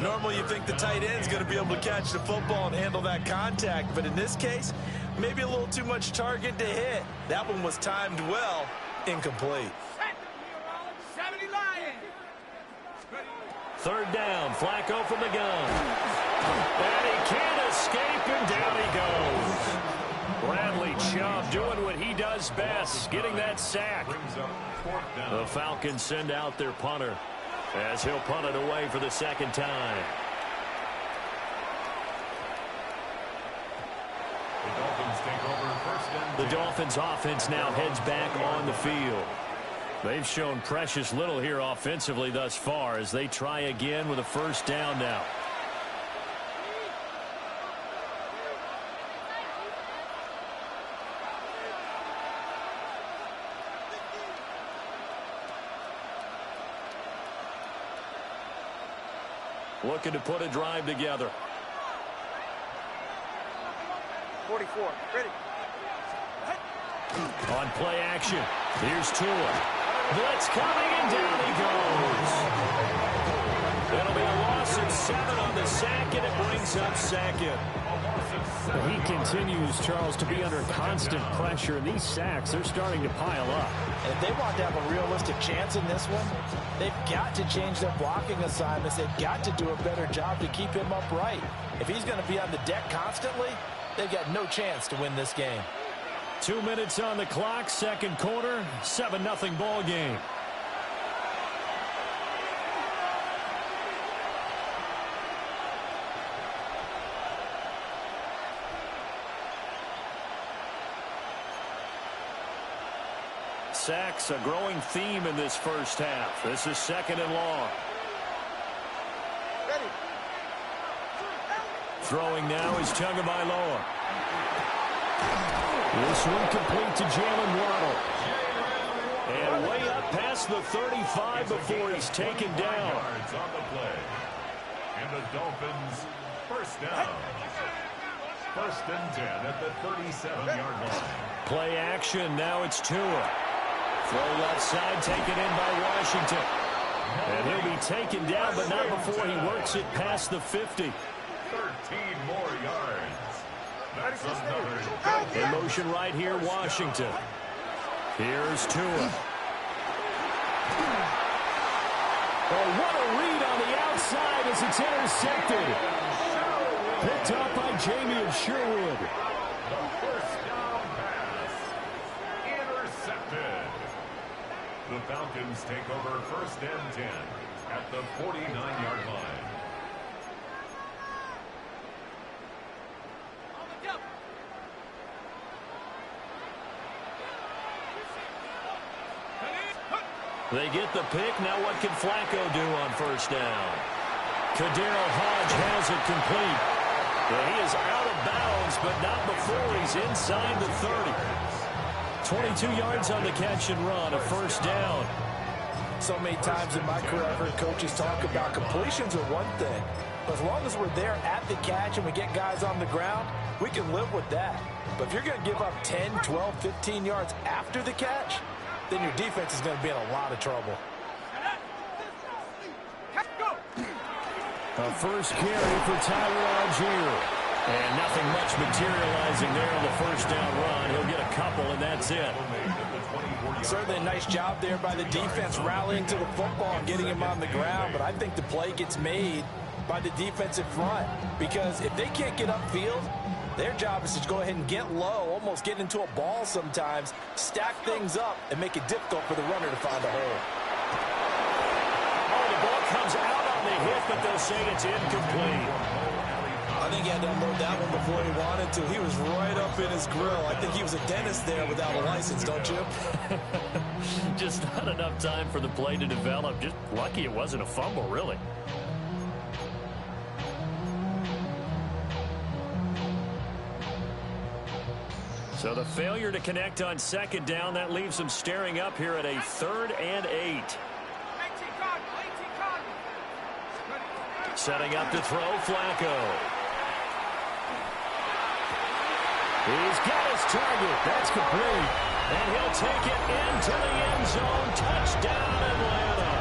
Normally you think the tight end's going to be able to catch the football and handle that contact, but in this case, maybe a little too much target to hit. That one was timed well, incomplete. 70 Lions. 3rd down, Flacco from the gun. And he can't escape, and down he goes. Bradley Chubb doing what he does best, getting that sack. The Falcons send out their punter as he'll punt it away for the 2nd time. The Dolphins offense now heads back on the field. They've shown precious little here offensively thus far as they try again with a 1st down now. Looking to put a drive together. 44, ready. On play action, here's Tua. Blitz coming, and down he goes. That'll be a loss of 7 on the sack, and it brings up 2nd. He continues, Charles, to be under constant pressure, and these sacks, they're starting to pile up. And if they want to have a realistic chance in this one, they've got to change their blocking assignments. They've got to do a better job to keep him upright. If he's going to be on the deck constantly, they've got no chance to win this game. 2 minutes on the clock, 2nd quarter, 7-0 ball game. Sacks, a growing theme in this first half. This is 2nd and long. Ready. Throwing now is Tagovailoa. This one complete to Jalen Waddle. And way up past the 35 before he's taken down. On the play. And the Dolphins, 1st down. 1st and 10 at the 37-yard line. Play action, now it's Tua. Throw left side, taken in by Washington. And he'll be taken down, but not before he works it past the 50. 13 more yards. That's another. In motion right here, Washington. Here's Tua. Oh, what a read on the outside as it's intercepted. Picked up by Jamie Sherwood. The 1st down pass. Intercepted. The Falcons take over 1st and 10 at the 49-yard line. They get the pick. Now what can Flacco do on 1st down? Kadero Hodge has it complete. Well, he is out of bounds, but not before he's inside the 30. 22 yards on the catch and run, a 1st down. So many times in my career, I've heard coaches talk about completions are one thing. But as long as we're there at the catch and we get guys on the ground, we can live with that. But if you're going to give up 10, 12, 15 yards after the catch, then your defense is going to be in a lot of trouble. A 1st carry for Tyler Algier. And nothing much materializing there on the 1st down run. He'll get a couple, and that's it. Certainly a nice job there by the defense rallying to the football and getting him on the ground. But I think the play gets made by the defensive front. Because if they can't get upfield, Their job is to go ahead and get low, almost get into a ball sometimes, stack things up, and make it difficult for the runner to find a hole. Oh, the ball comes out on the hit, but they'll say it's incomplete. I think he had to unload that one before he wanted to. He was right up in his grill. I think he was a dentist there without a license, don't you? Just not enough time for the play to develop. Just lucky it wasn't a fumble, really. So the failure to connect on second down, that leaves them staring up here at a 3rd and 8. Setting up to throw, Flacco. He's got his target. That's complete. And he'll take it into the end zone. Touchdown, Atlanta.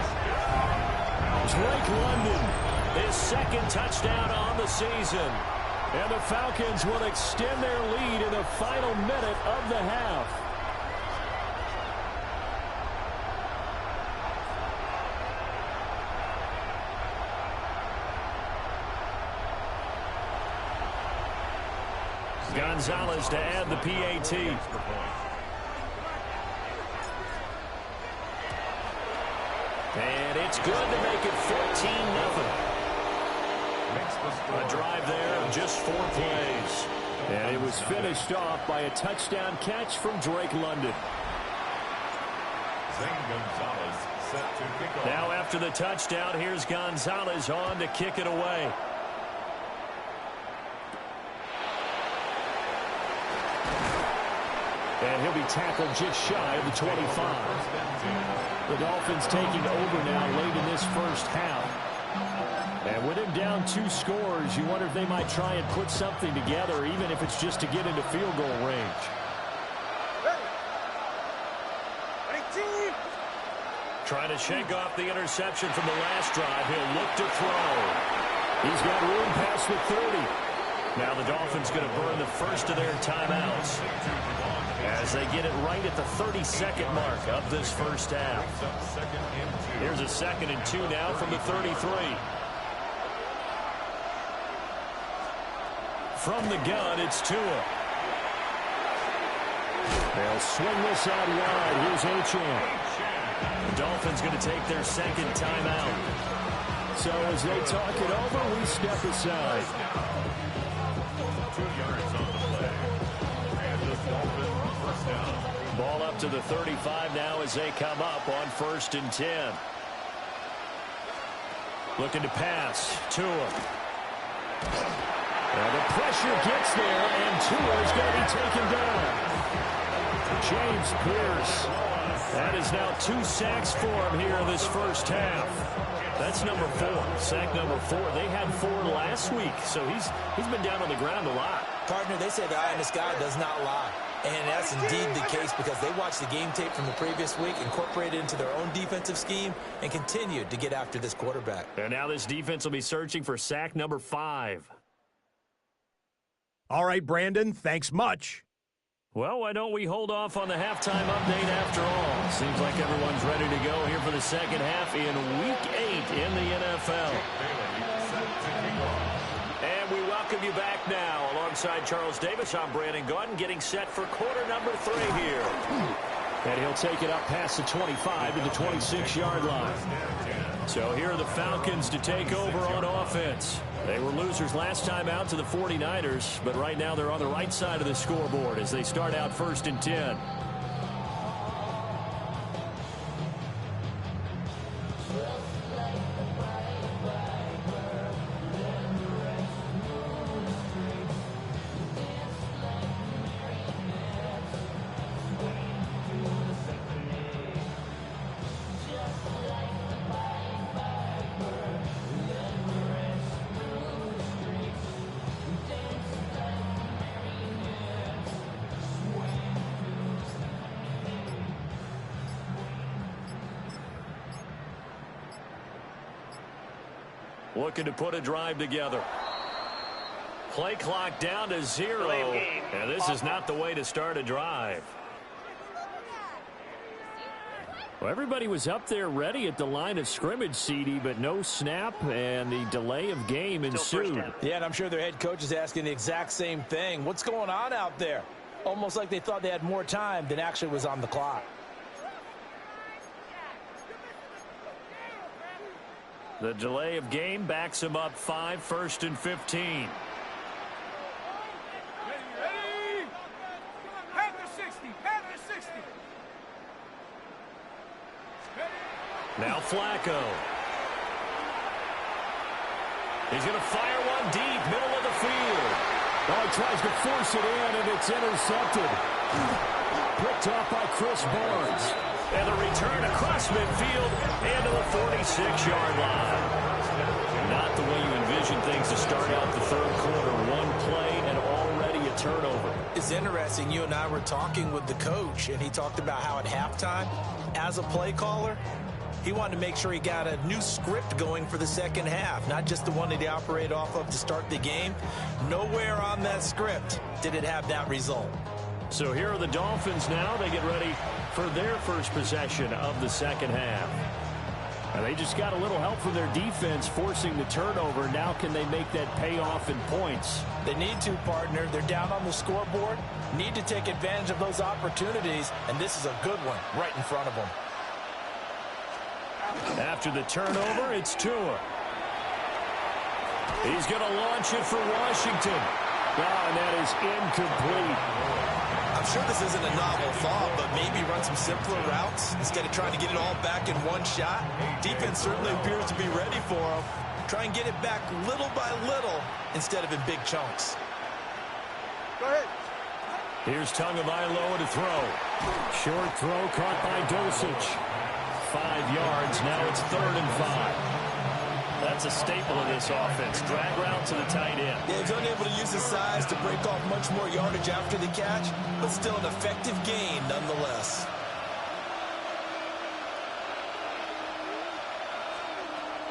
Drake London, his 2nd touchdown on the season. And the Falcons will extend their lead in the final minute of the half. Gonzalez to add the PAT. And it's good to make it 14-0. A drive there of just 4 plays. And it was finished off by a touchdown catch from Drake London. Now after the touchdown, here's Gonzalez on to kick it away. And he'll be tackled just shy of the 25. The Dolphins taking over now late in this first half. And with him down 2 scores, you wonder if they might try and put something together, even if it's just to get into field goal range. Trying to shake off the interception from the last drive. He'll look to throw. He's got room past the 30. Now the Dolphins going to burn the first of their timeouts as they get it right at the 32nd mark of this first half. Here's a 2nd and 2 now from the 33. From the gun, it's Tua. They'll swing this out wide. Here's Achane. The Dolphins going to take their 2nd timeout. So as they talk it over, we step aside. 2 yards on the play. And the Dolphins first down. Ball up to the 35 now as they come up on 1st and 10. Looking to pass. Tua. Now the pressure gets there, and Tua is going to be taken down. James Pierce. That is now 2 sacks for him here in this first half. That's number 4. Sack number 4. They had 4 last week, so he's been down on the ground a lot. Partner, they say the eye in the sky does not lie. And that's indeed the case because they watched the game tape from the previous week, incorporated it into their own defensive scheme, and continued to get after this quarterback. And now this defense will be searching for sack number 5. All right, Brandon, thanks much. Well, why don't we hold off on the halftime update after all? Seems like everyone's ready to go here for the second half in Week 8 in the NFL. And we welcome you back now. Alongside Charles Davis, I'm Brandon Gaudin, getting set for quarter number 3 here. And he'll take it up past the 25 to the 26-yard line. So here are the Falcons to take over on offense. They were losers last time out to the 49ers, but right now they're on the right side of the scoreboard as they start out 1st and 10. Looking to put a drive together. Play clock down to 0. And this is not the way to start a drive. Well, everybody was up there ready at the line of scrimmage, CD, but no snap, and the delay of game ensued. Yeah, and I'm sure their head coach is asking the exact same thing. What's going on out there? Almost like they thought they had more time than actually was on the clock. The delay of game backs him up 5, 1st and 15. Ready? Panther 60, Panther 60. Now Flacco. He's going to fire one deep, middle of the field. Oh, he tries to force it in, and it's intercepted. Picked off by Chris Barnes. And the return across midfield and to the 46-yard line. Not the way you envision things to start out the third quarter. One play and already a turnover. It's interesting. You and I were talking with the coach, and he talked about how at halftime, as a play caller, he wanted to make sure he got a new script going for the second half, not just the one that he operated off of to start the game. Nowhere on that script did it have that result. So here are the Dolphins now. They get ready for their first possession of the second half. And they just got a little help from their defense forcing the turnover. Now can they make that pay off in points? They need to, partner. They're down on the scoreboard. Need to take advantage of those opportunities, and this is a good one right in front of them. After the turnover, it's Tua. He's going to launch it for Washington. And that is incomplete. I'm sure this isn't a novel thought, but maybe run some simpler routes instead of trying to get it all back in one shot. Defense certainly appears to be ready for him. Try and get it back little by little instead of in big chunks. Go ahead. Here's Tagovailoa to throw. Short throw caught by Dulcich. 5 yards. Now it's 3rd and 5. That's a staple of this offense. Drag route to the tight end. Yeah, he's unable to use his size to break off much more yardage after the catch, but still an effective gain nonetheless.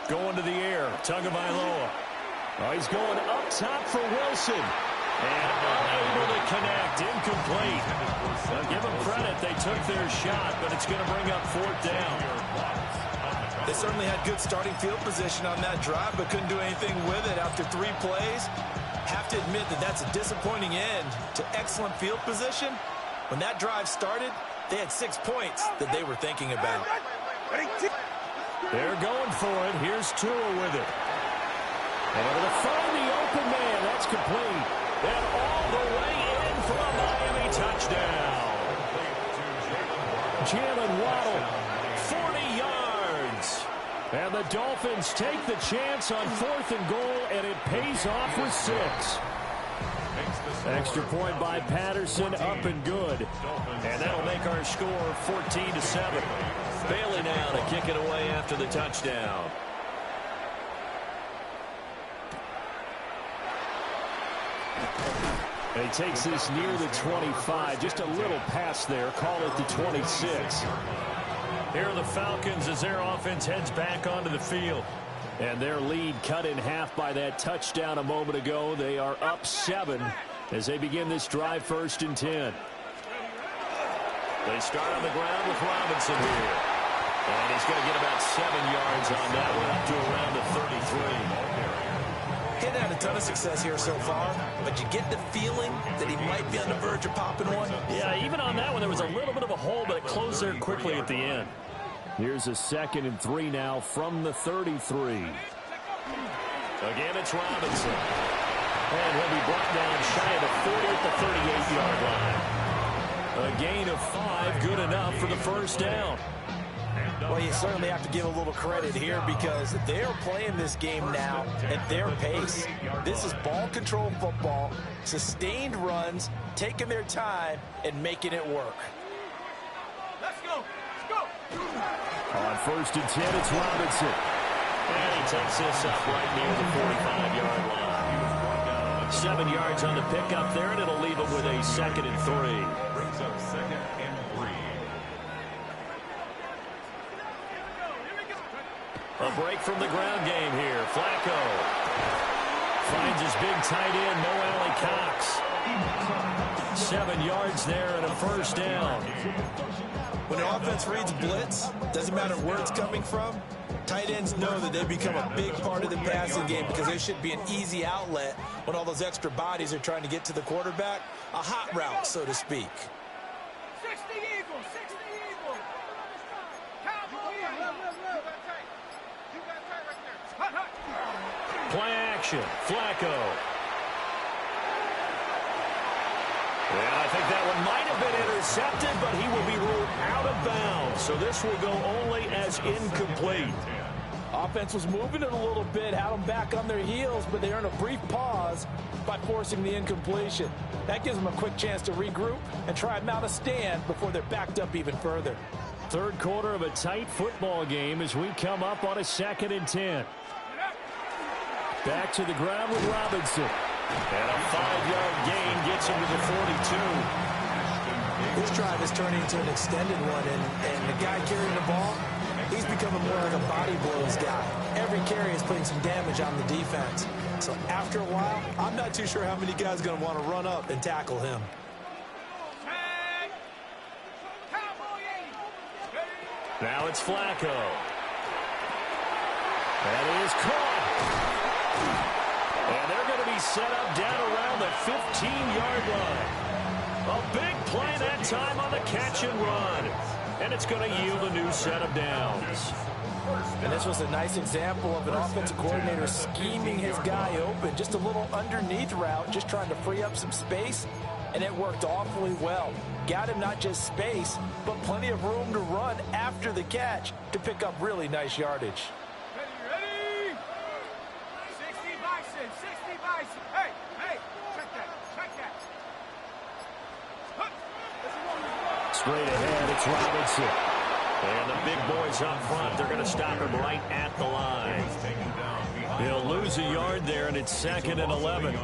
Going to the air. Tagovailoa. Oh, he's going up top for Wilson. And unable to connect. Incomplete. Now give them credit. They took their shot, but it's going to bring up 4th down. They certainly had good starting field position on that drive, but couldn't do anything with it after 3 plays. Have to admit that that's a disappointing end to excellent field position. When that drive started, they had 6 points that they were thinking about. They're going for it. Here's Tua with it. Able to find the open man. That's complete. And all the way in for a Miami touchdown. Jalen Waddle, 40 yards. And the Dolphins take the chance on 4th and goal, and it pays off with 6. Extra point by Patterson, up and good. And that'll make our score 14-7. Bailey now to kick it away after the touchdown. And he takes this near the 25, just a little past there, call it the 26. Here are the Falcons as their offense heads back onto the field. And their lead cut in half by that touchdown a moment ago. They are up 7 as they begin this drive 1st and 10. They start on the ground with Robinson here. And he's going to get about 7 yards on that one, up to around the 33. He's had a ton of success here so far, but you get the feeling that he might be on the verge of popping one. Yeah, even on that one, there was a little bit of a hole, but it closed there quickly at the end. Here's a 2nd and 3 now from the 33. Again, it's Robinson. And he'll be brought down shy of the 40 at the 38-yard line. A gain of 5, good enough for the 1st down. Well, you certainly have to give a little credit here because they are playing this game now at their pace. This is ball control football, sustained runs, taking their time and making it work. Let's go. Let's go. On 1st and 10, it's Robinson. And he takes this up right near the 45-yard line. 7 yards on the pickup there, and it'll leave him with a 2nd and 3. Brings up 2nd and 3. A break from the ground game here. Flacco finds his big tight end, Mo Alley Cox. 7 yards there and a 1st down. When an offense reads blitz, doesn't matter where it's coming from, tight ends know that they become a big part of the passing game because they should be an easy outlet when all those extra bodies are trying to get to the quarterback. A hot route, so to speak. 60 Eagles, 60 Eagles. Cowboy Eagles. You got tight right there. Hut, hut. Play action. Flacco. And I think that one might have been intercepted, but he will be ruled out of bounds. So this will go only as incomplete. Offense was moving it a little bit, had them back on their heels, but they earned a brief pause by forcing the incompletion. That gives them a quick chance to regroup and try and mount a stand before they're backed up even further. Third quarter of a tight football game as we come up on a 2nd and 10. Back to the ground with Robinson. And a 5-yard gain gets him to the 42. This drive is turning into an extended one, and the guy carrying the ball, he's becoming more like a body blows guy. Every carry is putting some damage on the defense. So after a while, I'm not too sure how many guys are going to want to run up and tackle him. Now it's Flacco. That is caught. And they're going to be set up down around the 15-yard line. A big play that time on the catch and run. And it's going to yield a new set of downs. And this was a nice example of an offensive coordinator scheming his guy open. Just a little underneath route, just trying to free up some space. And it worked awfully well. Got him not just space, but plenty of room to run after the catch to pick up really nice yardage. Ready? 60 Bison, 60 Bison. Hey, check that. Straight ahead, it's Robinson. And the big boys up front, they're going to stop him right at the line. He'll lose a yard there, and it's 2nd and 11.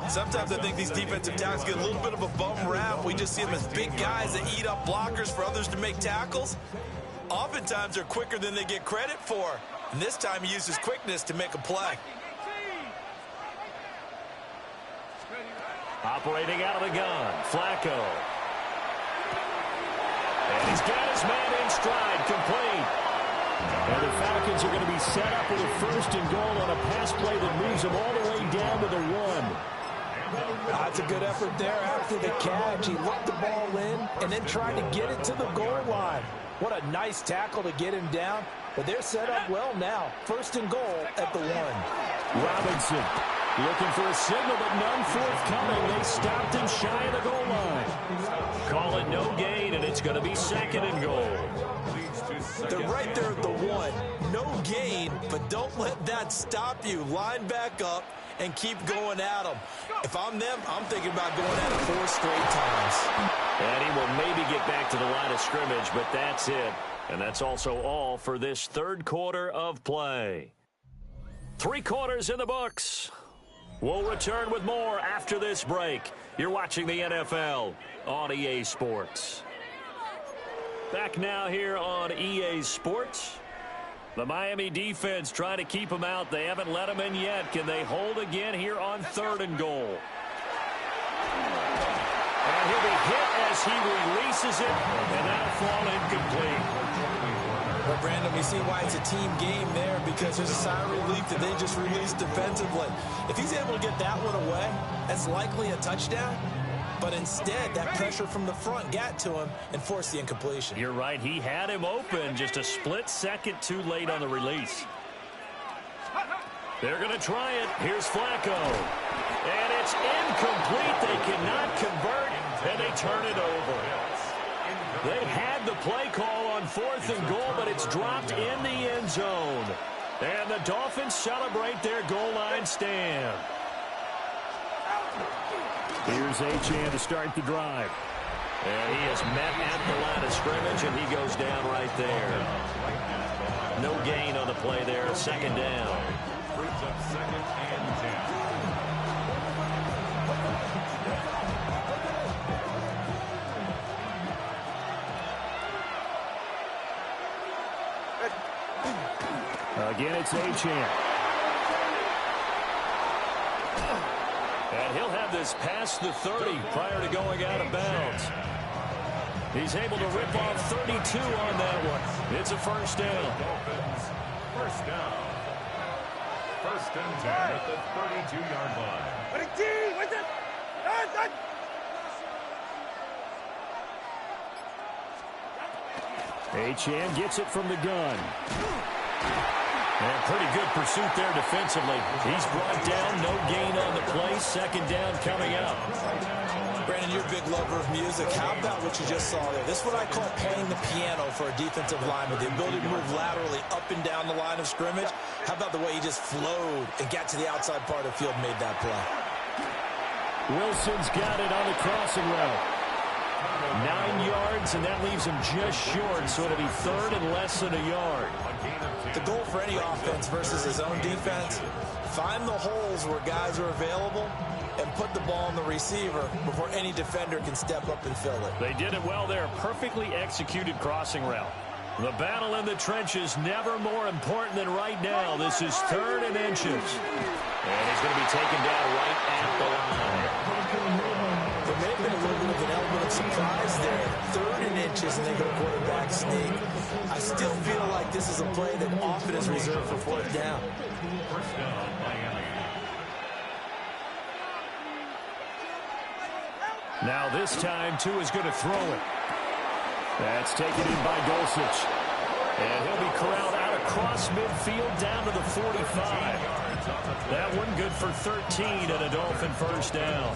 Sometimes I think these defensive tackles get a little bit of a bum rap. We just see them as big guys that eat up blockers for others to make tackles. Oftentimes, they're quicker than they get credit for. And this time, he used his quickness to make a play. Operating out of the gun, Flacco. And he's got his man in stride, complete. And the Falcons are going to be set up with a 1st and goal on a pass play that moves them all the way down to the 1. That's a good effort there after the catch. He looked the ball in and then tried to get it to the goal line. What a nice tackle to get him down. But they're set up well now. 1st and goal at the 1. Robinson looking for a signal, but none forthcoming. They stopped him shy of the goal line. Call it no gain, and it's going to be 2nd and goal. They're right there at the 1. No gain, but don't let that stop you. Line back up and keep going at them. If I'm them, I'm thinking about going at it 4 straight times. And he will maybe get back to the line of scrimmage, but that's it. And that's also all for this 3rd quarter of play. 3 quarters in the books. We'll return with more after this break. You're watching the NFL on EA Sports. Back now here on EA Sports. The Miami defense trying to keep them out. They haven't let them in yet. Can they hold again here on 3rd and goal? And he'll be hit as he releases it, and that'll fall incomplete. But, Brandon, we see why it's a team game there, because there's a sigh of relief that they just released defensively. If he's able to get that one away, that's likely a touchdown. But instead, that pressure from the front got to him and forced the incompletion. You're right. He had him open, just a split second too late on the release. They're going to try it. Here's Flacco. And it's incomplete. They cannot convert, and they turn it over. They had the play call on 4th and goal, but it's dropped in the end zone. And the Dolphins celebrate their goal line stand. Here's Achane to start the drive. And he is met at the line of scrimmage, and he goes down right there. No gain on the play there, 2nd down. Brings up 2nd and 10. Again, it's Achane. And he'll have this past the 30 prior to going out of bounds. He's able to rip off 32 on that one. It's a first down. Dolphins, first down. First and 10 at the 32-yard line. Achane gets it from the gun. And pretty good pursuit there defensively. He's brought down, no gain on the play. Second down coming up. Brandon, you're a big lover of music. How about what you just saw there? This is what I call playing the piano for a defensive lineman. The ability to move laterally up and down the line of scrimmage. How about the way he just flowed and got to the outside part of the field and made that play? Wilson's got it on the crossing route. 9 yards, and that leaves him just short, so it'll be third and less than a yard. The goal for any offense versus his own defense, find the holes where guys are available and put the ball on the receiver before any defender can step up and fill it. They did it well there. Perfectly executed crossing route. The battle in the trenches never more important than right now. This is third and inches. And he's going to be taken down right at the line. There may have been a little bit of an element of surprise there. Third and inches, and they go quarterback sneak. I still feel like this is a play that often is reserved for fourth down. First down, Miami. Now this time, Tua is going to throw it. That's taken in by Dulcich. And he'll be corralled out across midfield down to the 45. That one good for 13 and a Dolphin first down.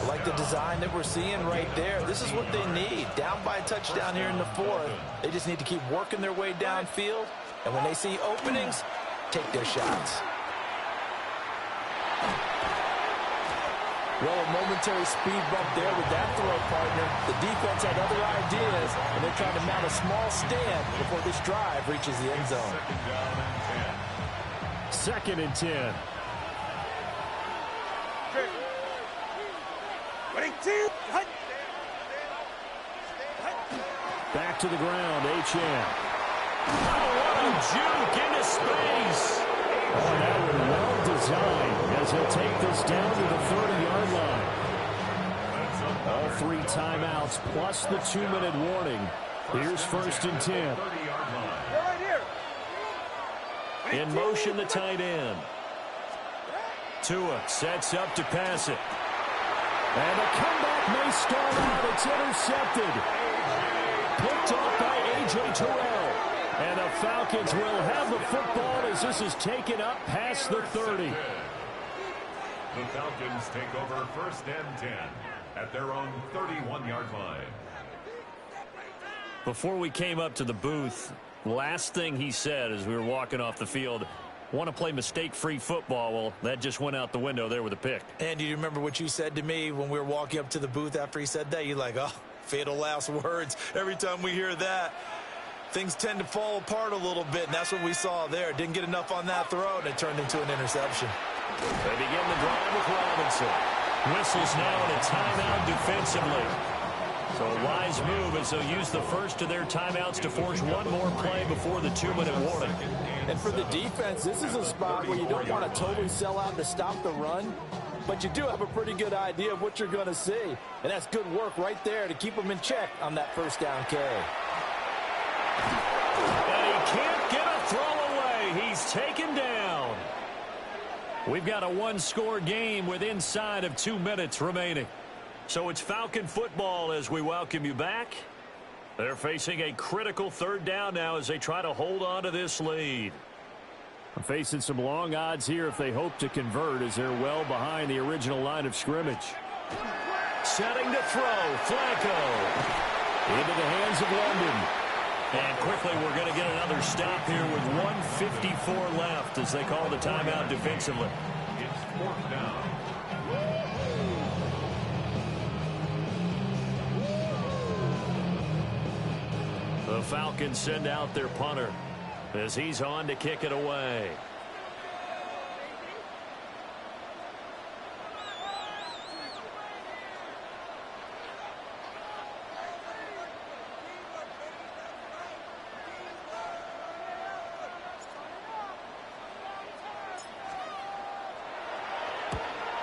Like the design that we're seeing right there, this is what they need. Down by a touchdown here in the fourth. They just need to keep working their way downfield. And when they see openings, take their shots. Well, a momentary speed bump there with that throw, partner. The defense had other ideas, and they're trying to mount a small stand before this drive reaches the end zone. Second and 10. Back to the ground, Achane. Oh, what a juke into space. Oh, that was well designed as he'll take this down to the 30-yard line. All three timeouts plus the 2-minute warning. Here's first and 10. In motion, the tight end. Tua sets up to pass it. And the comeback may start out. It's intercepted. Picked off by A.J. Terrell. And the Falcons will have the football as this is taken up past the 30. The Falcons take over first and 10 at their own 31-yard line. Before we came up to the booth, last thing he said as we were walking off the field, want to play mistake-free football. Well, that just went out the window there with a pick. And do you remember what you said to me when we were walking up to the booth after he said that? You're like, oh, fatal last words. Every time we hear that, things tend to fall apart a little bit, and that's what we saw there. Didn't get enough on that throw, and it turned into an interception. They begin the drive with Robinson. Whistles now in a timeout defensively. So a wise move as they'll use the first of their timeouts to force one more play before the 2-minute warning. And for the defense, this is a spot where you don't want to totally sell out to stop the run, but you do have a pretty good idea of what you're going to see. And that's good work right there to keep them in check on that first down carry. And he can't get a throw away. He's taken down. We've got a one-score game with inside of 2 minutes remaining. So it's Falcon football as we welcome you back. They're facing a critical third down now as they try to hold on to this lead. Facing some long odds here if they hope to convert as they're well behind the original line of scrimmage. Setting to throw, Flacco. Into the hands of London. And quickly we're going to get another stop here with 1:54 left as they call the timeout defensively. It's fourth down. The Falcons send out their punter as he's on to kick it away.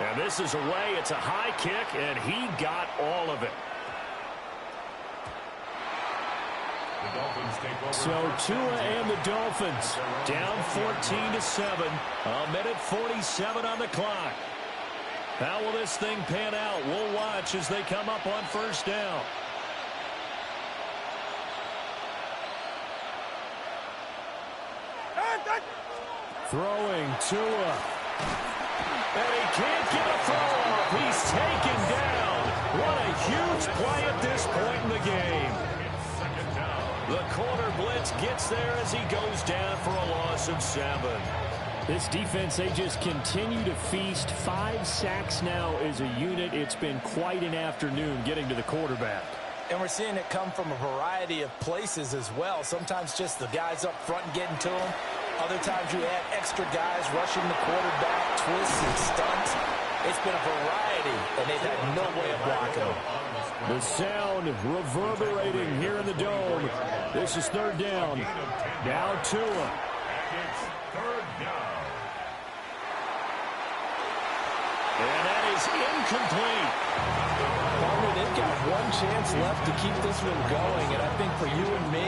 And this is away. It's a high kick, and he got all of it. So Tua and the Dolphins down 14-7. A minute 47 on the clock. How will this thing pan out? We'll watch as they come up on first down. Throwing Tua. And he can't get a throw off. He's taken down. What a huge play at this point in the game. The corner blitz gets there as he goes down for a loss of 7. This defense, they just continue to feast. 5 sacks now as a unit. It's been quite an afternoon getting to the quarterback. And we're seeing it come from a variety of places as well. Sometimes just the guys up front and getting to him. Other times you add extra guys rushing the quarterback, twists and stunts. It's been a variety, and they've had no way of blocking him. The sound reverberating here in the dome. This is third down. Now Tua. It's third down. And that is incomplete. They've got one chance left to keep this one going, and I think for you and me,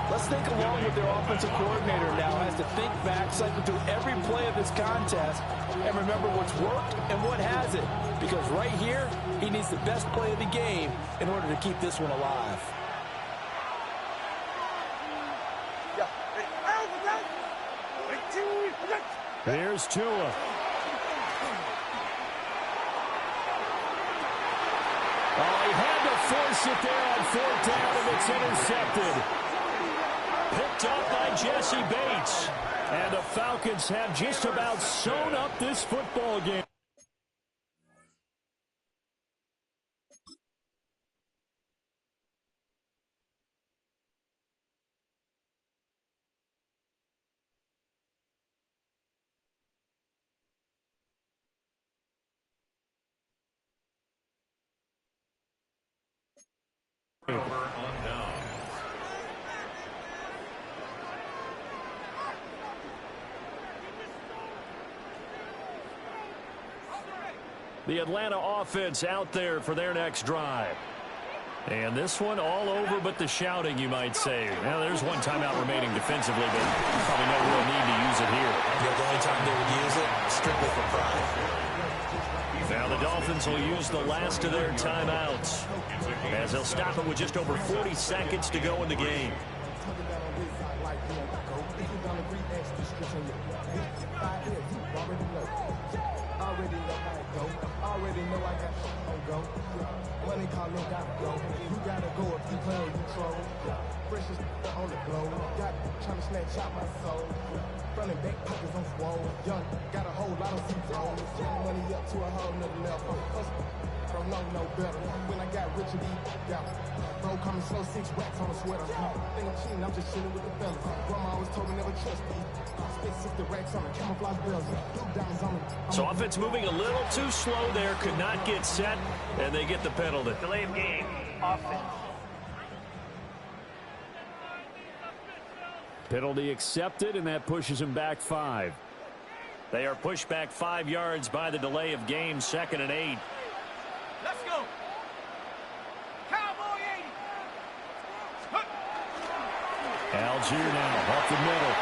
let's think along with their offensive coordinator now has to think back, cycle through every play of this contest, and remember what's worked and what hasn't. Because right here, he needs the best play of the game in order to keep this one alive. Here's Tua. Oh, he had to force it there on fourth down, and it's intercepted. Picked up by Jesse Bates. And the Falcons have just about sewn up this football game. Over on down. The Atlanta offense out there for their next drive. And this one all over but the shouting, you might say. Now, there's one timeout remaining defensively, but probably no real need to use it here. Yeah, the only time they would use it, strictly for pride. Now the Dolphins will use the last of their timeouts as they'll stop it with just over 40 seconds to go in the game. Running back pockets on swole, young, got a whole lot of seats on. Money up to a whole nother level. Don't know no better. When I got rich and yeah, bro, coming slow, 6 racks on a sweater. Think I'm cheating, I'm just chilling with the fellas. Grandma always told me never trust me. Spent 60 racks on a camouflage bells. Blue diamonds on me. So offense moving a little too slow there, could not get set, and they get the penalty. Delay of game, offense. Penalty accepted, and that pushes him back 5. They are pushed back 5 yards by the delay of game, 2nd and 8. Let's go. Cowboy 80. Algier now up the middle.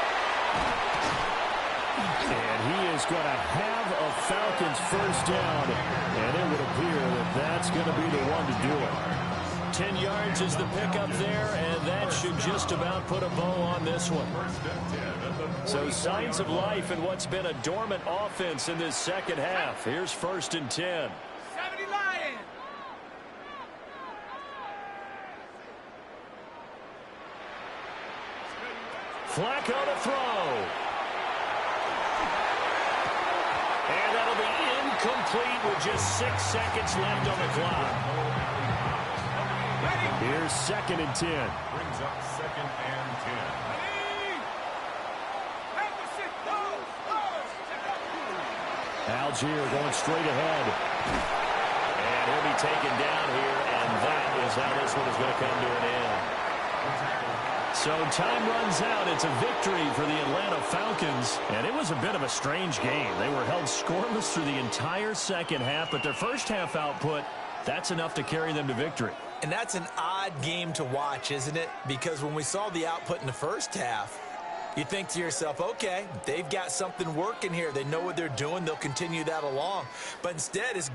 And he is going to have a Falcons first down, and it would appear that that's going to be the one to do it. 10 yards is the pickup there, and that should just about put a bow on this one. So signs of life in what's been a dormant offense in this second half. Here's 1st and 10. 70 Lions. Flacco to throw. And that'll be incomplete with just 6 seconds left on the clock. Here's 2nd and 10. Brings up 2nd and 10. Algier going straight ahead. And he'll be taken down here, and that is how this one is going to come to an end. So time runs out. It's a victory for the Atlanta Falcons, and it was a bit of a strange game. They were held scoreless through the entire second half, but their first half output, that's enough to carry them to victory. And that's an odd game to watch, isn't it? Because when we saw the output in the first half, you think to yourself, okay, they've got something working here. They know what they're doing. They'll continue that along. But instead, it's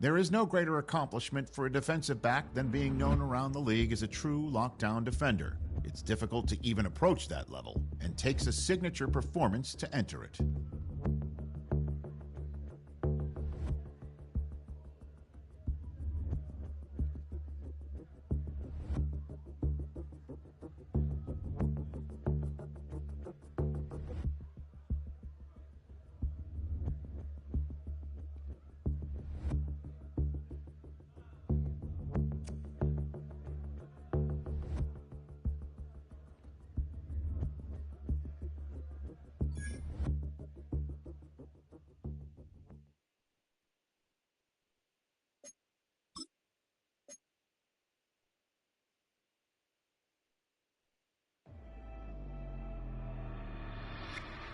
There is no greater accomplishment for a defensive back than being known around the league as a true lockdown defender. It's difficult to even approach that level and takes a signature performance to enter it.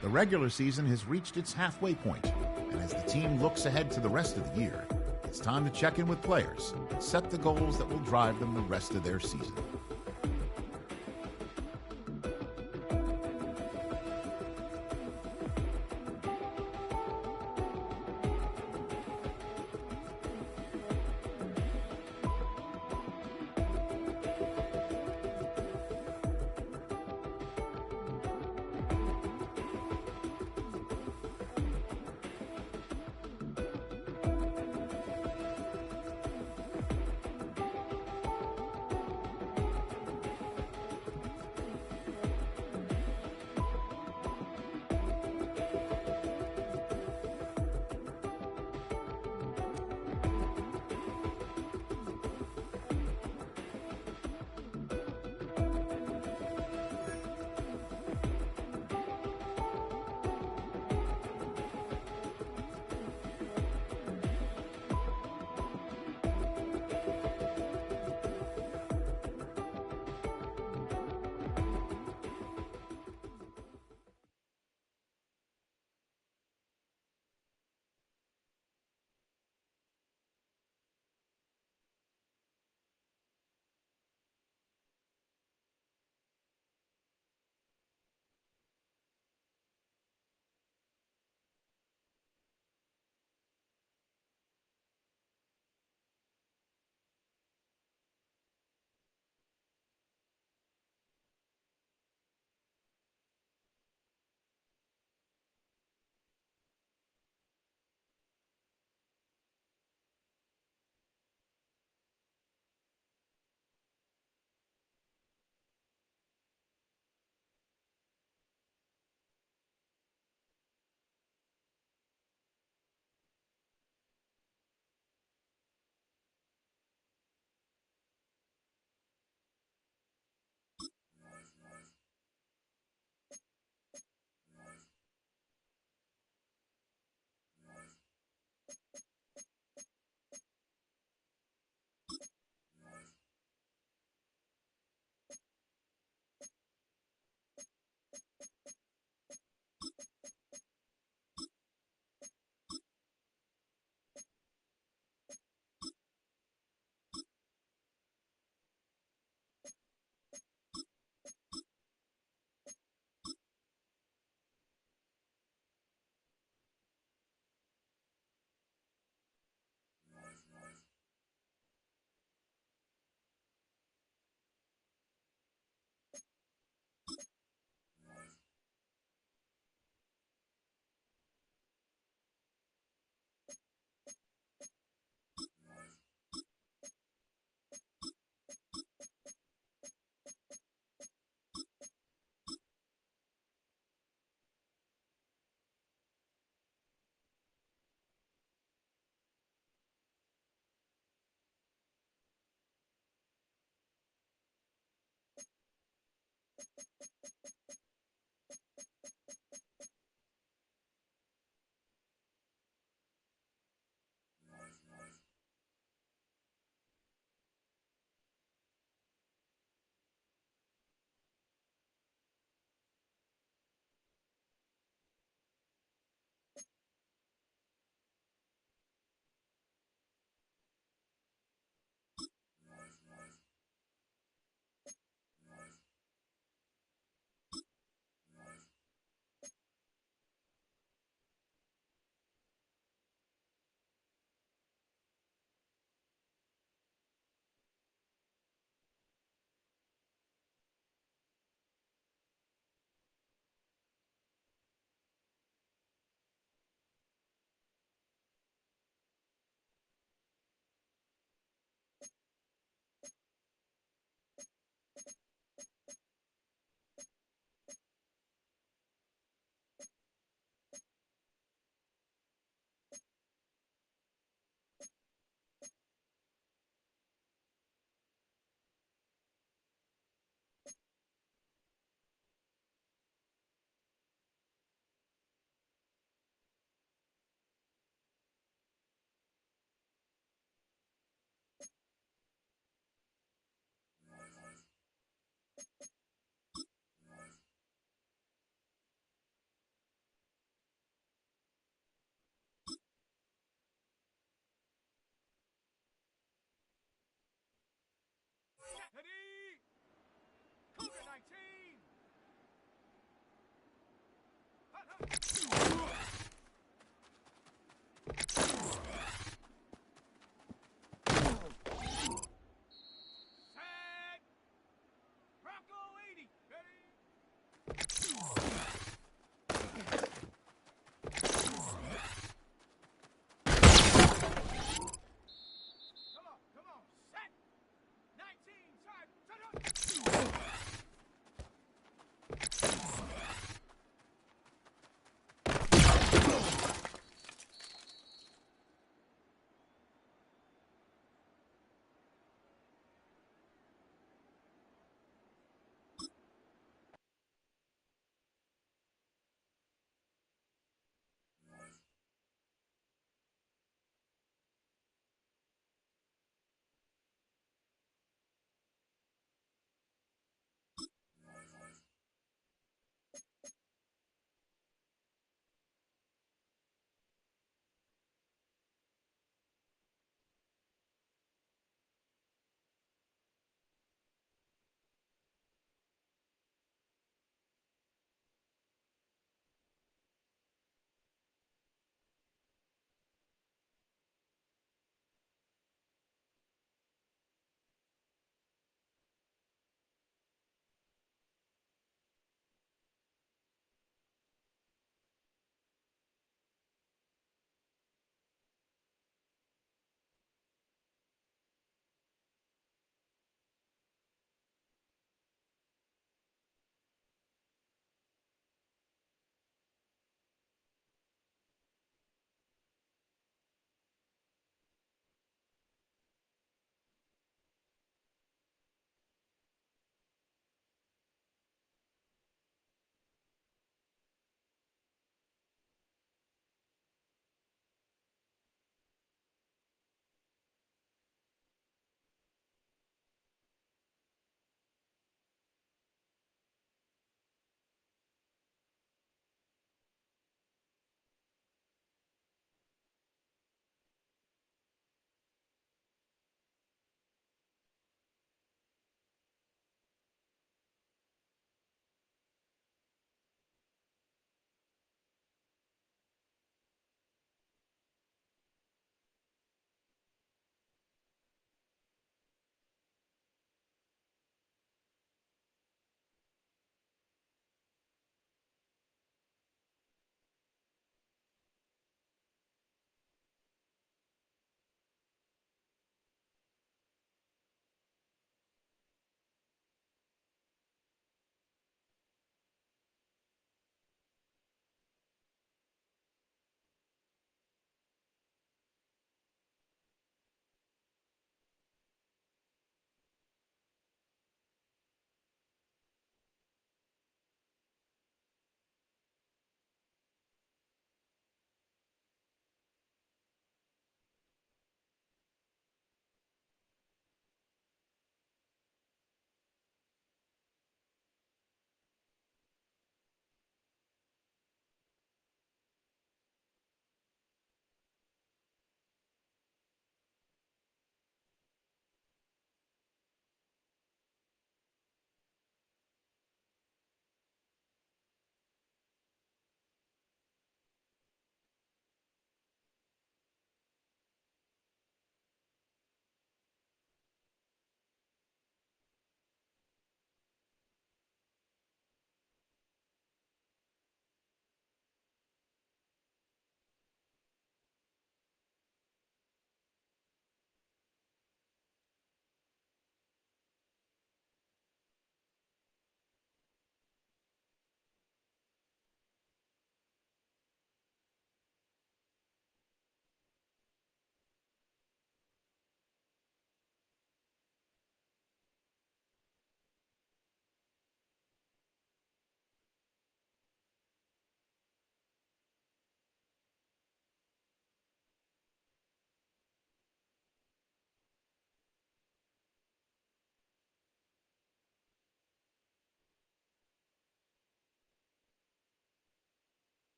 The regular season has reached its halfway point, and as the team looks ahead to the rest of the year, it's time to check in with players and set the goals that will drive them the rest of their season.